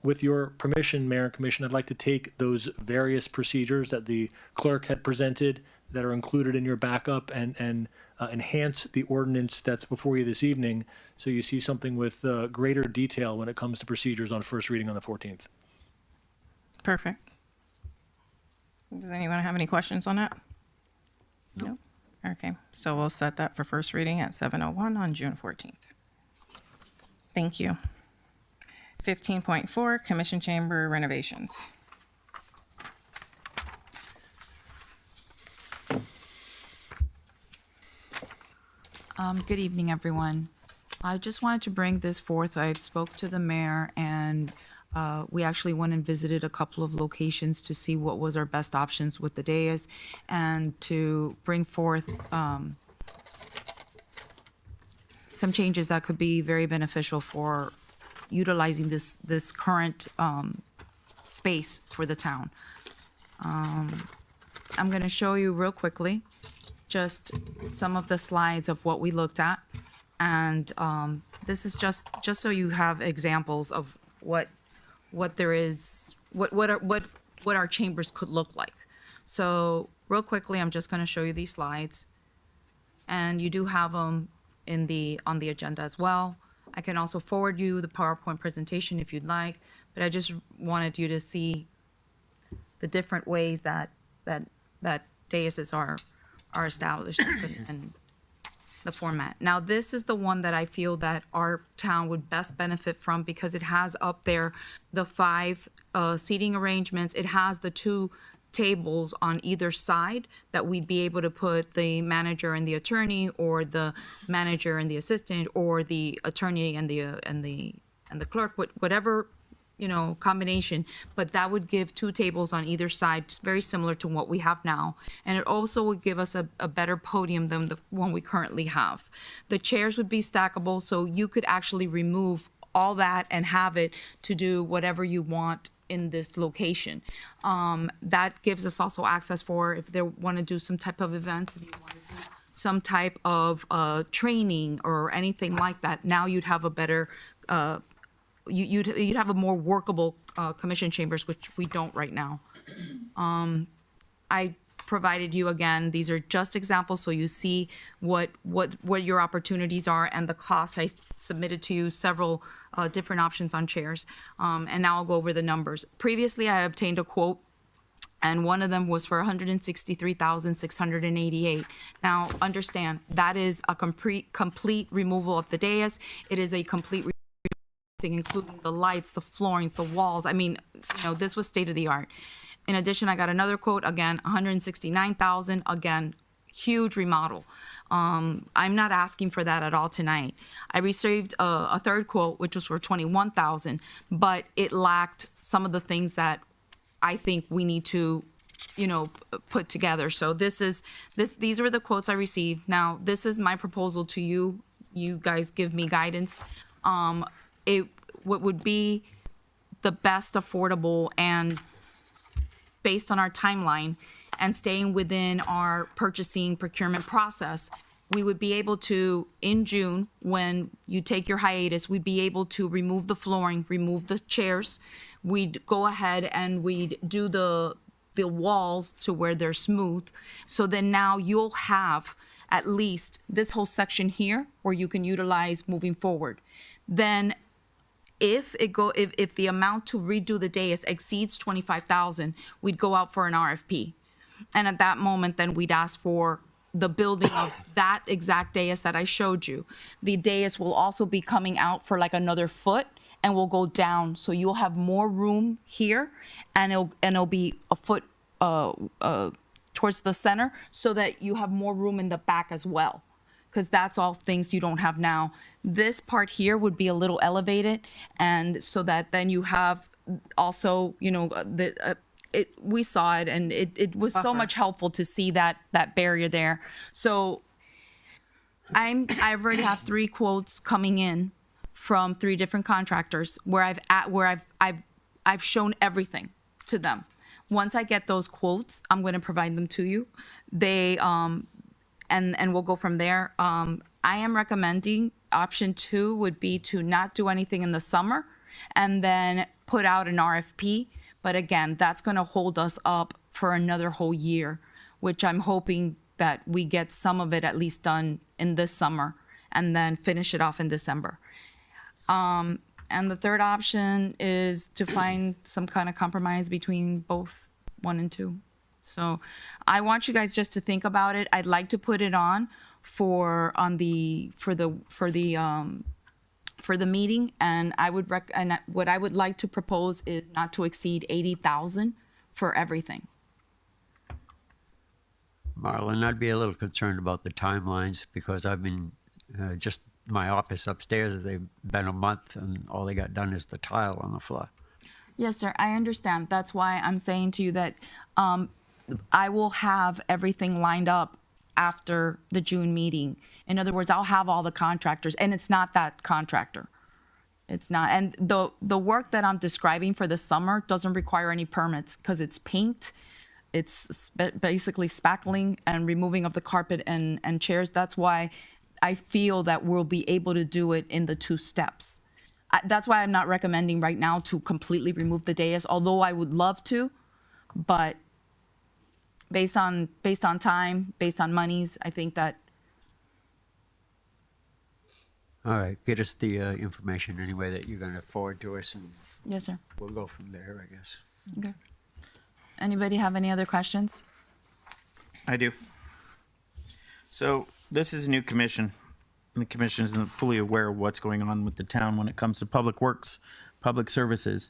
With your permission, Mayor and Commission, I'd like to take those various procedures that the clerk had presented that are included in your backup and enhance the ordinance that's before you this evening, so you see something with greater detail when it comes to procedures on first reading on the 14th. Perfect. Does anyone have any questions on that? No. Okay, so we'll set that for first reading at 7:01 on June 14th. Thank you. 15.4, Commission Chamber renovations. Good evening, everyone. I just wanted to bring this forth. I spoke to the mayor, and we actually went and visited a couple of locations to see what was our best options with the dais, and to bring forth some changes that could be very beneficial for utilizing this current space for the town. I'm going to show you real quickly just some of the slides of what we looked at, and this is just so you have examples of what there is, what our chambers could look like. So real quickly, I'm just going to show you these slides, and you do have them on the agenda as well. I can also forward you the PowerPoint presentation if you'd like, but I just wanted you to see the different ways that daises are established and the format. Now, this is the one that I feel that our town would best benefit from, because it has up there the 5 seating arrangements. It has the 2 tables on either side that we'd be able to put the manager and the attorney, or the manager and the assistant, or the attorney and the clerk, whatever, combination. But that would give 2 tables on either side, just very similar to what we have now. And it also would give us a better podium than the one we currently have. The chairs would be stackable, so you could actually remove all that and have it to do whatever you want in this location. That gives us also access for if they want to do some type of events, if you want to do some type of training or anything like that. Now you'd have a better, you'd have a more workable commission chambers, which we don't right now. I provided you, again, these are just examples, so you see what your opportunities are and the cost. I submitted to you several different options on chairs, and now I'll go over the numbers. Previously, I obtained a quote, and one of them was for $163,688. Now, understand, that is a complete removal of the dais. It is a complete including the lights, the flooring, the walls. I mean, this was state of the art. In addition, I got another quote, again, $169,000, again, huge remodel. I'm not asking for that at all tonight. I received a third quote, which was for $21,000, but it lacked some of the things that I think we need to, put together. So these were the quotes I received. Now, this is my proposal to you. You guys give me guidance. What would be the best affordable and based on our timeline and staying within our purchasing procurement process, we would be able to, in June, when you take your hiatus, we'd be able to remove the flooring, remove the chairs. We'd go ahead and we'd do the walls to where they're smooth. So then now you'll have at least this whole section here where you can utilize moving forward. Then if the amount to redo the dais exceeds 25,000, we'd go out for an RFP. And at that moment, then we'd ask for the building of that exact dais that I showed you. The dais will also be coming out for like another foot and will go down. So you'll have more room here and it'll be a foot towards the center so that you have more room in the back as well. Because that's all things you don't have now. This part here would be a little elevated, and so that then you have also, you know, we saw it, and it was so much helpful to see that barrier there. So I already have 3 quotes coming in from 3 different contractors where I've shown everything to them. Once I get those quotes, I'm going to provide them to you. And we'll go from there. I am recommending option 2 would be to not do anything in the summer and then put out an RFP. But again, that's going to hold us up for another whole year, which I'm hoping that we get some of it at least done in this summer and then finish it off in December. And the third option is to find some kind of compromise between both 1 and 2. So I want you guys just to think about it. I'd like to put it on for the meeting, and what I would like to propose is not to exceed 80,000 for everything. Marlon, I'd be a little concerned about the timelines because I've been just my office upstairs. They've been a month, and all they got done is the tile on the floor. Yes, sir. I understand. That's why I'm saying to you that I will have everything lined up after the June meeting. In other words, I'll have all the contractors, and it's not that contractor. It's not. And the work that I'm describing for the summer doesn't require any permits because it's paint. It's basically spackling and removing of the carpet and chairs. That's why I feel that we'll be able to do it in the 2 steps. That's why I'm not recommending right now to completely remove the dais, although I would love to, but based on time, based on monies, I think that. All right, get us the information anyway that you're going to forward to us, and Yes, sir. we'll go from there, I guess. Okay. Anybody have any other questions? I do. So this is a new commission. And the commission isn't fully aware of what's going on with the town when it comes to public works, public services.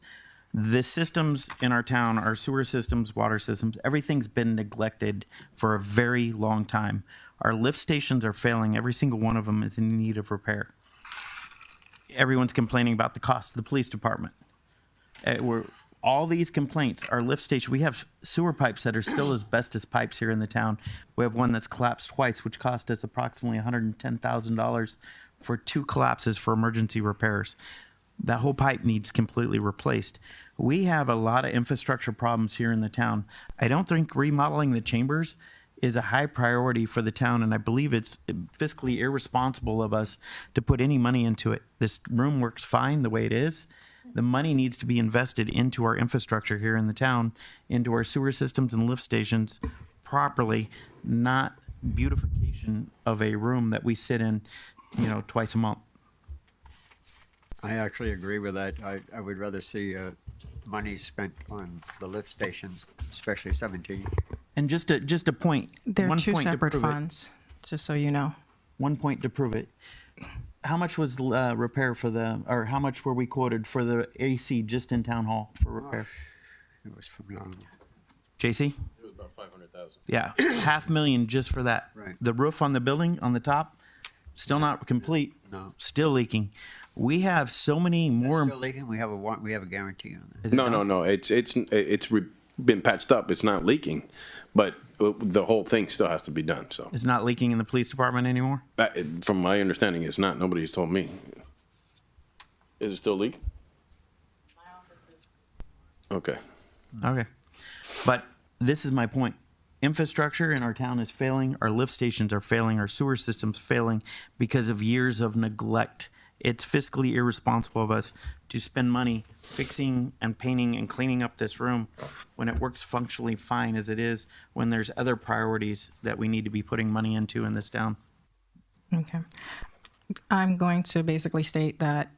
The systems in our town, our sewer systems, water systems, everything's been neglected for a very long time. Our lift stations are failing. Every single one of them is in need of repair. Everyone's complaining about the cost of the police department. All these complaints are lift station. We have sewer pipes that are still asbestos pipes here in the town. We have one that's collapsed twice, which cost us approximately $110,000 for 2 collapses for emergency repairs. That whole pipe needs completely replaced. We have a lot of infrastructure problems here in the town. I don't think remodeling the chambers is a high priority for the town, and I believe it's fiscally irresponsible of us to put any money into it. This room works fine the way it is. The money needs to be invested into our infrastructure here in the town, into our sewer systems and lift stations properly, not beautification of a room that we sit in, twice a month. I actually agree with that. I would rather see money spent on the lift stations, especially 17. And just a point. They're one 2 point to separate prove it. funds, just so you know. 1 point to prove it. How much was the repair or how much were we quoted for the AC just in town hall for repair? It was phenomenal. JC? It was about 500,000. Yeah, $500,000 just for that. Right. The roof on the building on the top, still not complete. No. Still leaking. We have so many more. Still leaking? We have a guarantee on that. Is it No. It's been patched up. It's not leaking, but the whole thing still has to be done. So It's not leaking in the police department anymore? from my understanding, it's not. Nobody's told me. Is it still leaking? Okay. Okay. But this is my point. Infrastructure in our town is failing. Our lift stations are failing. Our sewer system's failing because of years of neglect. It's fiscally irresponsible of us to spend money fixing and painting and cleaning up this room when it works functionally fine as it is, when there's other priorities that we need to be putting money into in this town. Okay. I'm going to basically state that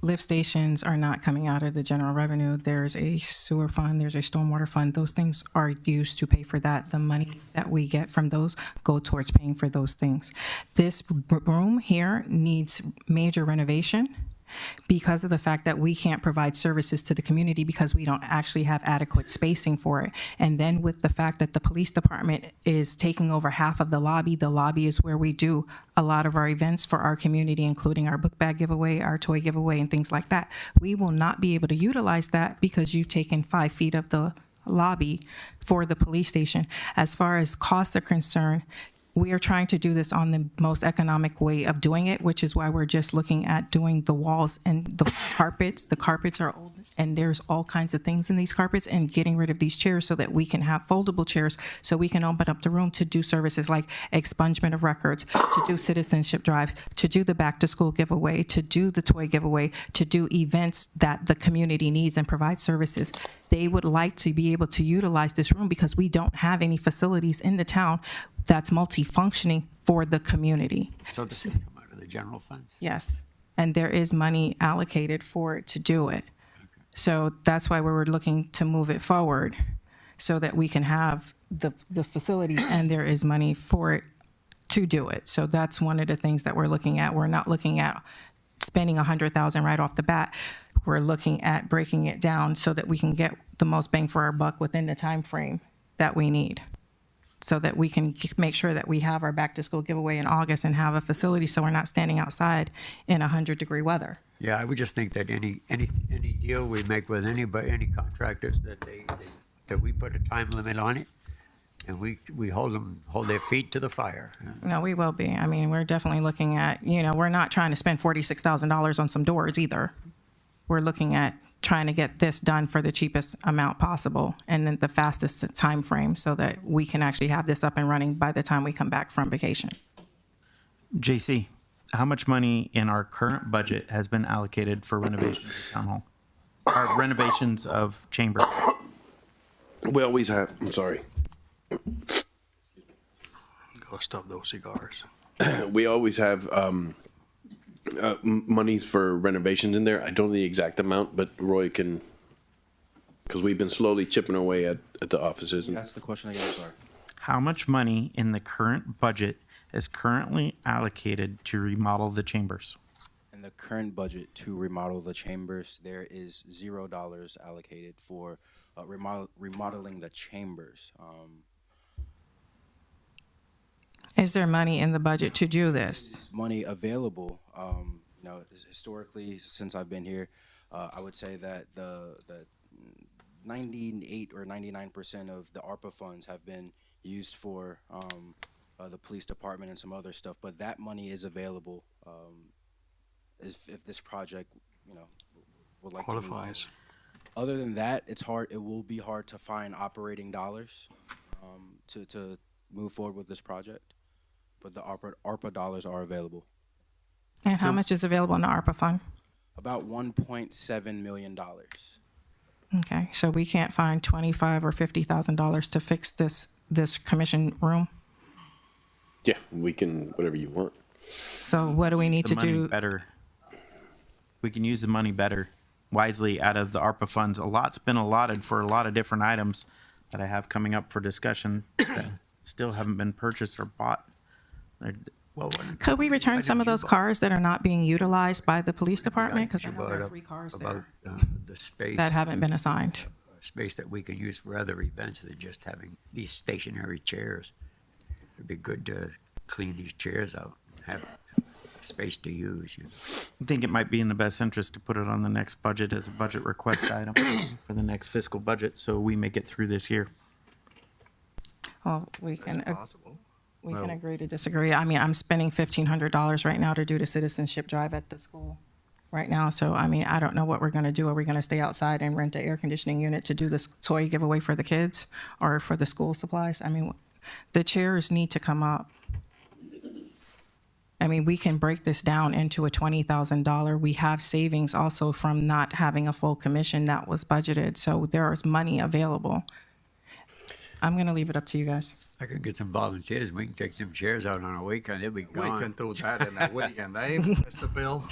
lift stations are not coming out of the general revenue. There's a sewer fund, there's a stormwater fund. Those things are used to pay for that. The money that we get from those go towards paying for those things. This room here needs major renovation because of the fact that we can't provide services to the community because we don't actually have adequate spacing for it. And then with the fact that the police department is taking over half of the lobby is where we do a lot of our events for our community, including our book bag giveaway, our toy giveaway, and things like that. We will not be able to utilize that because you've taken 5 feet of the lobby for the police station. As far as costs are concerned, we are trying to do this on the most economic way of doing it, which is why we're just looking at doing the walls and the carpets. The carpets are old, and there's all kinds of things in these carpets, and getting rid of these chairs so that we can have foldable chairs so we can open up the room to do services like expungement of records, to do citizenship drives, to do the back to school giveaway, to do the toy giveaway, to do events that the community needs and provide services. They would like to be able to utilize this room because we don't have any facilities in the town that's multifunctioning for the community. So does it come out of the general fund? Yes. And there is money allocated for it to do it. So that's why we were looking to move it forward so that we can have the facilities and there is money for it to do it. So that's one of the things that we're looking at. We're not looking at spending $100,000 right off the bat. We're looking at breaking it down so that we can get the most bang for our buck within the time frame that we need, so that we can make sure that we have our back to school giveaway in August and have a facility so we're not standing outside in 100-degree weather. Yeah, I would just think that any deal we make with any contractors, that that we put a time limit on it, and we hold their feet to the fire. No, we will be. I mean, we're definitely looking at, we're not trying to spend $46,000 on some doors either. We're looking at trying to get this done for the cheapest amount possible and then the fastest time frame so that we can actually have this up and running by the time we come back from vacation. JC, how much money in our current budget has been allocated for renovations of town hall? Our renovations of chambers? We always have, I'm sorry. Go stuff those cigars. We always have monies for renovations in there. I don't know the exact amount, but Roy can, because we've been slowly chipping away at the offices. And That's the question again, sorry. How much money in the current budget is currently allocated to remodel the chambers? In the current budget to remodel the chambers, there is $0 allocated for remodeling the chambers. Is there money in the budget to do this? Money available. Historically, since I've been here, I would say that the 98 or 99% of the ARPA funds have been used for the police department and some other stuff. But that money is available if this project, would like Qualifies. to move on. Other than that, it's hard. It will be hard to find operating dollars to move forward with this project. But the ARPA dollars are available. And how much is available in the ARPA fund? About $1.7 million. Okay, so we can't find $25,000 or $50,000 to fix this commission room? yeah, we can, whatever you want. So what do we need to The money do? better. We can use the money better, wisely out of the ARPA funds. A lot's been allotted for a lot of different items that I have coming up for discussion that still haven't been purchased or bought. Could we return some of those cars that are not being utilized by the police department? Because I know there are About 3 cars about there the space that haven't been assigned. space that we could use for other events than just having these stationary chairs. It'd be good to clean these chairs out, have space to use. I think it might be in the best interest to put it on the next budget as a budget request item for the next fiscal budget, so we make it through this year. Well, we can Possible. we can agree to disagree. I mean, I'm spending $1,500 right now to do the citizenship drive at the school. right now. So, I mean, I don't know what we're going to do. Are we going to stay outside and rent an air conditioning unit to do this toy giveaway for the kids or for the school supplies? I mean, the chairs need to come up. I mean, we can break this down into a $20,000. We have savings also from not having a full commission that was budgeted. So there is money available. I'm going to leave it up to you guys. I could get some volunteers. We can take them chairs out on a weekend. They'll be gone. We can do that in a weekend, eh, Mr. Bill?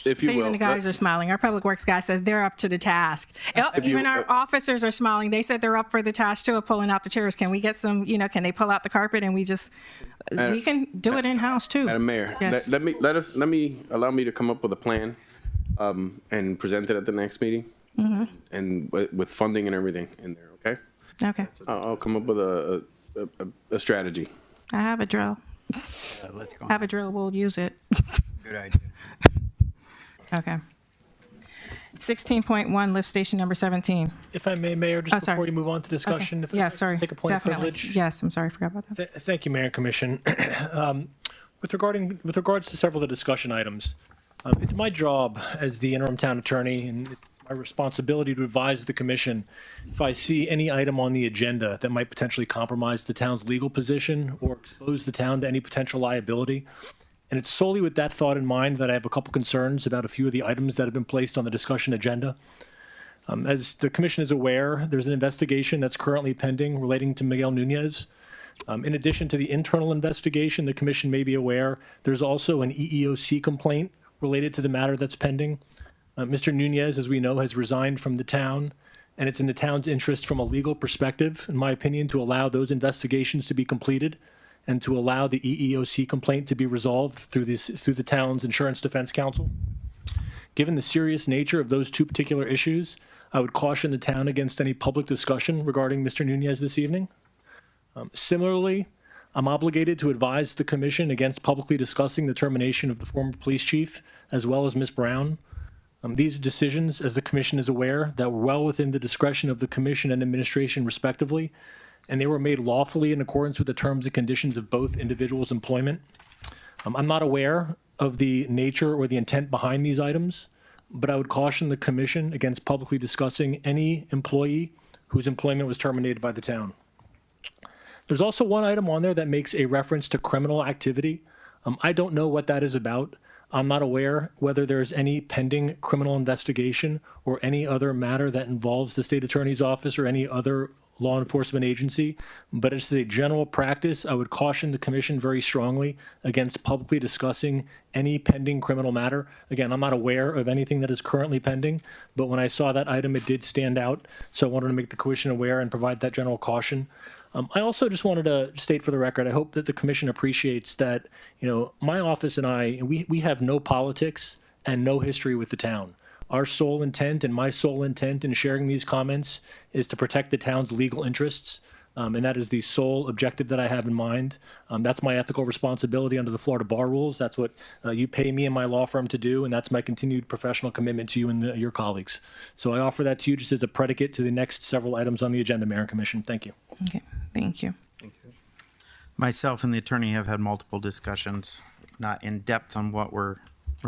If you Even will, the guys are smiling. Our public works guy says they're up to the task. If you- Even our officers are smiling. They said they're up for the task too of pulling out the chairs. Can we get some, can they pull out the carpet and we can do it in-house too. Madam Mayor, Yes. allow me to come up with a plan, and present it at the next meeting, and with funding and everything in there, okay? Okay. I'll come up with a strategy. I have a drill. Let's go. I have a drill. We'll use it. Good idea. Okay. 16.1, lift station number 17. If I may, Mayor, just sorry. before you move on to discussion, if I Yeah, could sorry. take a point Definitely. of privilege. Yes, I'm sorry. I forgot about that. Thank you, Mayor and Commission. With regards to several of the discussion items, it's my job as the interim town attorney and it's my responsibility to advise the commission if I see any item on the agenda that might potentially compromise the town's legal position or expose the town to any potential liability. And it's solely with that thought in mind that I have a couple concerns about a few of the items that have been placed on the discussion agenda. As the commission is aware, there's an investigation that's currently pending relating to Miguel Nunez. In addition to the internal investigation, the commission may be aware, there's also an EEOC complaint related to the matter that's pending. Mr. Nunez, as we know, has resigned from the town, and it's in the town's interest from a legal perspective, in my opinion, to allow those investigations to be completed and to allow the EEOC complaint to be resolved through the town's Insurance Defense Council. Given the serious nature of those two particular issues, I would caution the town against any public discussion regarding Mr. Nunez this evening. Similarly, I'm obligated to advise the commission against publicly discussing the termination of the former police chief, as well as Ms. Brown. These are decisions, as the commission is aware, that were well within the discretion of the commission and administration respectively, and they were made lawfully in accordance with the terms and conditions of both individuals' employment. I'm not aware of the nature or the intent behind these items, but I would caution the commission against publicly discussing any employee whose employment was terminated by the town. There's also one item on there that makes a reference to criminal activity. I don't know what that is about. I'm not aware whether there's any pending criminal investigation or any other matter that involves the state attorney's office or any other law enforcement agency, but it's a general practice. I would caution the commission very strongly against publicly discussing any pending criminal matter. Again, I'm not aware of anything that is currently pending, but when I saw that item, it did stand out. So I wanted to make the commission aware and provide that general caution. I also just wanted to state for the record, I hope that the commission appreciates that, my office and I, we have no politics and no history with the town. Our sole intent and my sole intent in sharing these comments is to protect the town's legal interests. And that is the sole objective that I have in mind. That's my ethical responsibility under the Florida Bar Rules. That's what you pay me and my law firm to do, and that's my continued professional commitment to you and your colleagues. So I offer that to you just as a predicate to the next several items on the agenda, Mayor and Commission. Thank you. Okay, thank you. Myself and the attorney have had multiple discussions, not in depth on what we're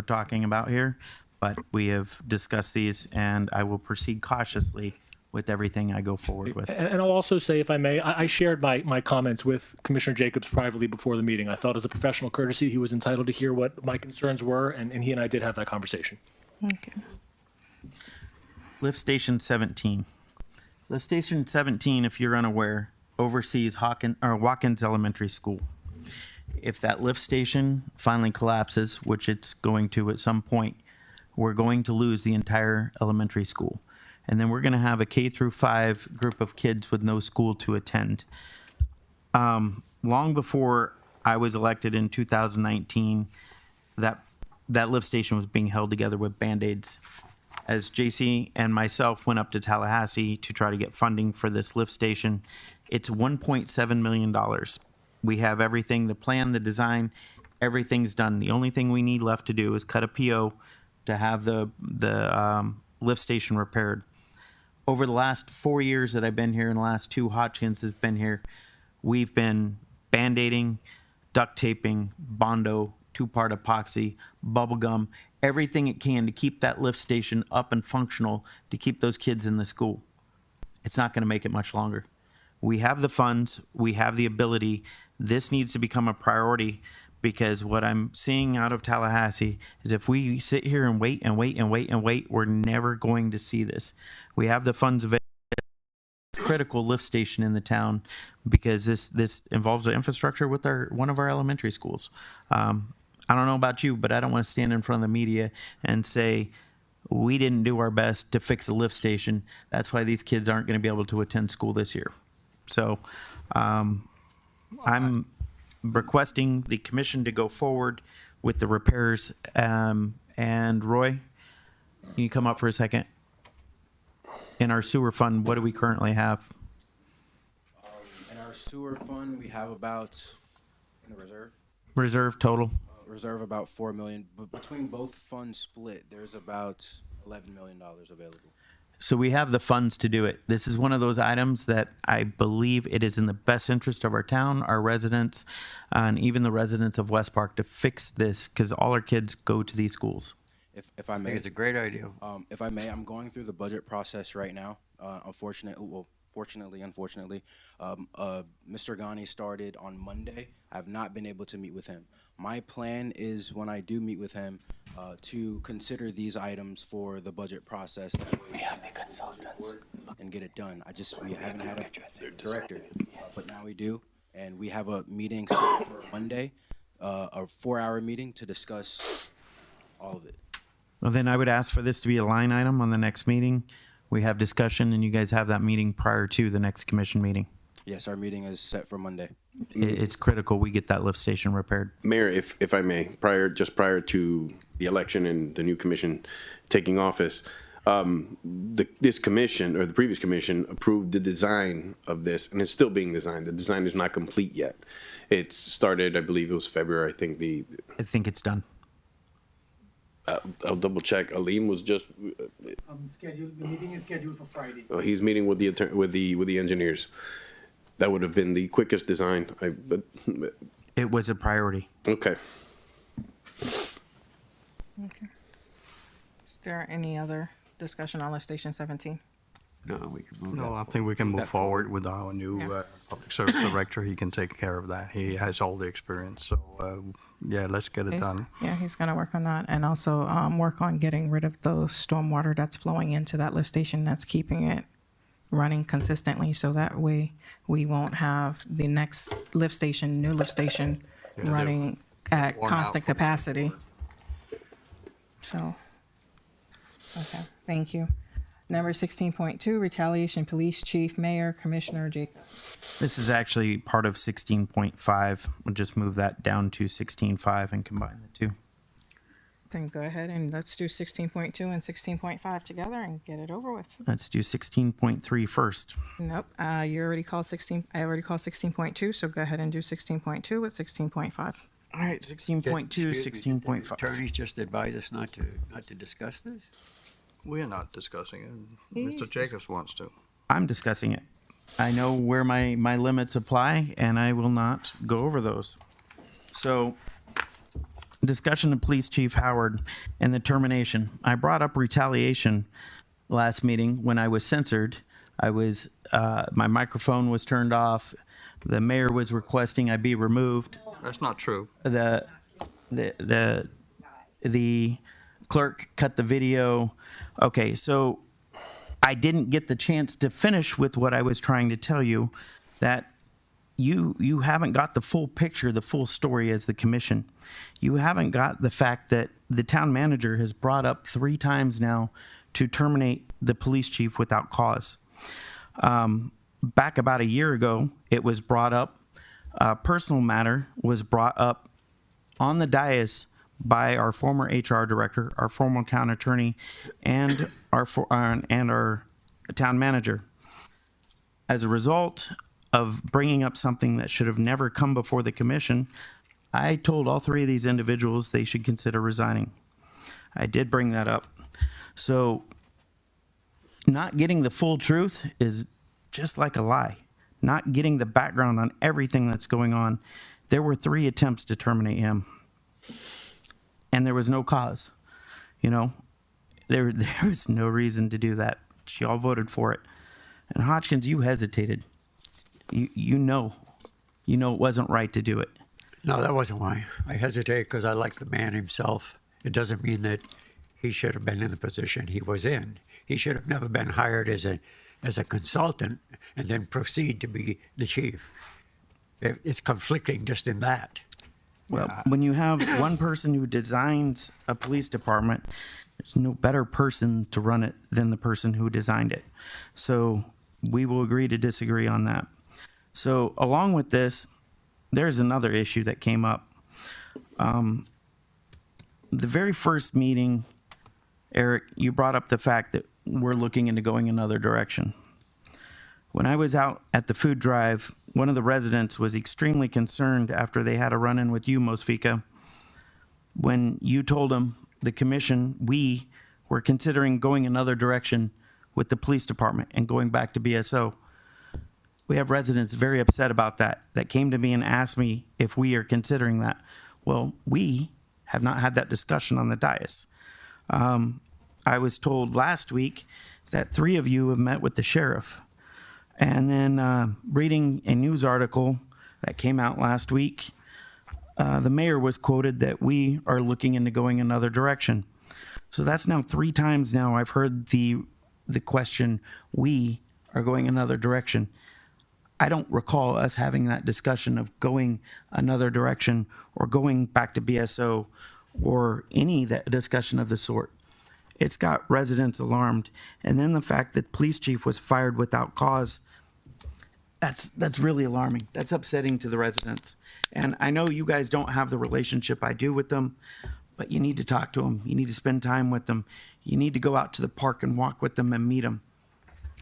talking about here, but we have discussed these, and I will proceed cautiously with everything I go forward with. And I'll also say, if I may, I shared my comments with Commissioner Jacobs privately before the meeting. I felt as a professional courtesy, he was entitled to hear what my concerns were, and he and I did have that conversation. Okay. Lift Station 17. Lift Station 17, if you're unaware, oversees Watkins Elementary School. If that lift station finally collapses, which it's going to at some point, we're going to lose the entire elementary school. And then we're going to have a K through 5 group of kids with no school to attend. Long before I was elected in 2019, that lift station was being held together with Band-Aids. As JC and myself went up to Tallahassee to try to get funding for this lift station, it's $1.7 million. We have everything, the plan, the design, everything's done. The only thing we need left to do is cut a PO to have the lift station repaired. Over the last 4 years that I've been here and the last 2 Hodgkins has been here, we've been Band-Aiding, duct taping, Bondo, two-part epoxy, bubble gum, everything it can to keep that lift station up and functional to keep those kids in the school. It's not going to make it much longer. We have the funds, we have the ability. This needs to become a priority because what I'm seeing out of Tallahassee is if we sit here and wait and wait and wait and wait, we're never going to see this. We have the funds available. Critical lift station in the town because this involves the infrastructure with one of our elementary schools. I don't know about you, but I don't want to stand in front of the media and say we didn't do our best to fix a lift station. That's why these kids aren't going to be able to attend school this year. So I'm requesting the commission to go forward with the repairs. And Roy, can you come up for a second? In our sewer fund, what do we currently have? In our sewer fund, we have about, in the Reserve total? reserve about 4 million, but between both funds split, there's about $11 million available. So we have the funds to do it. This is one of those items that I believe it is in the best interest of our town, our residents, and even the residents of West Park to fix this because all our kids go to these schools. If I may, I think it's a great idea. if I may, I'm going through the budget process right now. Unfortunately, Mr. Ghani started on Monday. I've not been able to meet with him. My plan is when I do meet with him to consider these items for the budget process. We have the consultants and get it done. We haven't had a director, but now we do, and we have a meeting set for Monday, a 4-hour meeting to discuss all of it. Well, then I would ask for this to be a line item on the next meeting. We have discussion and you guys have that meeting prior to the next commission meeting. Yes, our meeting is set for Monday. It's critical we get that lift station repaired. Mayor, if I may, prior to the election and the new commission taking office, this commission or the previous commission approved the design of this, and it's still being designed. The design is not complete yet. It's started, I believe it was February. I think it's done. I'll double check. Aleem was just. The meeting is scheduled for Friday. He's meeting with the engineers. That would have been the quickest design. It was a priority. Okay. Okay. Is there any other discussion on lift station 17? No, we can move No, that I think we can move that forward with our new public service director. He can take care of that. He has all the experience. So, yeah, let's get it done. Yeah, he's going to work on that and also work on getting rid of those stormwater that's flowing into that lift station that's keeping it running consistently. So that way we won't have the next new lift station they're running at worn out constant from- capacity. So, okay, thank you. Number 16.2, retaliation, police chief, mayor, commissioner Jacobs. This is actually part of 16.5. We'll just move that down to 16.5 and combine the two. Then go ahead and let's do 16.2 and 16.5 together and get it over with. Let's do 16.3 first. Nope, you already called 16, I already called 16.2, so go ahead and do 16.2 with 16.5. All right, 16.2, Excuse me, 16.5. Attorneys just advise us not to discuss this? We're not discussing it. He's Mr. Jacobs wants to. I'm discussing it. I know where my limits apply, and I will not go over those. So, discussion of Police Chief Howard and the termination. I brought up retaliation last meeting when I was censored. My microphone was turned off. The mayor was requesting I be removed. That's not true. The clerk cut the video. Okay, so I didn't get the chance to finish with what I was trying to tell you, that you haven't got the full picture, the full story as the commission. You haven't got the fact that the town manager has brought up 3 times now to terminate the police chief without cause. Back about a year ago, it was brought up. A personal matter was brought up on the dais by our former HR director, our former town attorney, and our town manager. As a result of bringing up something that should have never come before the commission, I told all 3 of these individuals they should consider resigning. I did bring that up. So not getting the full truth is just like a lie. Not getting the background on everything that's going on. There were 3 attempts to terminate him. and there was no cause. You know, there was no reason to do that. She all voted for it. And Hodgkins, you hesitated. You know it wasn't right to do it. No, that wasn't why. I hesitate because I like the man himself. It doesn't mean that he should have been in the position he was in. He should have never been hired as a consultant and then proceed to be the chief. It's conflicting just in that. Well, when you have one person who designs a police department, there's no better person to run it than the person who designed it. So we will agree to disagree on that. So along with this, there's another issue that came up. The very first meeting, Eric, you brought up the fact that we're looking into going another direction. When I was out at the food drive, one of the residents was extremely concerned after they had a run-in with you, Mosfika, when you told him the commission, we were considering going another direction with the police department and going back to BSO. We have residents very upset about that came to me and asked me if we are considering that. Well, we have not had that discussion on the dais. I was told last week that 3 of you have met with the sheriff. And then reading a news article that came out last week, the mayor was quoted that we are looking into going another direction. So that's now 3 times now I've heard the question, we are going another direction. I don't recall us having that discussion of going another direction or going back to BSO or any that discussion of the sort. It's got residents alarmed. And then the fact that police chief was fired without cause, that's really alarming. That's upsetting to the residents. And I know you guys don't have the relationship I do with them, but you need to talk to them. You need to spend time with them. You need to go out to the park and walk with them and meet them.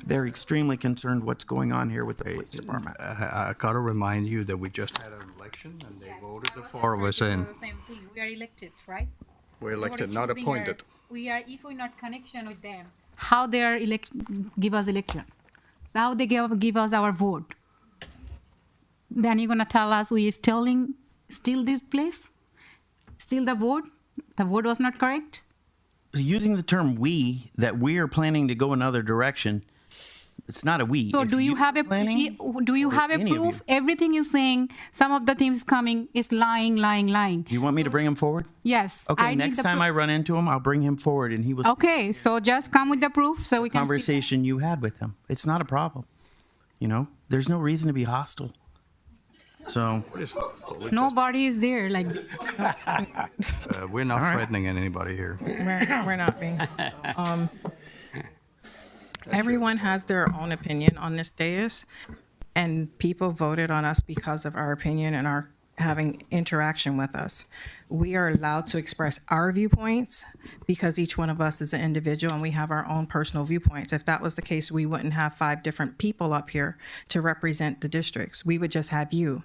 They're extremely concerned what's going on here with the police department. I got to remind you that we just had an election and they voted the 4 of us in. Same thing. We are elected, right? We're elected, not appointed. If we're not connection with them, how they are give us election, how they give us our vote. Then you're gonna tell us we still this place, still the vote was not correct. Using the term "we" that we are planning to go another direction. It's not a we. So If do you have a planning, any of proof? you. Everything you're saying, some of the things coming is lying. Do you want me to bring him forward? Yes. Okay, next time I run into him, I'll bring him forward and he will. Okay, so just come with the proof so we can see. Conversation you had with him. It's not a problem. You know, there's no reason to be hostile. So Nobody is there. Like We're not right. threatening anybody here. We're not being. Everyone has their own opinion on this dais, and people voted on us because of our opinion and our having interaction with us. We are allowed to express our viewpoints because each one of us is an individual and we have our own personal viewpoints. If that was the case, we wouldn't have 5 different people up here to represent the districts. We would just have you.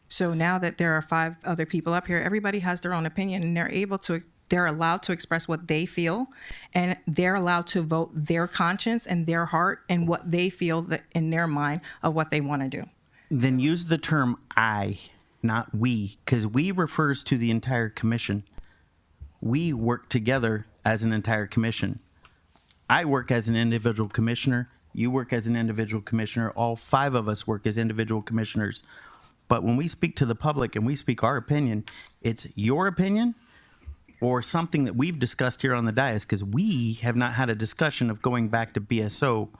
So now that there are 5 other people up here, everybody has their own opinion and they're allowed to express what they feel, and they're allowed to vote their conscience and their heart and what they feel that in their mind of what they want to do. then use the term "I," not "we," because "we" refers to the entire commission. We work together as an entire commission. I work as an individual commissioner. You work as an individual commissioner. All 5 of us work as individual commissioners. But when we speak to the public and we speak our opinion, it's your opinion or something that we've discussed here on the dais, because we have not had a discussion of going back to BSO,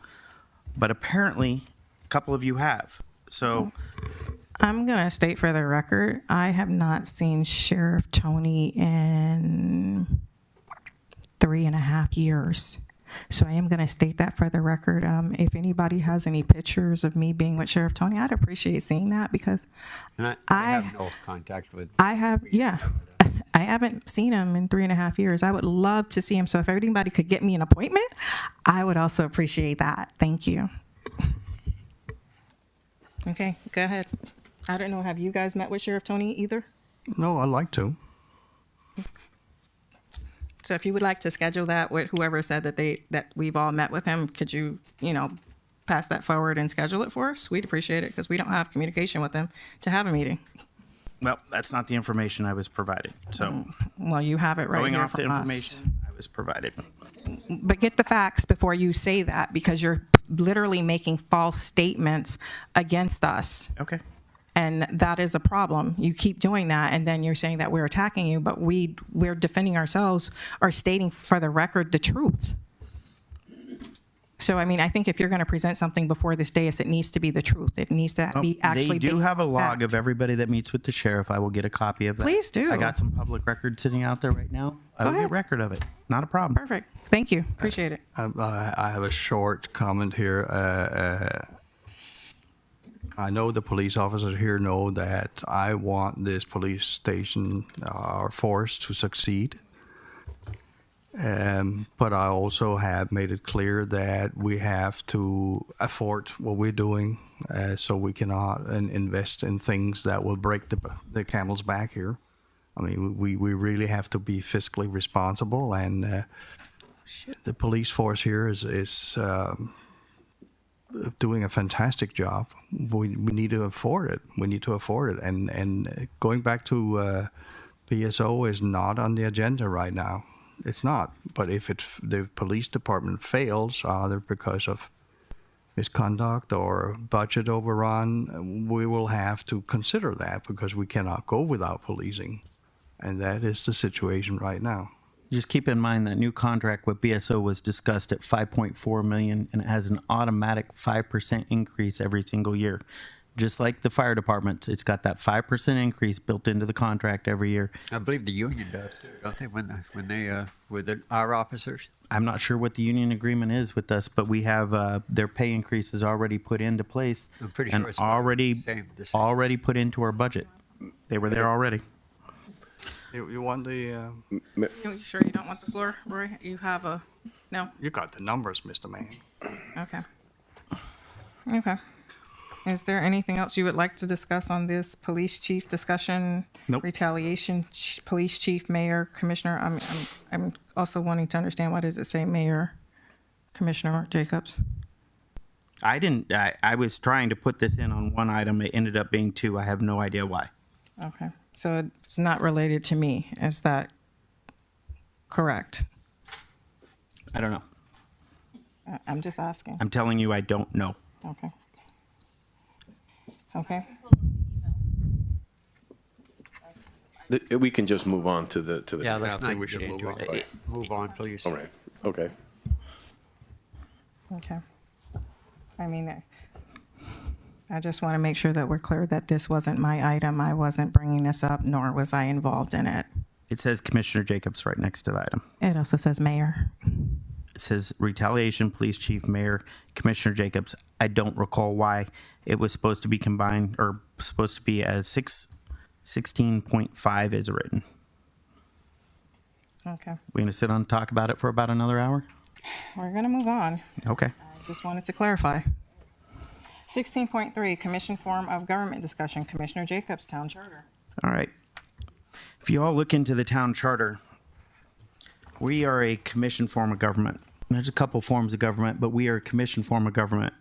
but apparently a couple of you have. So I'm going to state for the record, I have not seen Sheriff Tony in 3.5 years. So I am going to state that for the record. If anybody has any pictures of me being with Sheriff Tony, I'd appreciate seeing that because And I have no contact with. I haven't seen him in 3.5 years. I would love to see him. So if anybody could get me an appointment, I would also appreciate that. Thank you. Okay, go ahead. I don't know. Have you guys met with Sheriff Tony either? No, I'd like to. So if you would like to schedule that with whoever said that we've all met with him, could you, pass that forward and schedule it for us? We'd appreciate it because we don't have communication with him to have a meeting. Well, that's not the information I was provided. So Well, you have it right going here off the from us. information I was provided. But get the facts before you say that, because you're literally making false statements against us. Okay. And that is a problem. You keep doing that, and then you're saying that we're attacking you, but we're defending ourselves or stating for the record the truth. So, I mean, I think if you're going to present something before this dais, it needs to be the truth. It needs to be actually. They do based have a on log fact. of everybody that meets with the sheriff. I will get a copy of that. Please do. I got some public record sitting out there right now. I Go will ahead. get record of it. Not a problem. Perfect. Thank you. Appreciate it. I have a short comment here. I know the police officers here know that I want this police station or force to succeed. But I also have made it clear that we have to afford what we're doing, so we cannot invest in things that will break the camel's back here. I mean, we really have to be fiscally responsible, and the police force here is doing a fantastic job. We need to afford it. We need to afford it. And going back to PSO is not on the agenda right now. It's not. But if the police department fails, either because of misconduct or budget overrun, we will have to consider that, because we cannot go without policing. And that is the situation right now. Just keep in mind that new contract with BSO was discussed at 5.4 million, and it has an automatic 5% increase every single year. Just like the fire department, it's got that 5% increase built into the contract every year. I believe the union does too, don't they? When they with our officers. I'm not sure what the union agreement is with us, but we have their pay increases already put into place. I'm pretty and sure it's already the same. already put into our budget. They were there already. You want the? You sure you don't want the floor, Roy? You have a no. You got the numbers, Mr. Man. Okay. Okay. Is there anything else you would like to discuss on this police chief discussion? Nope. Retaliation, police chief, mayor, commissioner. I'm also wanting to understand, why does it say mayor, Commissioner Jacobs? I didn't. I was trying to put this in on one item. It ended up being two. I have no idea why. Okay. So it's not related to me. Is that correct? I don't know. I'm just asking. I'm telling you, I don't know. Okay. Okay. We can just move on to the. Yeah, I let's think not we get should move into on. it. Move on, please. All right. Okay. Okay. I mean, I just want to make sure that we're clear that this wasn't my item. I wasn't bringing this up, nor was I involved in it. It says Commissioner Jacobs right next to the item. It also says mayor. It says retaliation, police chief, mayor, Commissioner Jacobs. I don't recall why it was supposed to be combined or supposed to be as 16.5 is written. Okay. We're going to sit on and talk about it for about another hour? We're going to move on. Okay. I just wanted to clarify. 16.3, commission form of government discussion, Commissioner Jacobs, town charter. All right. If you all look into the town charter, we are a commission form of government. There's a couple forms of government, but we are a commission form of government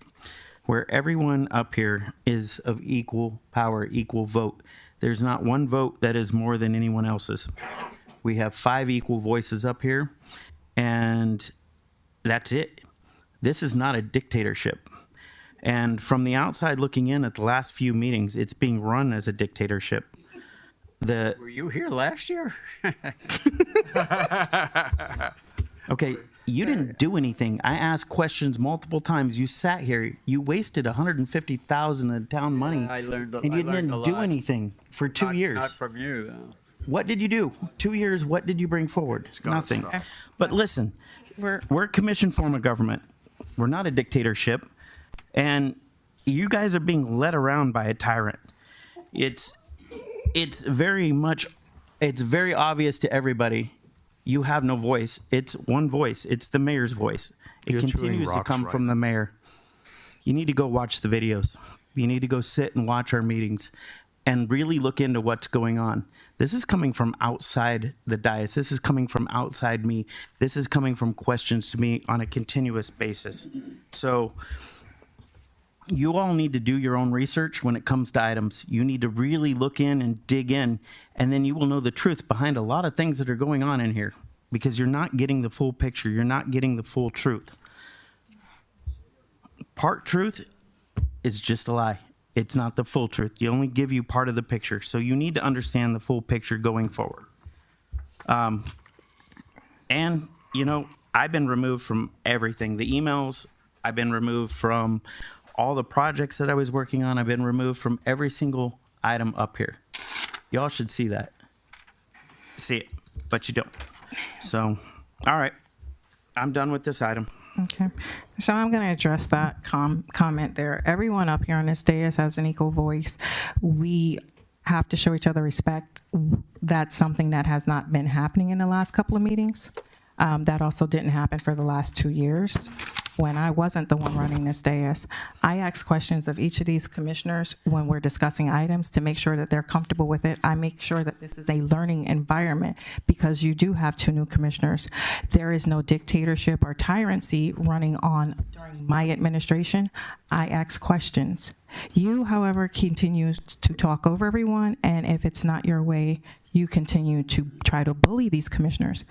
where everyone up here is of equal power, equal vote. There's not one vote that is more than anyone else's. We have 5 equal voices up here, and that's it. This is not a dictatorship. And from the outside looking in at the last few meetings, it's being run as a dictatorship. Were you here last year? Okay, you didn't do anything. I asked questions multiple times. You sat here. You wasted $150,000 of town money, I learned a- and you I learned didn't a do lot. anything for 2 years. Not from you, though. What did you do? 2 years. What did you bring forward? Nothing. stop. But listen, we're a commission form of government. We're not a dictatorship, and you guys are being led around by a tyrant. It's very obvious to everybody. You have no voice. It's one voice. It's the mayor's voice. It You're chewing continues to rocks come right from the mayor. You need to go watch the videos. You need to go sit and watch our meetings and really look into what's going on. This is coming from outside the dais. This is coming from outside me. This is coming from questions to me on a continuous basis. So you all need to do your own research when it comes to items. You need to really look in and dig in, and then you will know the truth behind a lot of things that are going on in here, because you're not getting the full picture. You're not getting the full truth. Part truth is just a lie. It's not the full truth. You only give you part of the picture. So you need to understand the full picture going forward. And, you know, I've been removed from everything. The emails, I've been removed from all the projects that I was working on. I've been removed from every single item up here. Y'all should see that. See it, but you don't. So, all right. I'm done with this item. Okay. So I'm going to address that comment there. Everyone up here on this dais has an equal voice. We have to show each other respect. That's something that has not been happening in the last couple of meetings. That also didn't happen for the last 2 years when I wasn't the one running this dais. I ask questions of each of these commissioners when we're discussing items to make sure that they're comfortable with it. I make sure that this is a learning environment because you do have 2 new commissioners. There is no dictatorship or tyranny running on during my administration. I ask questions. You, however, continue to talk over everyone, and if it's not your way, you continue to try to bully these commissioners.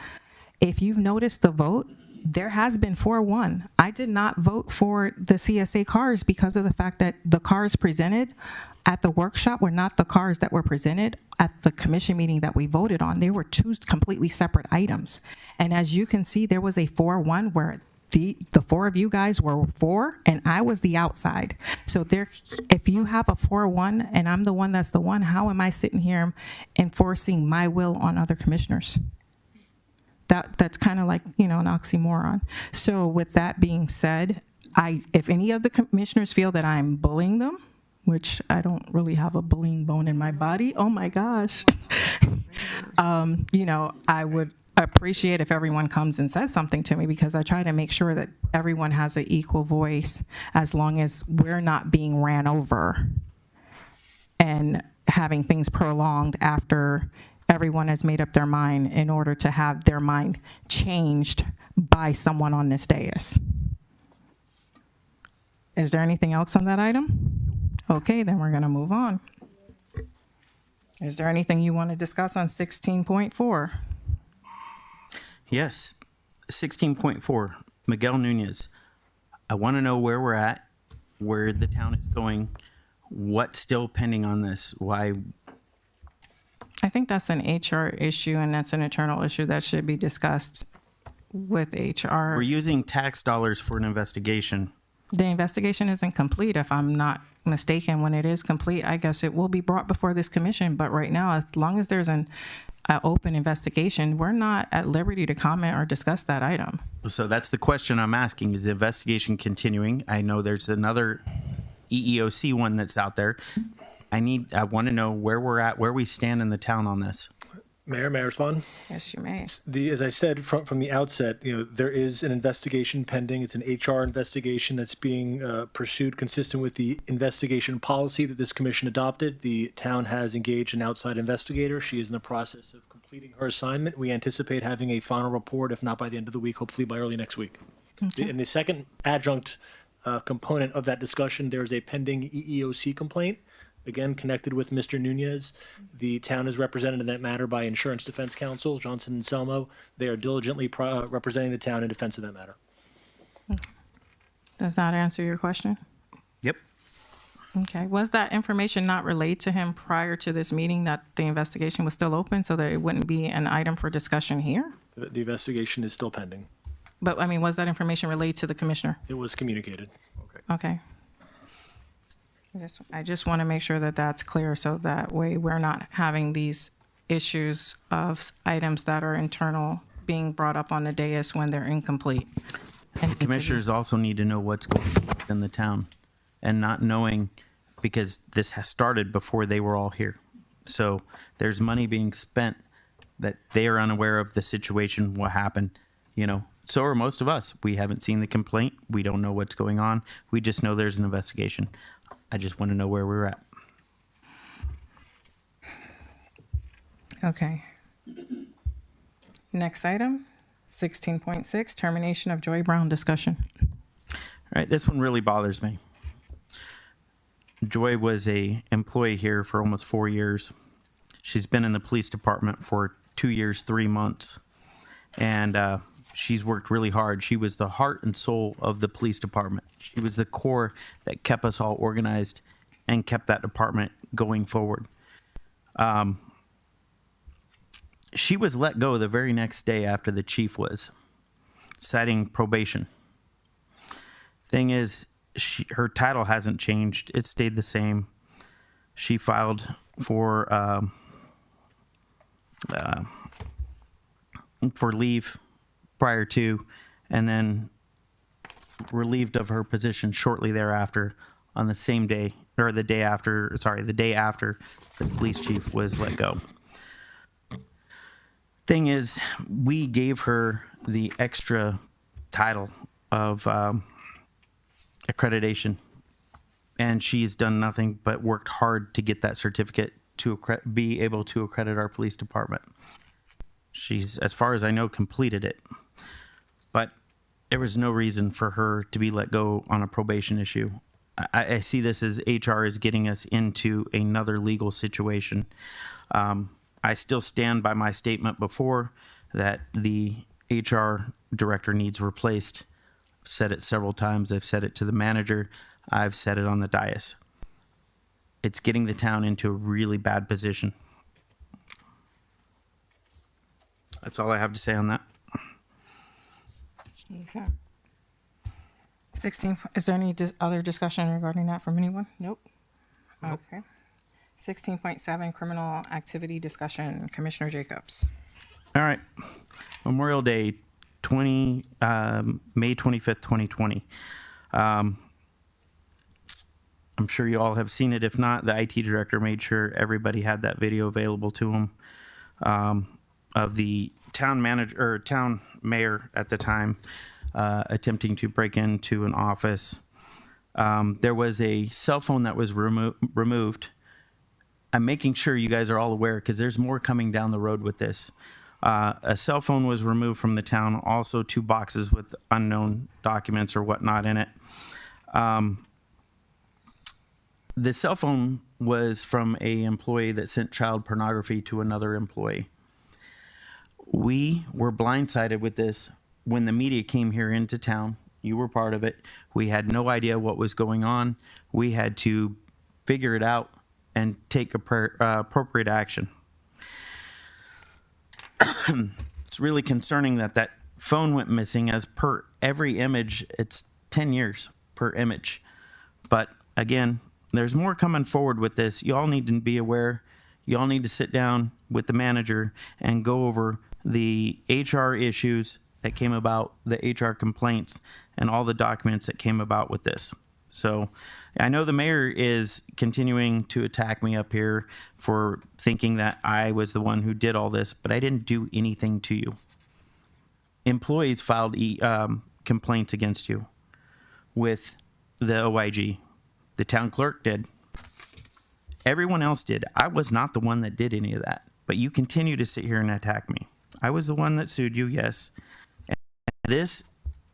If you've noticed the vote, there has been 4-1. I did not vote for the CSA cars because of the fact that the cars presented at the workshop were not the cars that were presented at the commission meeting that we voted on. They were 2 completely separate items. And as you can see, there was a 4-1 where the 4 of you guys were for, and I was the outside. So there, if you have a 4-1 and I'm the one that's the one, how am I sitting here enforcing my will on other commissioners? That's kind of like, you know, an oxymoron. So with that being said, if any of the commissioners feel that I'm bullying them, which I don't really have a bullying bone in my body, oh my gosh, you know, I would appreciate if everyone comes and says something to me, because I try to make sure that everyone has an equal voice as long as we're not being ran over and having things prolonged after everyone has made up their mind in order to have their mind changed by someone on this dais. Is there anything else on that item? Okay, then we're going to move on. Is there anything you want to discuss on 16.4? Yes. 16.4, Miguel Nunez. I want to know where we're at, where the town is going, what's still pending on this, why. I think that's an HR issue, and that's an internal issue that should be discussed with HR. We're using tax dollars for an investigation. The investigation isn't complete, if I'm not mistaken. When it is complete, I guess it will be brought before this commission. But right now, as long as there's an open investigation, we're not at liberty to comment or discuss that item. So that's the question I'm asking. Is the investigation continuing? I know there's another EEOC one that's out there. I want to know where we're at, where we stand in the town on this. Mayor, may I respond? Yes, you may. As I said from the outset, you know, there is an investigation pending. It's an HR investigation that's being pursued consistent with the investigation policy that this commission adopted. The town has engaged an outside investigator. She is in the process of completing her assignment. We anticipate having a final report, if not by the end of the week, hopefully by early next week. Okay. In the second adjunct component of that discussion, there is a pending EEOC complaint. Again, connected with Mr. Nunez. The town is represented in that matter by Insurance Defense Counsel, Johnson and Selmo. They are diligently representing the town in defense of that matter. Does that answer your question? Yep. Okay. Was that information not relayed to him prior to this meeting, that the investigation was still open, so that it wouldn't be an item for discussion here? The investigation is still pending. But, I mean, was that information relayed to the commissioner? It was communicated. Okay. I just want to make sure that that's clear, so that way we're not having these issues of items that are internal being brought up on the dais when they're incomplete. And Commissioners also need to know what's going on in the town, and not knowing, because this has started before they were all here. So there's money being spent that they are unaware of the situation, what happened, you know. So are most of us. We haven't seen the complaint. We don't know what's going on. We just know there's an investigation. I just want to know where we're at. Okay. Next item, 16.6, termination of Joy Brown discussion. All right, this one really bothers me. Joy was a employee here for almost 4 years. She's been in the police department for 2 years, 3 months, and she's worked really hard. She was the heart and soul of the police department. She was the core that kept us all organized and kept that department going forward. She was let go the very next day after the chief was, citing probation. Thing is, her title hasn't changed. It stayed the same. She filed for leave prior to, and then relieved of her position shortly thereafter on the same day, or the day after the police chief was let go. Thing is, we gave her the extra title of accreditation, and she's done nothing but worked hard to get that certificate to be able to accredit our police department. She's, as far as I know, completed it, but there was no reason for her to be let go on a probation issue. I see this as HR is getting us into another legal situation. I still stand by my statement before that the HR director needs replaced. I've said it several times. I've said it to the manager. I've said it on the dais. It's getting the town into a really bad position. That's all I have to say on that. Okay. 16, is there any other discussion regarding that from anyone? Nope. Okay. 16.7, criminal activity discussion, Commissioner Jacobs. All right. Memorial Day, May 25th, 2020. I'm sure you all have seen it. If not, the IT director made sure everybody had that video available to them of the town manager or town mayor at the time attempting to break into an office. There was a cell phone that was removed. I'm making sure you guys are all aware because there's more coming down the road with this. A cell phone was removed from the town, also 2 boxes with unknown documents or whatnot in it. The cell phone was from an employee that sent child pornography to another employee. We were blindsided with this when the media came here into town. You were part of it. We had no idea what was going on. We had to figure it out and take appropriate action. It's really concerning that that phone went missing, as per every image, it's 10 years per image. But again, there's more coming forward with this. You all need to be aware. You all need to sit down with the manager and go over the HR issues that came about, the HR complaints, and all the documents that came about with this. So I know the mayor is continuing to attack me up here for thinking that I was the one who did all this, but I didn't do anything to you. Employees filed complaints against you with the OIG. The town clerk did. Everyone else did. I was not the one that did any of that, but you continue to sit here and attack me. I was the one that sued you, yes. And this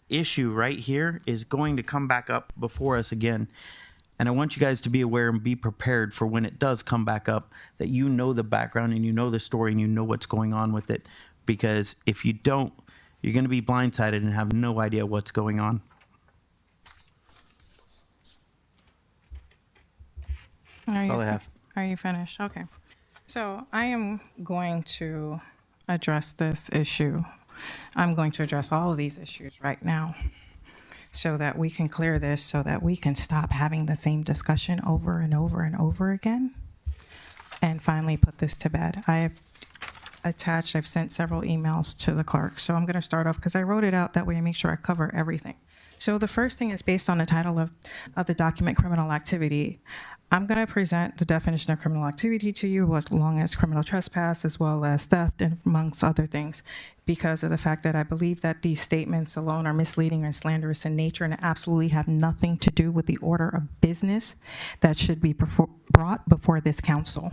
issue right here is going to come back up before us again. And I want you guys to be aware and be prepared for when it does come back up, that you know the background and you know the story and you know what's going on with it. Because if you don't, you're going to be blindsided and have no idea what's going on. All I have. Are you finished? Okay. So I am going to address this issue. I'm going to address all of these issues right now so that we can clear this, so that we can stop having the same discussion over and over and over again and finally put this to bed. I've sent several emails to the clerk. So I'm going to start off because I wrote it out that way I make sure I cover everything. So the first thing is based on the title of the document, criminal activity. I'm going to present the definition of criminal activity to you, as long as criminal trespass, as well as theft, and amongst other things, because of the fact that I believe that these statements alone are misleading and slanderous in nature and absolutely have nothing to do with the order of business that should be brought before this council.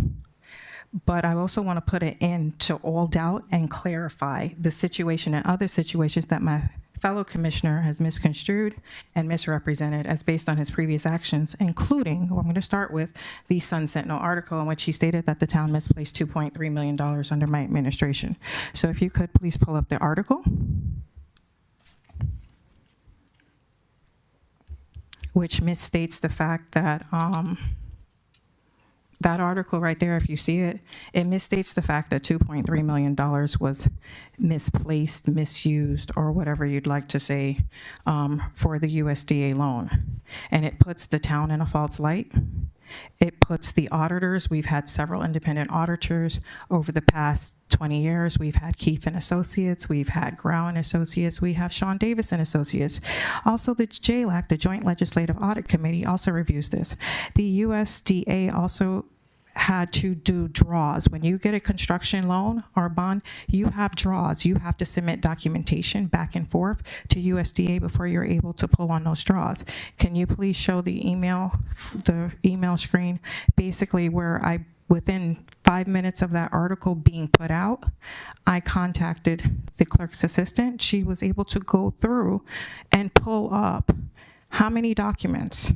but I also want to put it into all doubt and clarify the situation and other situations that my fellow commissioner has misconstrued and misrepresented as based on his previous actions, including, I'm going to start with the Sun Sentinel article in which he stated that the town misplaced $2.3 million under my administration. So if you could please pull up the article, which misstates the fact that that article right there, if you see it, it misstates the fact that $2.3 million was misplaced, misused, or whatever you'd like to say for the USDA loan. And it puts the town in a false light. It puts the auditors, we've had several independent auditors over the past 20 years. We've had Keith and Associates, we've had Grau and Associates, we have Sean Davis and Associates. Also, the JLAC, the Joint Legislative Audit Committee, also reviews this. The USDA also had to do draws. When you get a construction loan or bond, you have draws. You have to submit documentation back and forth to USDA before you're able to pull on those draws. Can you please show the email screen, basically where within 5 minutes of that article being put out, I contacted the clerk's assistant. She was able to go through and pull up how many documents?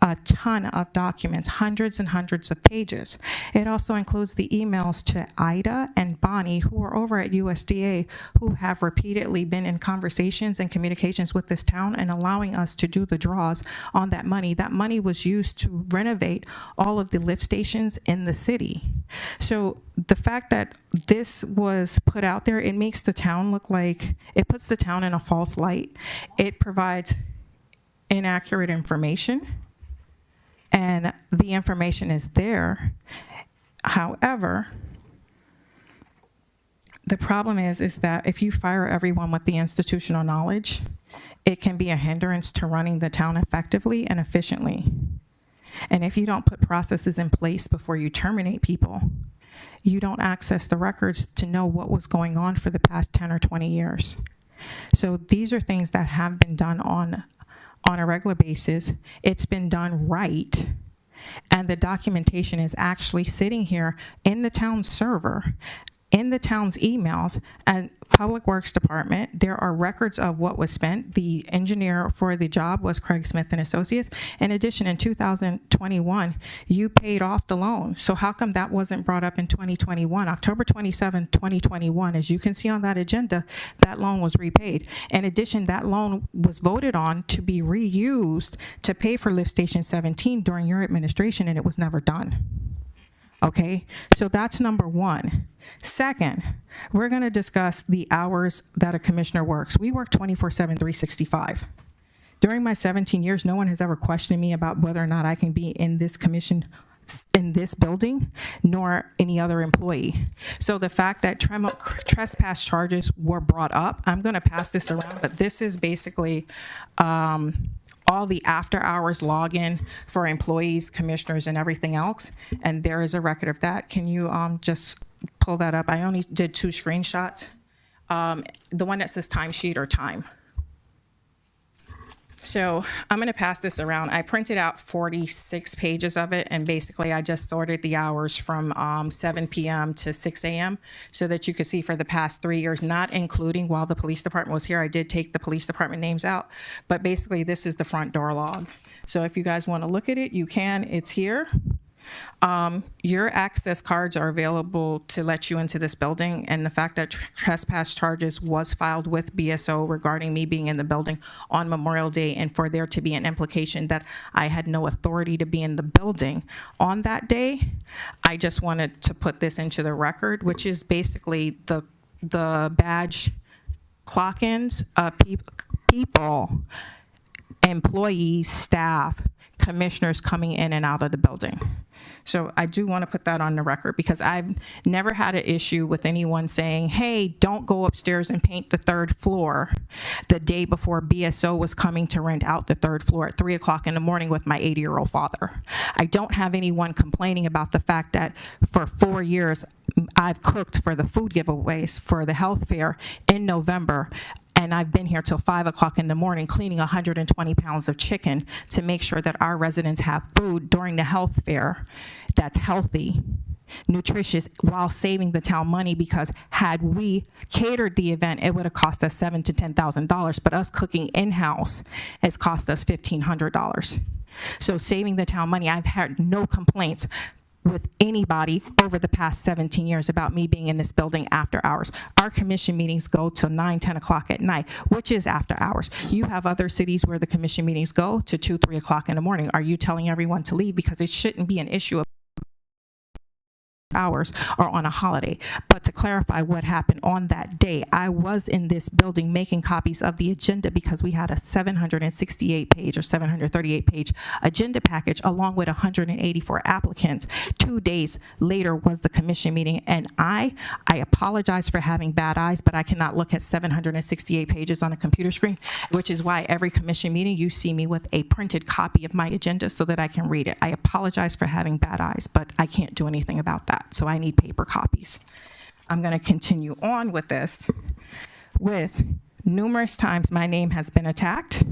A ton of documents, hundreds and hundreds of pages. It also includes the emails to Ida and Bonnie, who are over at USDA, who have repeatedly been in conversations and communications with this town and allowing us to do the draws on that money. That money was used to renovate all of the lift stations in the city. So the fact that this was put out there, it makes the town look like, it puts the town in a false light. It provides inaccurate information. And the information is there. However, the problem is that if you fire everyone with the institutional knowledge, it can be a hindrance to running the town effectively and efficiently. And if you don't put processes in place before you terminate people, you don't access the records to know what was going on for the past 10 or 20 years. So these are things that have been done on a regular basis. It's been done right, and the documentation is actually sitting here in the town server, in the town's emails, and Public Works Department. There are records of what was spent. The engineer for the job was Craig Smith and Associates. In addition, in 2021, you paid off the loan. So how come that wasn't brought up in 2021? October 27, 2021, as you can see on that agenda, that loan was repaid. In addition, that loan was voted on to be reused to pay for Lift Station 17 during your administration, and it was never done. Okay, so that's number one. Second, we're going to discuss the hours that a commissioner works. We work 24/7, 365. During my 17 years, no one has ever questioned me about whether or not I can be in this commission, in this building, nor any other employee. So the fact that trespass charges were brought up, I'm going to pass this around, but this is basically all the after-hours login for employees, commissioners, and everything else, and there is a record of that. Can you just pull that up? I only did 2 screenshots. The one that says timesheet or time. So I'm going to pass this around. I printed out 46 pages of it, and basically I just sorted the hours from 7 p.m. to 6 a.m. so that you could see for the past 3 years, not including while the police department was here. I did take the police department names out, but basically this is the front door log. So if you guys want to look at it, you can. It's here. Your access cards are available to let you into this building, and the fact that trespass charges was filed with BSO regarding me being in the building on Memorial Day, and for there to be an implication that I had no authority to be in the building on that day, I just wanted to put this into the record, which is basically the badge clock-ins of people, employees, staff, commissioners coming in and out of the building. So I do want to put that on the record, because I've never had an issue with anyone saying, hey, don't go upstairs and paint the 3rd floor the day before BSO was coming to rent out the 3rd floor at 3 o'clock in the morning with my 80-year-old father. I don't have anyone complaining about the fact that for 4 years I've cooked for the food giveaways for the health fair in November, and I've been here till 5 o'clock in the morning cleaning 120 pounds of chicken to make sure that our residents have food during the health fair that's healthy. nutritious while saving the town money, because had we catered the event, it would have cost us $7,000 to $10,000, but us cooking in-house has cost us $1,500. So saving the town money, I've had no complaints with anybody over the past 17 years about me being in this building after hours. Our commission meetings go till 9, 10 o'clock at night, which is after hours. You have other cities where the commission meetings go to 2, 3 o'clock in the morning. Are you telling everyone to leave? Because it shouldn't be an issue of hours or on a holiday. But to clarify what happened on that day, I was in this building making copies of the agenda because we had a 768 page or 738 page agenda package along with 184 applicants. 2 days later was the commission meeting, and I apologize for having bad eyes, but I cannot look at 768 pages on a computer screen, which is why every commission meeting you see me with a printed copy of my agenda so that I can read it. I apologize for having bad eyes, but I can't do anything about that. So I need paper copies. I'm going to continue on with this. With numerous times my name has been attacked.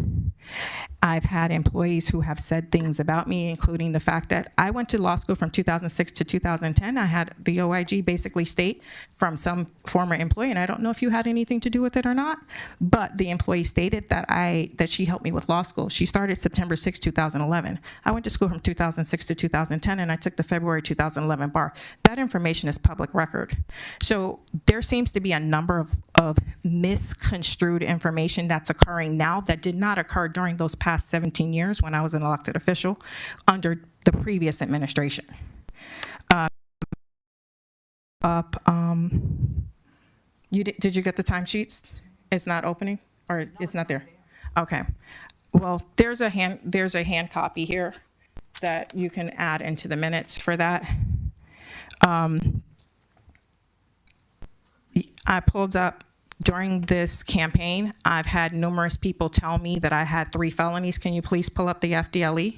I've had employees who have said things about me, including the fact that I went to law school from 2006 to 2010. I had the OIG basically state from some former employee, and I don't know if you had anything to do with it or not, but the employee stated that she helped me with law school. She started September 6, 2011. I went to school from 2006 to 2010, and I took the February 2011 bar. That information is public record. So there seems to be a number of misconstrued information that's occurring now that did not occur during those past 17 years when I was an elected official under the previous administration. Did you get the timesheets? It's not opening, or it's not there? Okay. Well, there's a hand copy here that you can add into the minutes for that. I pulled up during this campaign, I've had numerous people tell me that I had 3 felonies. Can you please pull up the FDLE?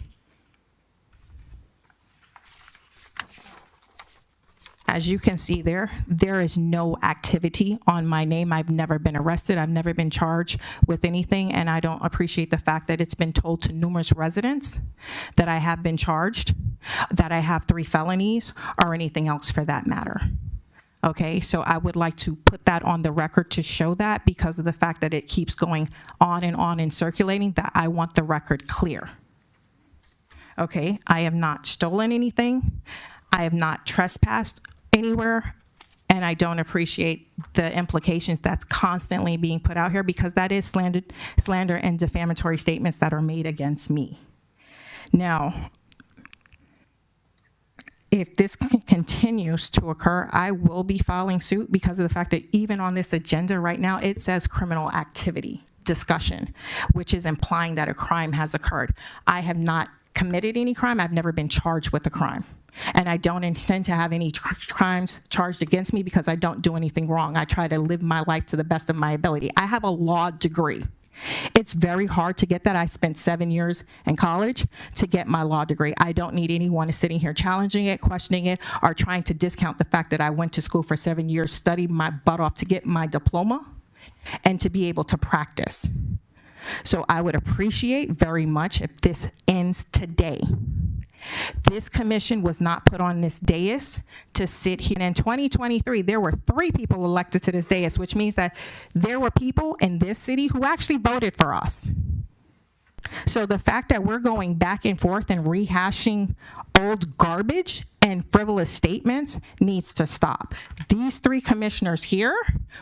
As you can see there is no activity on my name. I've never been arrested. I've never been charged with anything, and I don't appreciate the fact that it's been told to numerous residents that I have been charged, that I have 3 felonies, or anything else for that matter. Okay, so I would like to put that on the record to show that, because of the fact that it keeps going on and circulating, that I want the record clear. Okay, I have not stolen anything. I have not trespassed anywhere, and I don't appreciate the implications that's constantly being put out here, because that is slander and defamatory statements that are made against me. Now, if this continues to occur, I will be filing suit, because of the fact that even on this agenda right now, it says criminal activity discussion, which is implying that a crime has occurred. I have not committed any crime. I've never been charged with a crime. And I don't intend to have any crimes charged against me, because I don't do anything wrong. I try to live my life to the best of my ability. I have a law degree. It's very hard to get that. I spent 7 years in college to get my law degree. I don't need anyone sitting here challenging it, questioning it, or trying to discount the fact that I went to school for 7 years, studied my butt off to get my diploma, and to be able to practice. So I would appreciate very much if this ends today. This commission was not put on this dais to sit here. And in 2023, there were 3 people elected to this dais, which means that there were people in this city who actually voted for us. So the fact that we're going back and forth and rehashing old garbage and frivolous statements needs to stop. These 3 commissioners here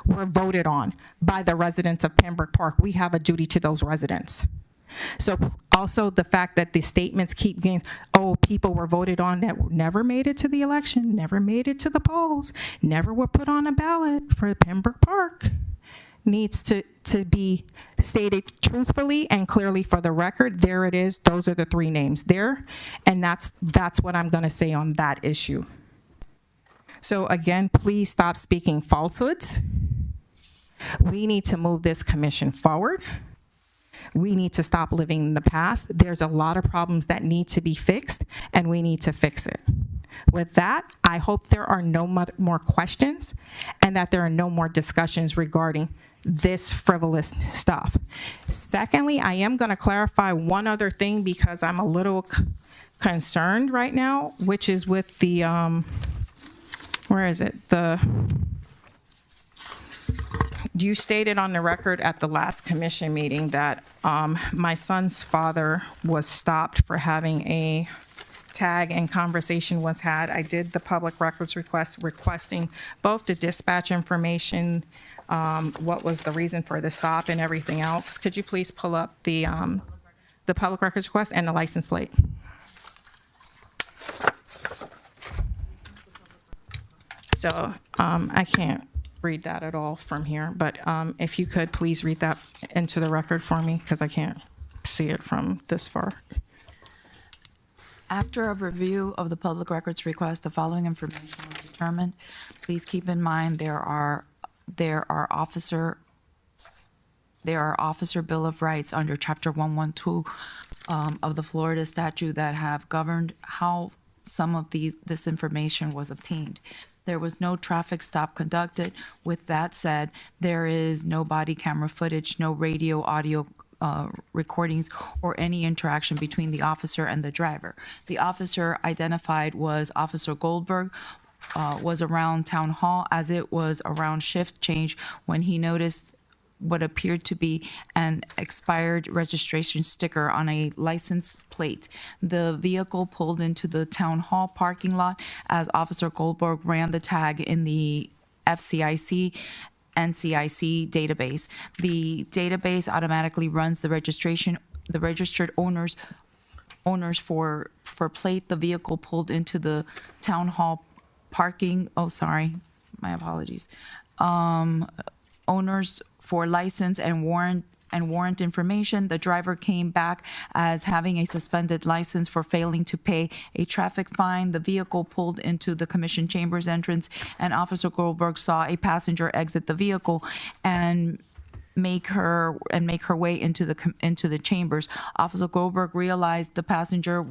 were voted on by the residents of Pembroke Park. We have a duty to those residents. So also the fact that the statements keep getting, oh, people were voted on that never made it to the election, never made it to the polls, never were put on a ballot for Pembroke Park, needs to be stated truthfully and clearly for the record. There it is. Those are the 3 names there. And that's what I'm going to say on that issue. So again, please stop speaking falsehoods. We need to move this commission forward. We need to stop living in the past. There's a lot of problems that need to be fixed, and we need to fix it. With that, I hope there are no more questions, and that there are no more discussions regarding this frivolous stuff. Secondly, I am going to clarify one other thing, because I'm a little concerned right now, which is with the where is it? You stated on the record at the last commission meeting that my son's father was stopped for having a tag and conversation was had. I did the public records request requesting both the dispatch information, what was the reason for the stop and everything else. Could you please pull up the public records request and the license plate? So I can't read that at all from here, but if you could please read that into the record for me, because I can't see it from this far. After a review of the public records request, the following information was determined. Please keep in mind there are officer Bill of Rights under Chapter 112 of the Florida statute that have governed how some of this information was obtained. There was no traffic stop conducted. With that said, there is no body camera footage, no radio, audio recordings, or any interaction between the officer and the driver. The officer identified was Officer Goldberg, was around Town Hall as it was around shift change when he noticed what appeared to be an expired registration sticker on a license plate. The vehicle pulled into the Town Hall parking lot as Officer Goldberg ran the tag in the FCIC NCIC database. The database automatically runs the registered owners for plate. The vehicle pulled into the Town Hall parking. Oh, sorry, my apologies. Owners for license and warrant information. The driver came back as having a suspended license for failing to pay a traffic fine. The vehicle pulled into the commission chambers entrance, and Officer Goldberg saw a passenger exit the vehicle and make her way into the chambers. Officer Goldberg realized the passenger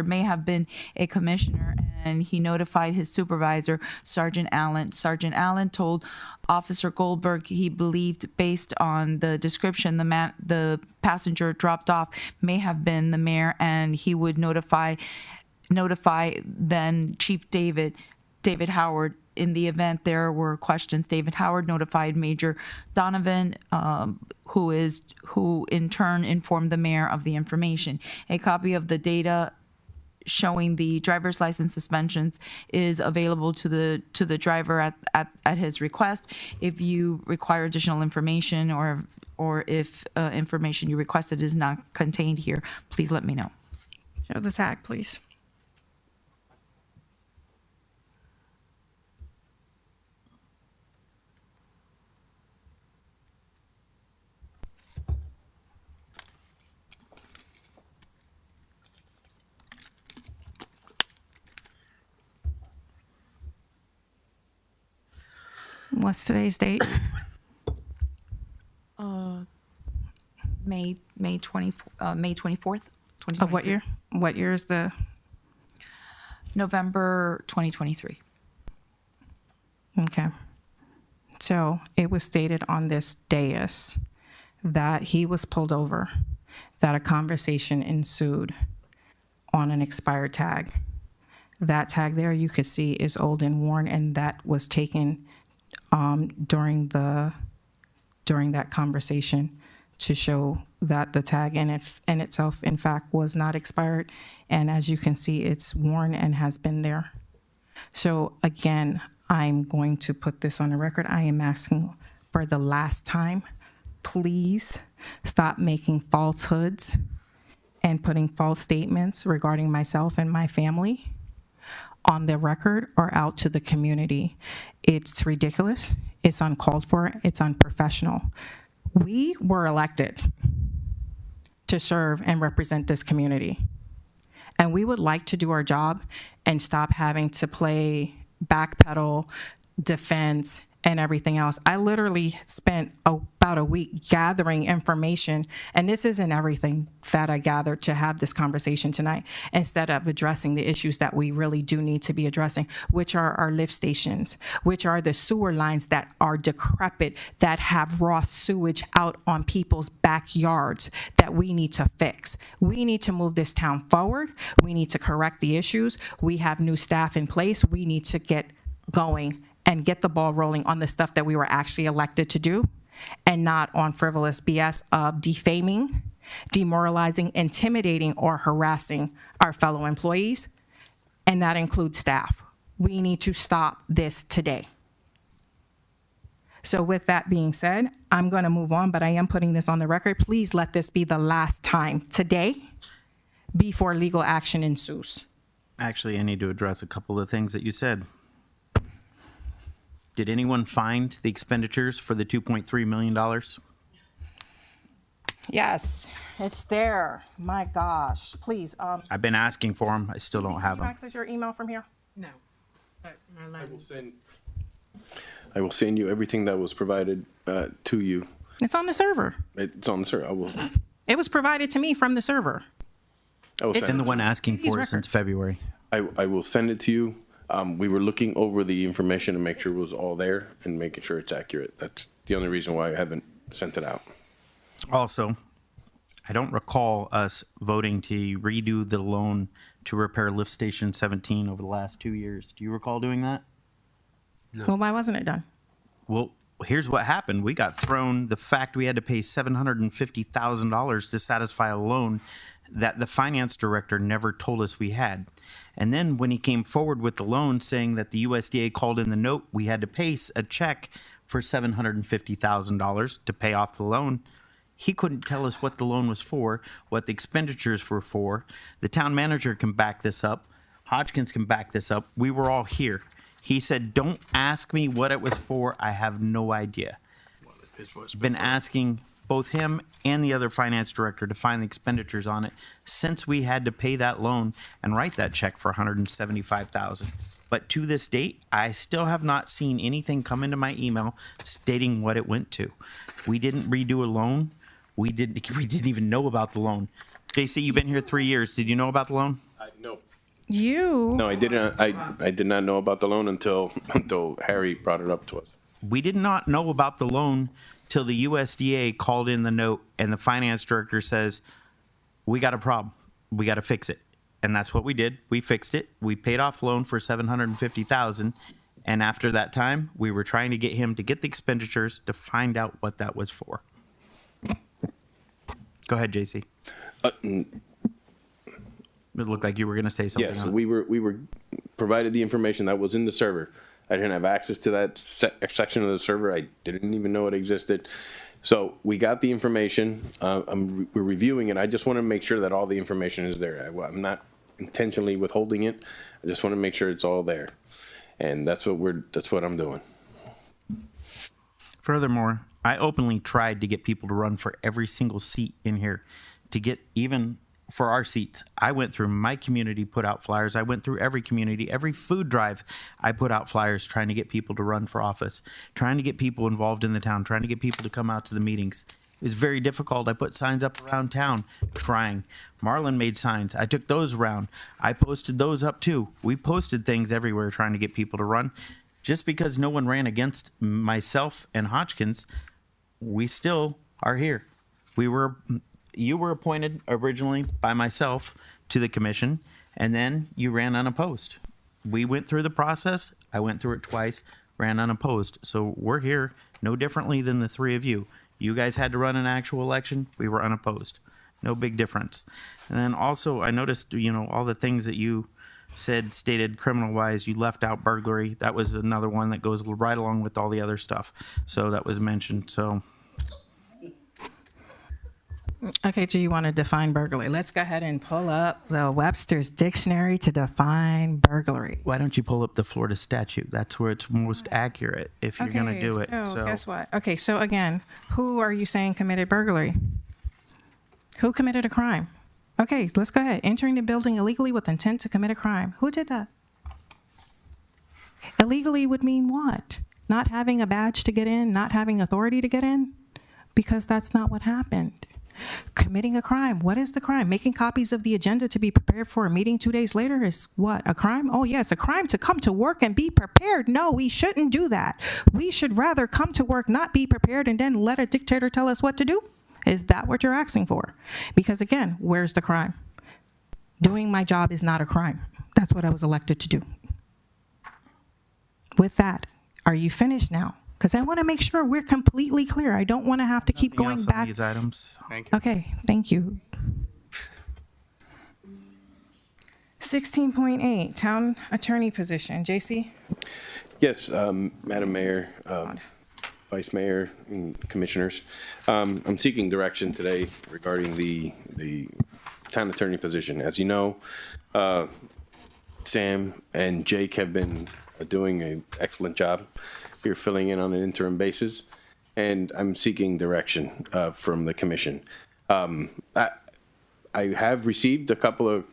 may have been a commissioner, and he notified his supervisor, Sergeant Allen. Sergeant Allen told Officer Goldberg he believed, based on the description the passenger dropped off may have been the mayor, and he would notify then Chief David Howard. In the event there were questions, David Howard notified Major Donovan, who in turn informed the mayor of the information. A copy of the data showing the driver's license suspensions is available to the driver at his request. If you require additional information or if information you requested is not contained here, please let me know. Show the tag, please. What's today's date? May 24th. Of what year? What year is the? November 2023. Okay. So it was stated on this dais that he was pulled over, that a conversation ensued on an expired tag. That tag there you could see is old and worn, and that was taken during that conversation to show that the tag in itself, in fact, was not expired. And as you can see, it's worn and has been there. So again, I'm going to put this on the record. I am asking for the last time, please stop making falsehoods and putting false statements regarding myself and my family on the record or out to the community. It's ridiculous. It's uncalled for. It's unprofessional. We were elected to serve and represent this community. And we would like to do our job and stop having to play backpedal, defense, and everything else. I literally spent about a week gathering information, and this isn't everything that I gathered to have this conversation tonight, instead of addressing the issues that we really do need to be addressing, which are our lift stations, which are the sewer lines that are decrepit, that have raw sewage out on people's backyards that we need to fix. We need to move this town forward. We need to correct the issues. We have new staff in place. We need to get going and get the ball rolling on the stuff that we were actually elected to do, and not on frivolous BS of defaming, demoralizing, intimidating, or harassing our fellow employees, and that includes staff. We need to stop this today. So with that being said, I'm going to move on, but I am putting this on the record. Please let this be the last time today before legal action ensues. Actually, I need to address a couple of things that you said. Did anyone find the expenditures for the $2.3 million? Yes, it's there. My gosh, please. I've been asking for them. I still don't have Can you them. access your email from here? No. I will send you everything that was provided to you. It's on the server. It's on the server. I will. It was provided to me from the server. I will It's send been it the one to you. asking Please for it record. since February. I will send it to you. We were looking over the information to make sure it was all there and making sure it's accurate. That's the only reason why I haven't sent it out. Also, I don't recall us voting to redo the loan to repair Lift Station 17 over the last 2 years. Do you recall doing that? Well, why wasn't it done? Well, here's what happened. We got thrown the fact we had to pay $750,000 to satisfy a loan that the finance director never told us we had. And then when he came forward with the loan saying that the USDA called in the note, we had to pay a check for $750,000 to pay off the loan. He couldn't tell us what the loan was for, what the expenditures were for. The town manager can back this up. Hodgkins can back this up. We were all here. He said, don't ask me what it was for. I have no idea. Been asking both him and the other finance director to find the expenditures on it since we had to pay that loan and write that check for $175,000. But to this date, I still have not seen anything come into my email stating what it went to. We didn't redo a loan. We didn't even know about the loan. JC, you've been here 3 years. Did you know about the loan? No. You? No, I didn't. I did not know about the loan until Harry brought it up to us. We did not know about the loan till the USDA called in the note and the finance director says, we got a problem. We got to fix it. And that's what we did. We fixed it. We paid off loan for $750,000. And after that time, we were trying to get him to get the expenditures to find out what that was for. Go ahead, JC. It looked like you were going to say something. Yes, on it. we were provided the information that was in the server. I didn't have access to that section of the server. I didn't even know it existed. So we got the information. We're reviewing it. I just want to make sure that all the information is there. I'm not intentionally withholding it. I just want to make sure it's all there, and that's what I'm doing. Furthermore, I openly tried to get people to run for every single seat in here, to get even for our seats. I went through my community, put out flyers. I went through every community, every food drive. I put out flyers trying to get people to run for office, trying to get people involved in the town, trying to get people to come out to the meetings. It was very difficult. I put signs up around town trying. Marlon made signs. I took those around. I posted those up too. We posted things everywhere trying to get people to run. Just because no one ran against myself and Hodgkins, we still are here. You were appointed originally by myself to the commission, and then you ran unopposed. We went through the process. I went through it twice, ran unopposed. So we're here no differently than the three of you. You guys had to run an actual election. We were unopposed. No big difference. And then also I noticed, all the things that you said stated criminal-wise, you left out burglary. That was another one that goes right along with all the other stuff. So that was mentioned. So Okay, do you want to define burglary? Let's go ahead and pull up the Webster's Dictionary to define burglary. why don't you pull up the Florida statute? That's where it's most accurate if you're going to do it. So guess what? Okay, so again, who are you saying committed burglary? Who committed a crime? Okay, let's go ahead. Entering the building illegally with intent to commit a crime. Who did that? Illegally would mean what? not having a badge to get in, not having authority to get in, because that's not what happened. Committing a crime. What is the crime? Making copies of the agenda to be prepared for a meeting 2 days later is what? A crime? Oh, yes, a crime to come to work and be prepared. No, we shouldn't do that. We should rather come to work, not be prepared, and then let a dictator tell us what to do. Is that what you're asking for? Because again, where's the crime? Doing my job is not a crime. That's what I was elected to do. With that, are you finished now? Because I want to make sure we're completely clear. I don't want to have to keep Nothing going else on back. these items. Thank you. Okay, thank you. 16.8, town attorney position. JC? Yes, Madam Mayor, Vice Mayor, and Commissioners. I'm seeking direction today regarding the town attorney position. As you know, Sam and Jake have been doing an excellent job here filling in on an interim basis, and I'm seeking direction from the commission. I have received a couple of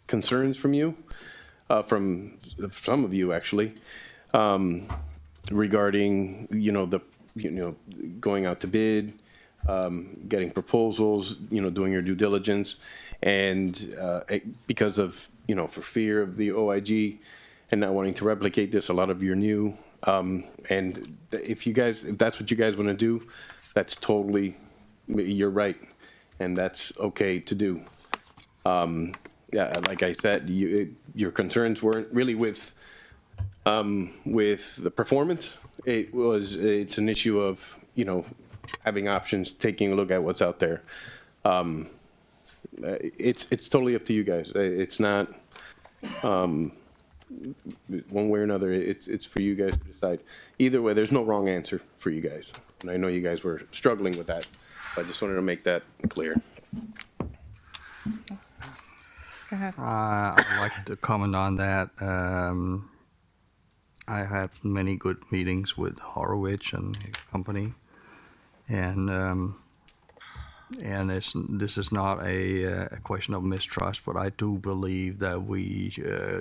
concerns from you, from some of you actually, regarding going out to bid, getting proposals, doing your due diligence, and because of for fear of the OIG and not wanting to replicate this, a lot of you are new, and if that's what you guys want to do, that's totally, you're right, and that's okay to do. Yeah, like I said, your concerns weren't really with the performance. It's an issue of having options, taking a look at what's out there. It's totally up to you guys. It's not one way or another. It's for you guys to decide. Either way, there's no wrong answer for you guys, and I know you guys were struggling with that. I just wanted to make that clear. Go ahead. I'd like to comment on that. I had many good meetings with Horowitz and his company, and this is not a question of mistrust, but I do believe that we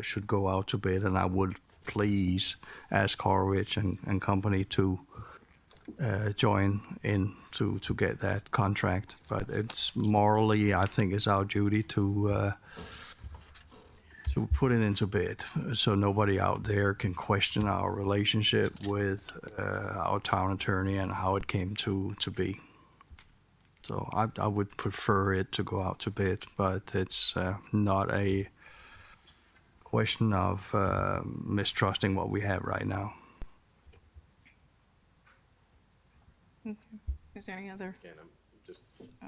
should go out to bid, and I would please ask Horowitz and company to join in to get that contract. But it's morally, I think it's our duty to put it into bid, so nobody out there can question our relationship with our town attorney and how it came to be. So I would prefer it to go out to bid, but it's not a question of mistrusting what we have right now. Okay. Is there any other?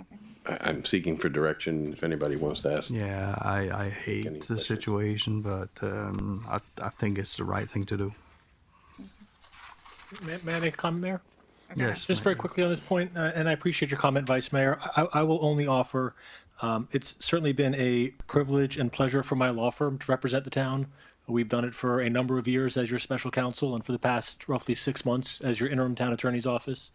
Okay. I'm seeking for direction if anybody wants to ask. Yeah, I hate the situation, but I think it's the right thing to do. May I make a comment, Mayor? Yes. Just very quickly on this point, and I appreciate your comment, Vice Mayor. I will only offer, it's certainly been a privilege and pleasure for my law firm to represent the town. We've done it for a number of years as your special counsel, and for the past roughly 6 months as your interim town attorney's office.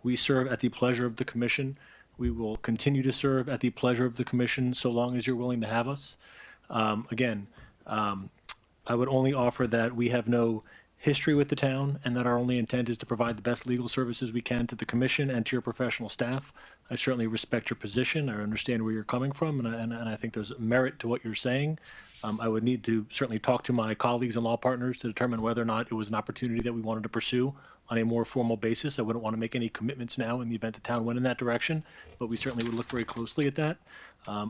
We serve at the pleasure of the commission. We will continue to serve at the pleasure of the commission so long as you're willing to have us. Again, I would only offer that we have no history with the town and that our only intent is to provide the best legal services we can to the commission and to your professional staff. I certainly respect your position. I understand where you're coming from, and I think there's merit to what you're saying. I would need to certainly talk to my colleagues and law partners to determine whether or not it was an opportunity that we wanted to pursue on a more formal basis. I wouldn't want to make any commitments now in the event the town went in that direction, but we certainly would look very closely at that.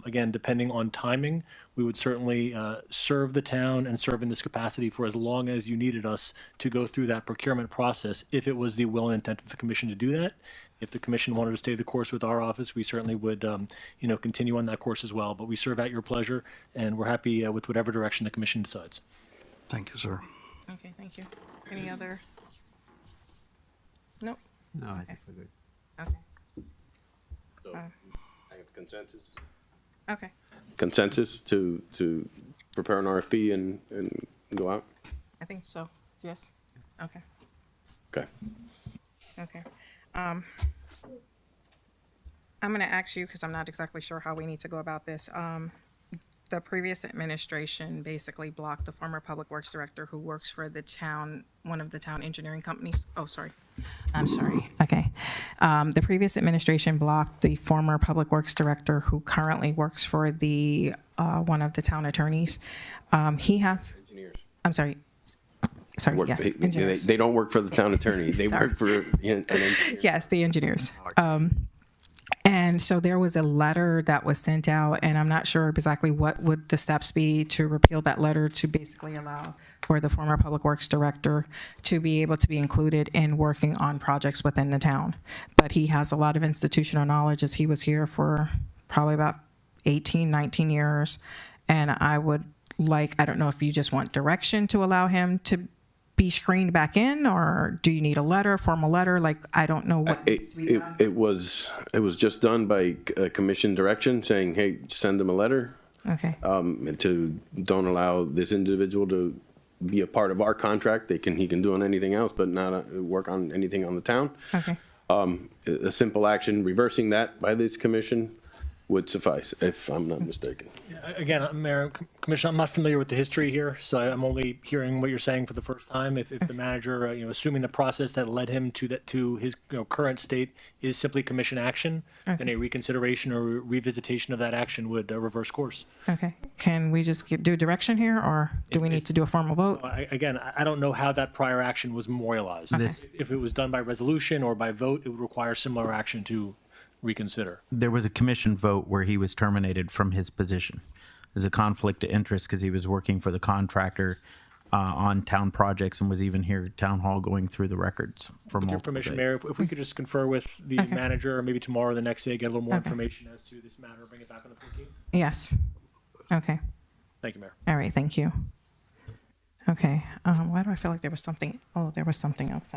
Again, depending on timing, we would certainly serve the town and serve in this capacity for as long as you needed us to go through that procurement process, if it was the will and intent of the commission to do that. If the commission wanted to stay the course with our office, we certainly would, continue on that course as well. But we serve at your pleasure, and we're happy with whatever direction the commission decides. Thank you, sir. Okay, thank you. Any other? Nope. No, I think we're good. Okay. So, I have consensus. Okay. Consensus to prepare an RFP and go out? I think so. Yes. Okay. Okay. Okay. I'm going to ask you, because I'm not exactly sure how we need to go about this. the previous administration basically blocked the former public works director who works for the town, one of the town engineering companies. Oh, sorry. I'm sorry. Okay. The previous administration blocked the former public works director who currently works for the one of the town attorneys. He has. Engineers. I'm sorry. Sorry. Work- Yes. they, engineers. they don't work for the town attorney. They Sorry. work for an engineer. Yes, the engineers. And so there was a letter that was sent out, and I'm not sure exactly what would the steps be to repeal that letter to basically allow for the former public works director to be able to be included in working on projects within the town. But he has a lot of institutional knowledge as he was here for probably about 18, 19 years. And I would like, I don't know if you just want direction to allow him to be screened back in, or do you need a letter, formal letter? Like, I don't know what needs to be done. It was just done by commission direction saying, hey, send them a letter. Okay. To don't allow this individual to be a part of our contract. He can do on anything else, but not work on anything on the town. Okay. A simple action reversing that by this commission would suffice, if I'm not mistaken. Again, Mayor, Commissioner, I'm not familiar with the history here, so I'm only hearing what you're saying for the first time. If the manager, assuming the process that led him to his current state is simply commission action, then a reconsideration or revisitation of that action would reverse course. Okay. Can we just do direction here, or do we need to do a formal vote? I don't know how that prior action was memorialized. If it was done by resolution or by vote, it would require similar action to reconsider. There was a commission vote where he was terminated from his position. There's a conflict of interest because he was working for the contractor on town projects and was even here at town hall going through the records for With your multiple permission, days. Mayor, if we could just confer with the manager, or maybe tomorrow or the next day, get a little more information as to this matter, bring it back on the 14th. Yes. Okay. Thank you, Mayor. All right. Thank you. Okay. Why do I feel like there was something? Oh, there was something else.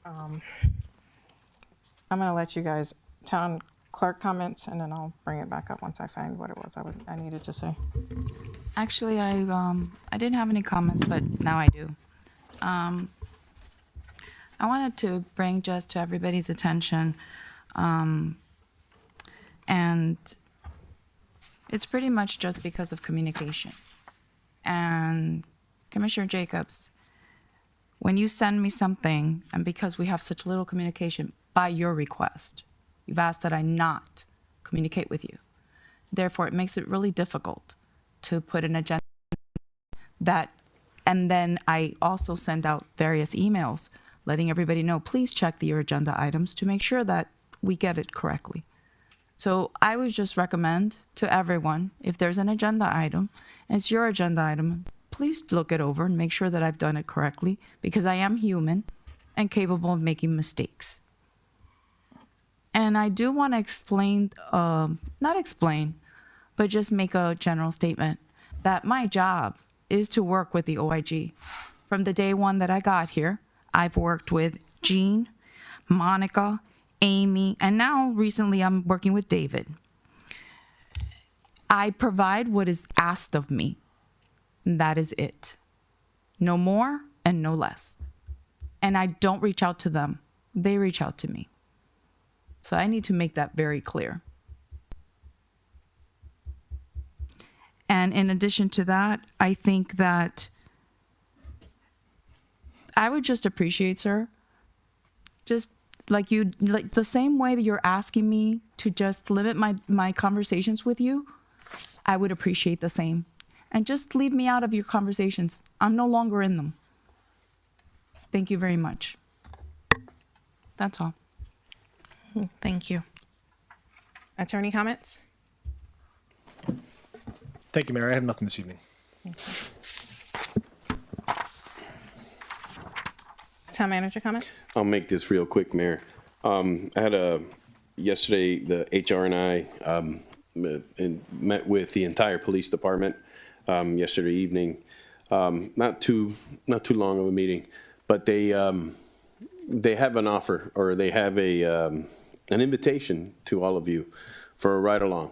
I'm going to let you guys town clerk comments, and then I'll bring it back up once I find what it was I needed to say. Actually, I didn't have any comments, but now I do. I wanted to bring just to everybody's attention, and it's pretty much just because of communication. And Commissioner Jacobs, when you send me something, and because we have such little communication by your request, you've asked that I not communicate with you. Therefore, it makes it really difficult to put an agenda that, and then I also send out various emails letting everybody know, please check your agenda items to make sure that we get it correctly. So I would just recommend to everyone, if there's an agenda item, and it's your agenda item, please look it over and make sure that I've done it correctly, because I am human and capable of making mistakes. And I do want to explain, not explain, but just make a general statement that my job is to work with the OIG. From the day one that I got here, I've worked with Jean, Monica, Amy, and now recently I'm working with David. I provide what is asked of me, and that is it. No more and no less. And I don't reach out to them, they reach out to me. So I need to make that very clear. And in addition to that, I think that I would just appreciate, sir, just like the same way that you're asking me to just limit my conversations with you, I would appreciate the same. And just leave me out of your conversations. I'm no longer in them. Thank you very much. That's all. Thank you. Attorney comments? Thank you, Mayor. I have nothing this evening. Town manager comments? I'll make this real quick, Mayor. I had yesterday, the HR and I met with the entire police department yesterday evening. Not too long of a meeting, but they have an offer, or they have an invitation to all of you for a ride along.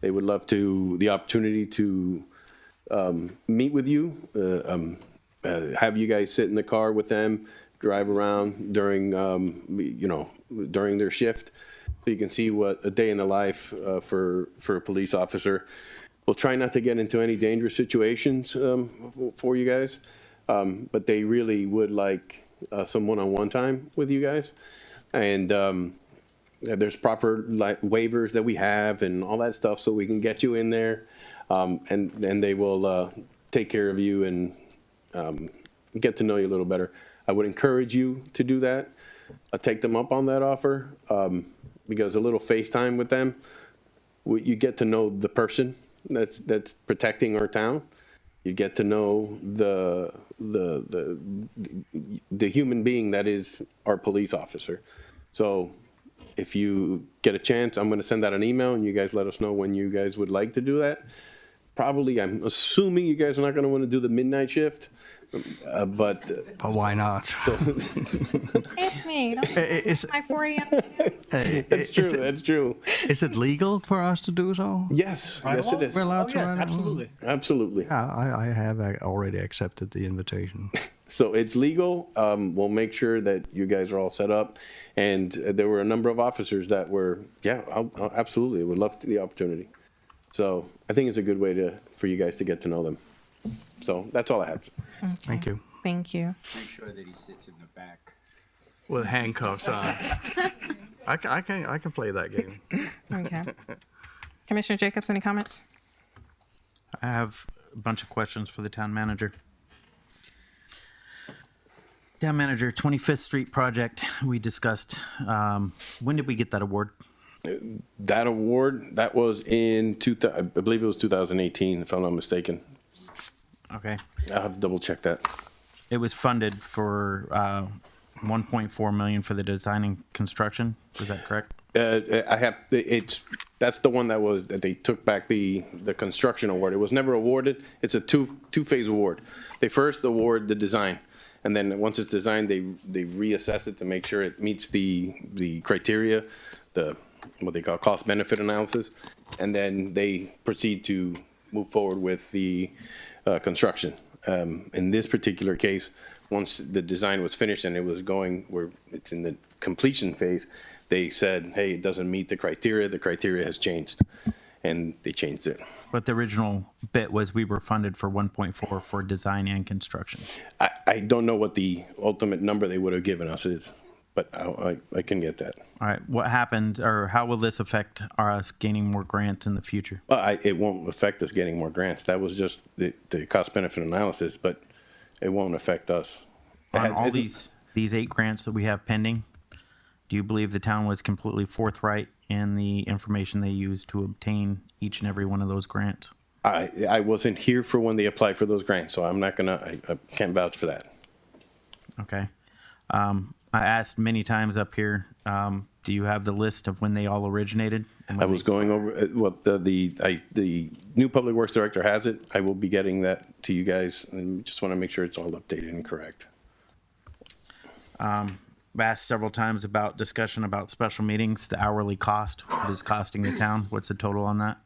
They would love the opportunity to meet with you, have you guys sit in the car with them, drive around during during their shift, so you can see what a day in the life for a police officer. we'll try not to get into any dangerous situations for you guys, but they really would like some one-on-one time with you guys. And there's proper waivers that we have and all that stuff so we can get you in there. And they will take care of you and get to know you a little better. I would encourage you to do that. Take them up on that offer because a little FaceTime with them, you get to know the person that's protecting our town. You get to know the human being that is our police officer. So if you get a chance, I'm going to send out an email and you guys let us know when you guys would like to do that. Probably, I'm assuming you guys are not going to want to do the midnight shift, but why not? It's me. Don't It's- my 4 a.m. That's true. That's true. Is it legal for us to do so? Yes, yes, it is. We're allowed to. yes, right? absolutely. Absolutely. Yeah, I have already accepted the invitation. So it's legal. We'll make sure that you guys are all set up. And there were a number of officers that were, I'll absolutely would love the opportunity. So I think it's a good way for you guys to get to know them. So that's all I have. Thank you. Thank you. Make sure that he sits in the back. With handcuffs on. I can play that game. Okay. Commissioner Jacobs, any comments? I have a bunch of questions for the town manager. Town manager, 25th Street project we discussed. When did we get that award? That award, that was in, I believe it was 2018, if I'm not mistaken. Okay. I'll have to double check that. It was funded for 1.4 million for the design and construction. Is that correct? That's the one that they took back the construction award. It was never awarded. It's a two-phase award. They first award the design, and then once it's designed, they reassess it to make sure it meets the criteria, what they call cost benefit analysis, and then they proceed to move forward with the construction. In this particular case, once the design was finished and it was it's in the completion phase, they said, hey, it doesn't meet the criteria has changed, and they changed it. But the original bit was we were funded for 1.4 for design and construction. I don't know what the ultimate number they would have given us is, but I can get that. All right. What happened, or how will this affect us gaining more grants in the future? It won't affect us getting more grants. That was just the cost benefit analysis, but it won't affect us. On all these 8 grants that we have pending, do you believe the town was completely forthright in the information they used to obtain each and every one of those grants? I wasn't here for when they applied for those grants, so I can't vouch for that. Okay. I asked many times up here, do you have the list of when they all originated? I was going over, the new public works director has it. I will be getting that to you guys, and just want to make sure it's all updated and correct. I've asked several times about discussion about special meetings, the hourly cost, what is costing the town? What's the total on that?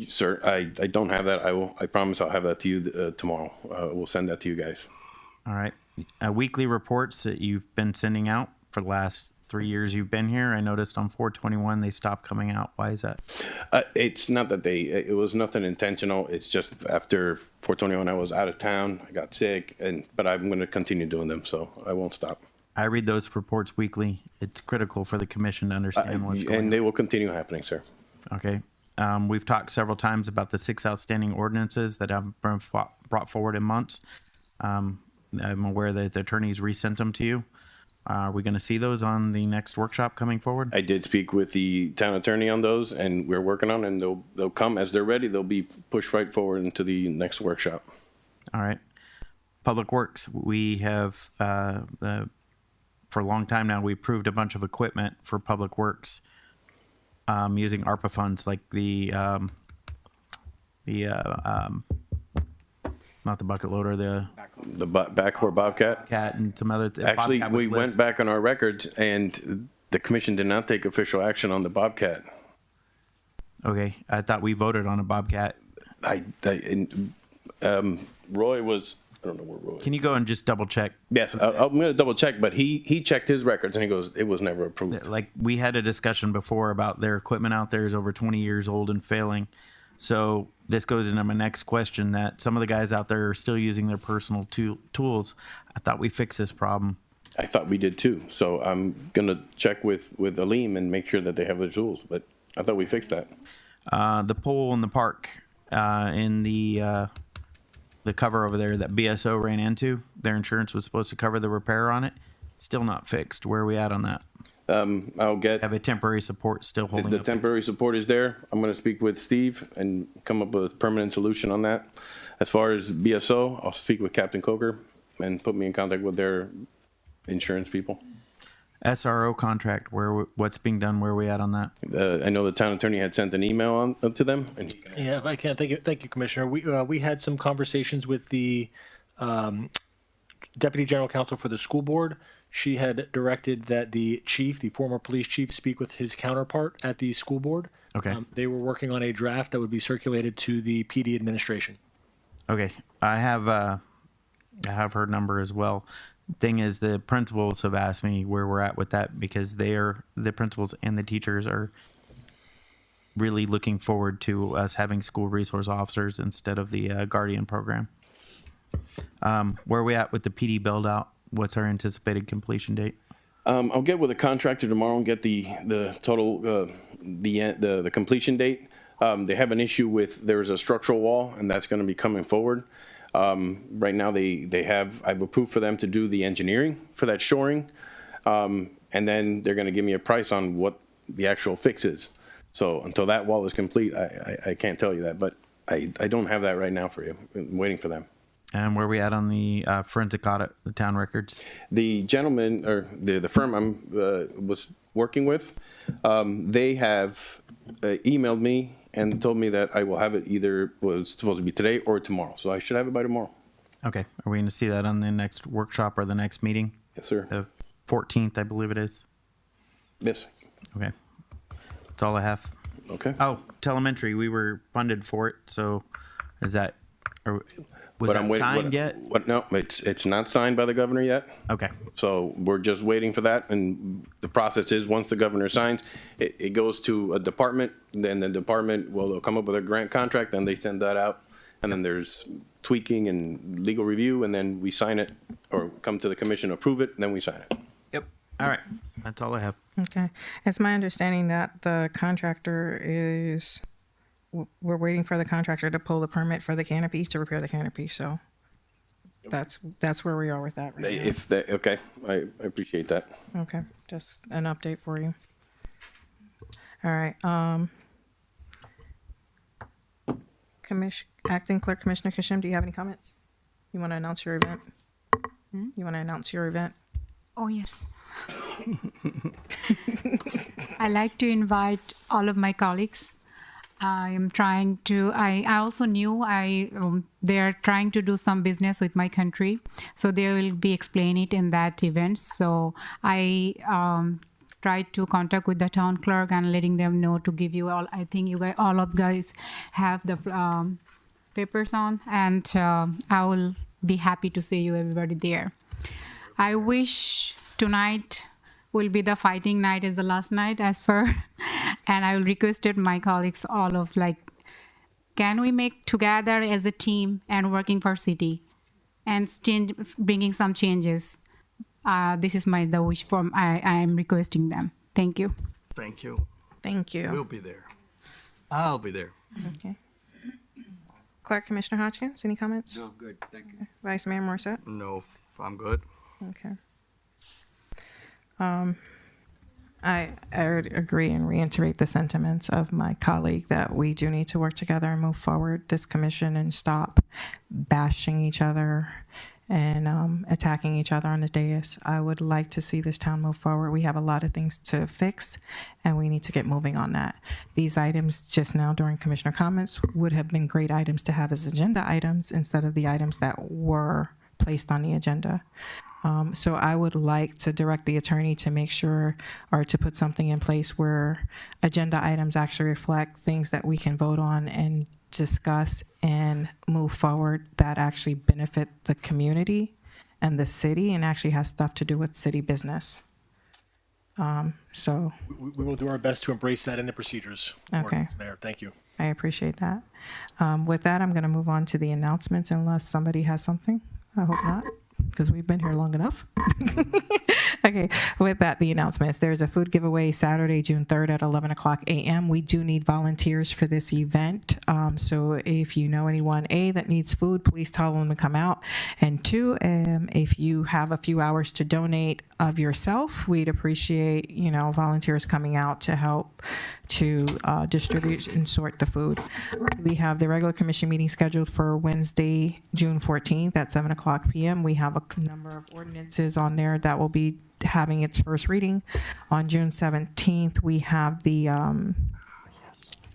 Sir, I don't have that. I promise I'll have that to you tomorrow. We'll send that to you guys. All right. Weekly reports that you've been sending out for the last 3 years you've been here. I noticed on 4/21 they stopped coming out. Why is that? It's not that it was nothing intentional. It's just after 4/21 I was out of town. I got sick, but I'm going to continue doing them, so I won't stop. I read those reports weekly. It's critical for the commission to understand what's going on. And they will continue happening, sir. Okay. We've talked several times about the 6 outstanding ordinances that have been brought forward in months. I'm aware that the attorneys resent them to you. Are we going to see those on the next workshop coming forward? I did speak with the town attorney on those, and we're working on it, and they'll come as they're ready. They'll be pushed right forward into the next workshop. All right. Public Works, we have, for a long time now, we approved a bunch of equipment for Public Works using ARPA funds, like not the bucket loader, the backhoe Bobcat. Cat and some other. Actually, Bobcat we with went lifts. back on our records, and the commission did not take official action on the Bobcat. Okay, I thought we voted on a Bobcat. Roy was I don't know where Roy. Can you go and just double check? Yes, I'm going to double check, but he checked his records and he goes, it was never approved. Like we had a discussion before about their equipment out there is over 20 years old and failing. So this goes into my next question that some of the guys out there are still using their personal tools. I thought we fixed this problem. I thought we did too. So I'm going to check with Aleem and make sure that they have their tools, but I thought we fixed that. The pole in the park in the cover over there that BSO ran into, their insurance was supposed to cover the repair on it. Still not fixed. Where are we at on that? I'll get Have a temporary support still holding the up. temporary support is there. I'm going to speak with Steve and come up with a permanent solution on that. As far as BSO, I'll speak with Captain Coker and put me in contact with their insurance people. SRO contract, what's being done? Where are we at on that? I know the town attorney had sent an email on to them, and Yeah, if I can. Thank you, Commissioner. We had some conversations with the Deputy General Counsel for the school board. She had directed that the chief, the former police chief, speak with his counterpart at the school board. Okay. They were working on a draft that would be circulated to the PD administration. Okay, I have her number as well. Thing is, the principals have asked me where we're at with that because the principals and the teachers are really looking forward to us having school resource officers instead of the guardian program. Where are we at with the PD build out? What's our anticipated completion date? I'll get with a contractor tomorrow and get the total the completion date. They have an issue with there's a structural wall, and that's going to be coming forward. Right now, I've approved for them to do the engineering for that shoring, and then they're going to give me a price on what the actual fix is. So until that wall is complete, I can't tell you that, but I don't have that right now for you. I'm waiting for them. And where are we at on the forensic audit, the town records? The gentleman or the firm I'm was working with, they have emailed me and told me that I will have it was supposed to be today or tomorrow. So I should have it by tomorrow. Okay, are we going to see that on the next workshop or the next meeting? Yes, sir. The 14th, I believe it is. Yes. Okay, that's all I have. Okay. Oh, telemetry, we were funded for it. So is that? Was But that I'm waiting- signed yet? No, it's not signed by the governor yet. Okay. So we're just waiting for that, and the process is once the governor signs, it goes to a department, then the department they'll come up with a grant contract, then they send that out, and then there's tweaking and legal review, and then we sign it, or come to the commission, approve it, and then we sign it. Yep. All right. That's all I have. Okay. It's my understanding that the contractor we're waiting for the contractor to pull the permit for the canopy to repair the canopy. So that's where we are with that right now. Okay, I appreciate that. Okay. Just an update for you. All right. Acting Clerk Commissioner Kashim, do you have any comments? You want to announce your event? You want to announce your event? Oh, yes. I like to invite all of my colleagues. I am trying to, I also knew they are trying to do some business with my country. So they will be explaining it in that event. So I tried to contact with the town clerk and letting them know to give you all, I think you guys, all of guys have the papers on, and I will be happy to see you everybody there. I wish tonight will be the fighting night as the last night as per, and I will requested my colleagues all of can we make together as a team and working for city and bringing some changes. This is the wish from I am requesting them. Thank you. Thank you. Thank you. We'll be there. I'll be there. Okay. Clerk Commissioner Hodgkins, any comments? No, good. Thank you. Vice Mayor Morissette? No, I'm good. Okay. I would agree and reiterate the sentiments of my colleague that we do need to work together and move forward this commission and stop bashing each other and attacking each other on the dais. I would like to see this town move forward. We have a lot of things to fix, and we need to get moving on that. These items just now during commissioner comments would have been great items to have as agenda items instead of the items that were placed on the agenda. So I would like to direct the attorney to make sure, or to put something in place where agenda items actually reflect things that we can vote on and discuss and move forward that actually benefit the community and the city and actually has stuff to do with city business. So We will do our best to embrace that in the procedures. Okay. Mayor, thank you. I appreciate that. With that, I'm going to move on to the announcements unless somebody has something. I hope not, because we've been here long enough. Okay, with that, the announcements. There's a food giveaway Saturday, June 3rd at 11 o'clock a.m. We do need volunteers for this event. So if you know anyone, A, that needs food, please tell them to come out. And two, if you have a few hours to donate of yourself, we'd appreciate, volunteers coming out to help to distribute and sort the food. We have the regular commission meeting scheduled for Wednesday, June 14th at 7 o'clock p.m. We have a number of ordinances on there that will be having its first reading. On June 17th, we have the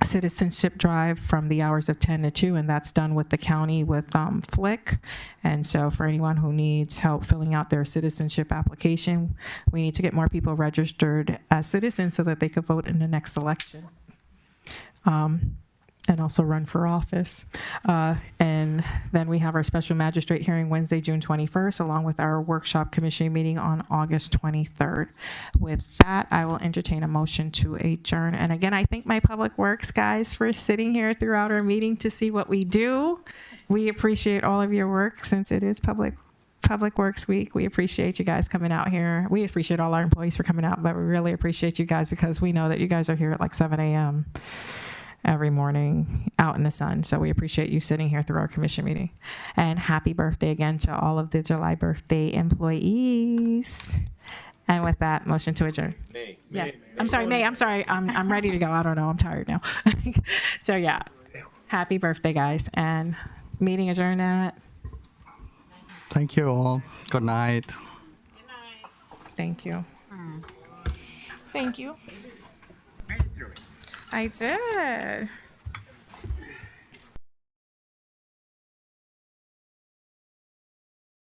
citizenship drive from the hours of 10 to 2, and that's done with the county with Flick. And so for anyone who needs help filling out their citizenship application, we need to get more people registered as citizens so that they could vote in the next election. And also run for office. And then we have our special magistrate hearing Wednesday, June 21st, along with our workshop commission meeting on August 23rd. With that, I will entertain a motion to adjourn. And again, I thank my Public Works guys for sitting here throughout our meeting to see what we do. We appreciate all of your work since it is Public Works Week. We appreciate you guys coming out here. We appreciate all our employees for coming out, but we really appreciate you guys because we know that you guys are here at like 7 a.m. every morning out in the sun. So we appreciate you sitting here through our commission meeting. And happy birthday again to all of the July birthday employees. And with that, motion to adjourn. May. Yeah. I'm sorry, May. I'm sorry. I'm ready to go. I don't know. I'm tired now. So yeah, happy birthday, guys. And meeting adjourned at. Thank you all. Good night. Thank you. Thank you. I did.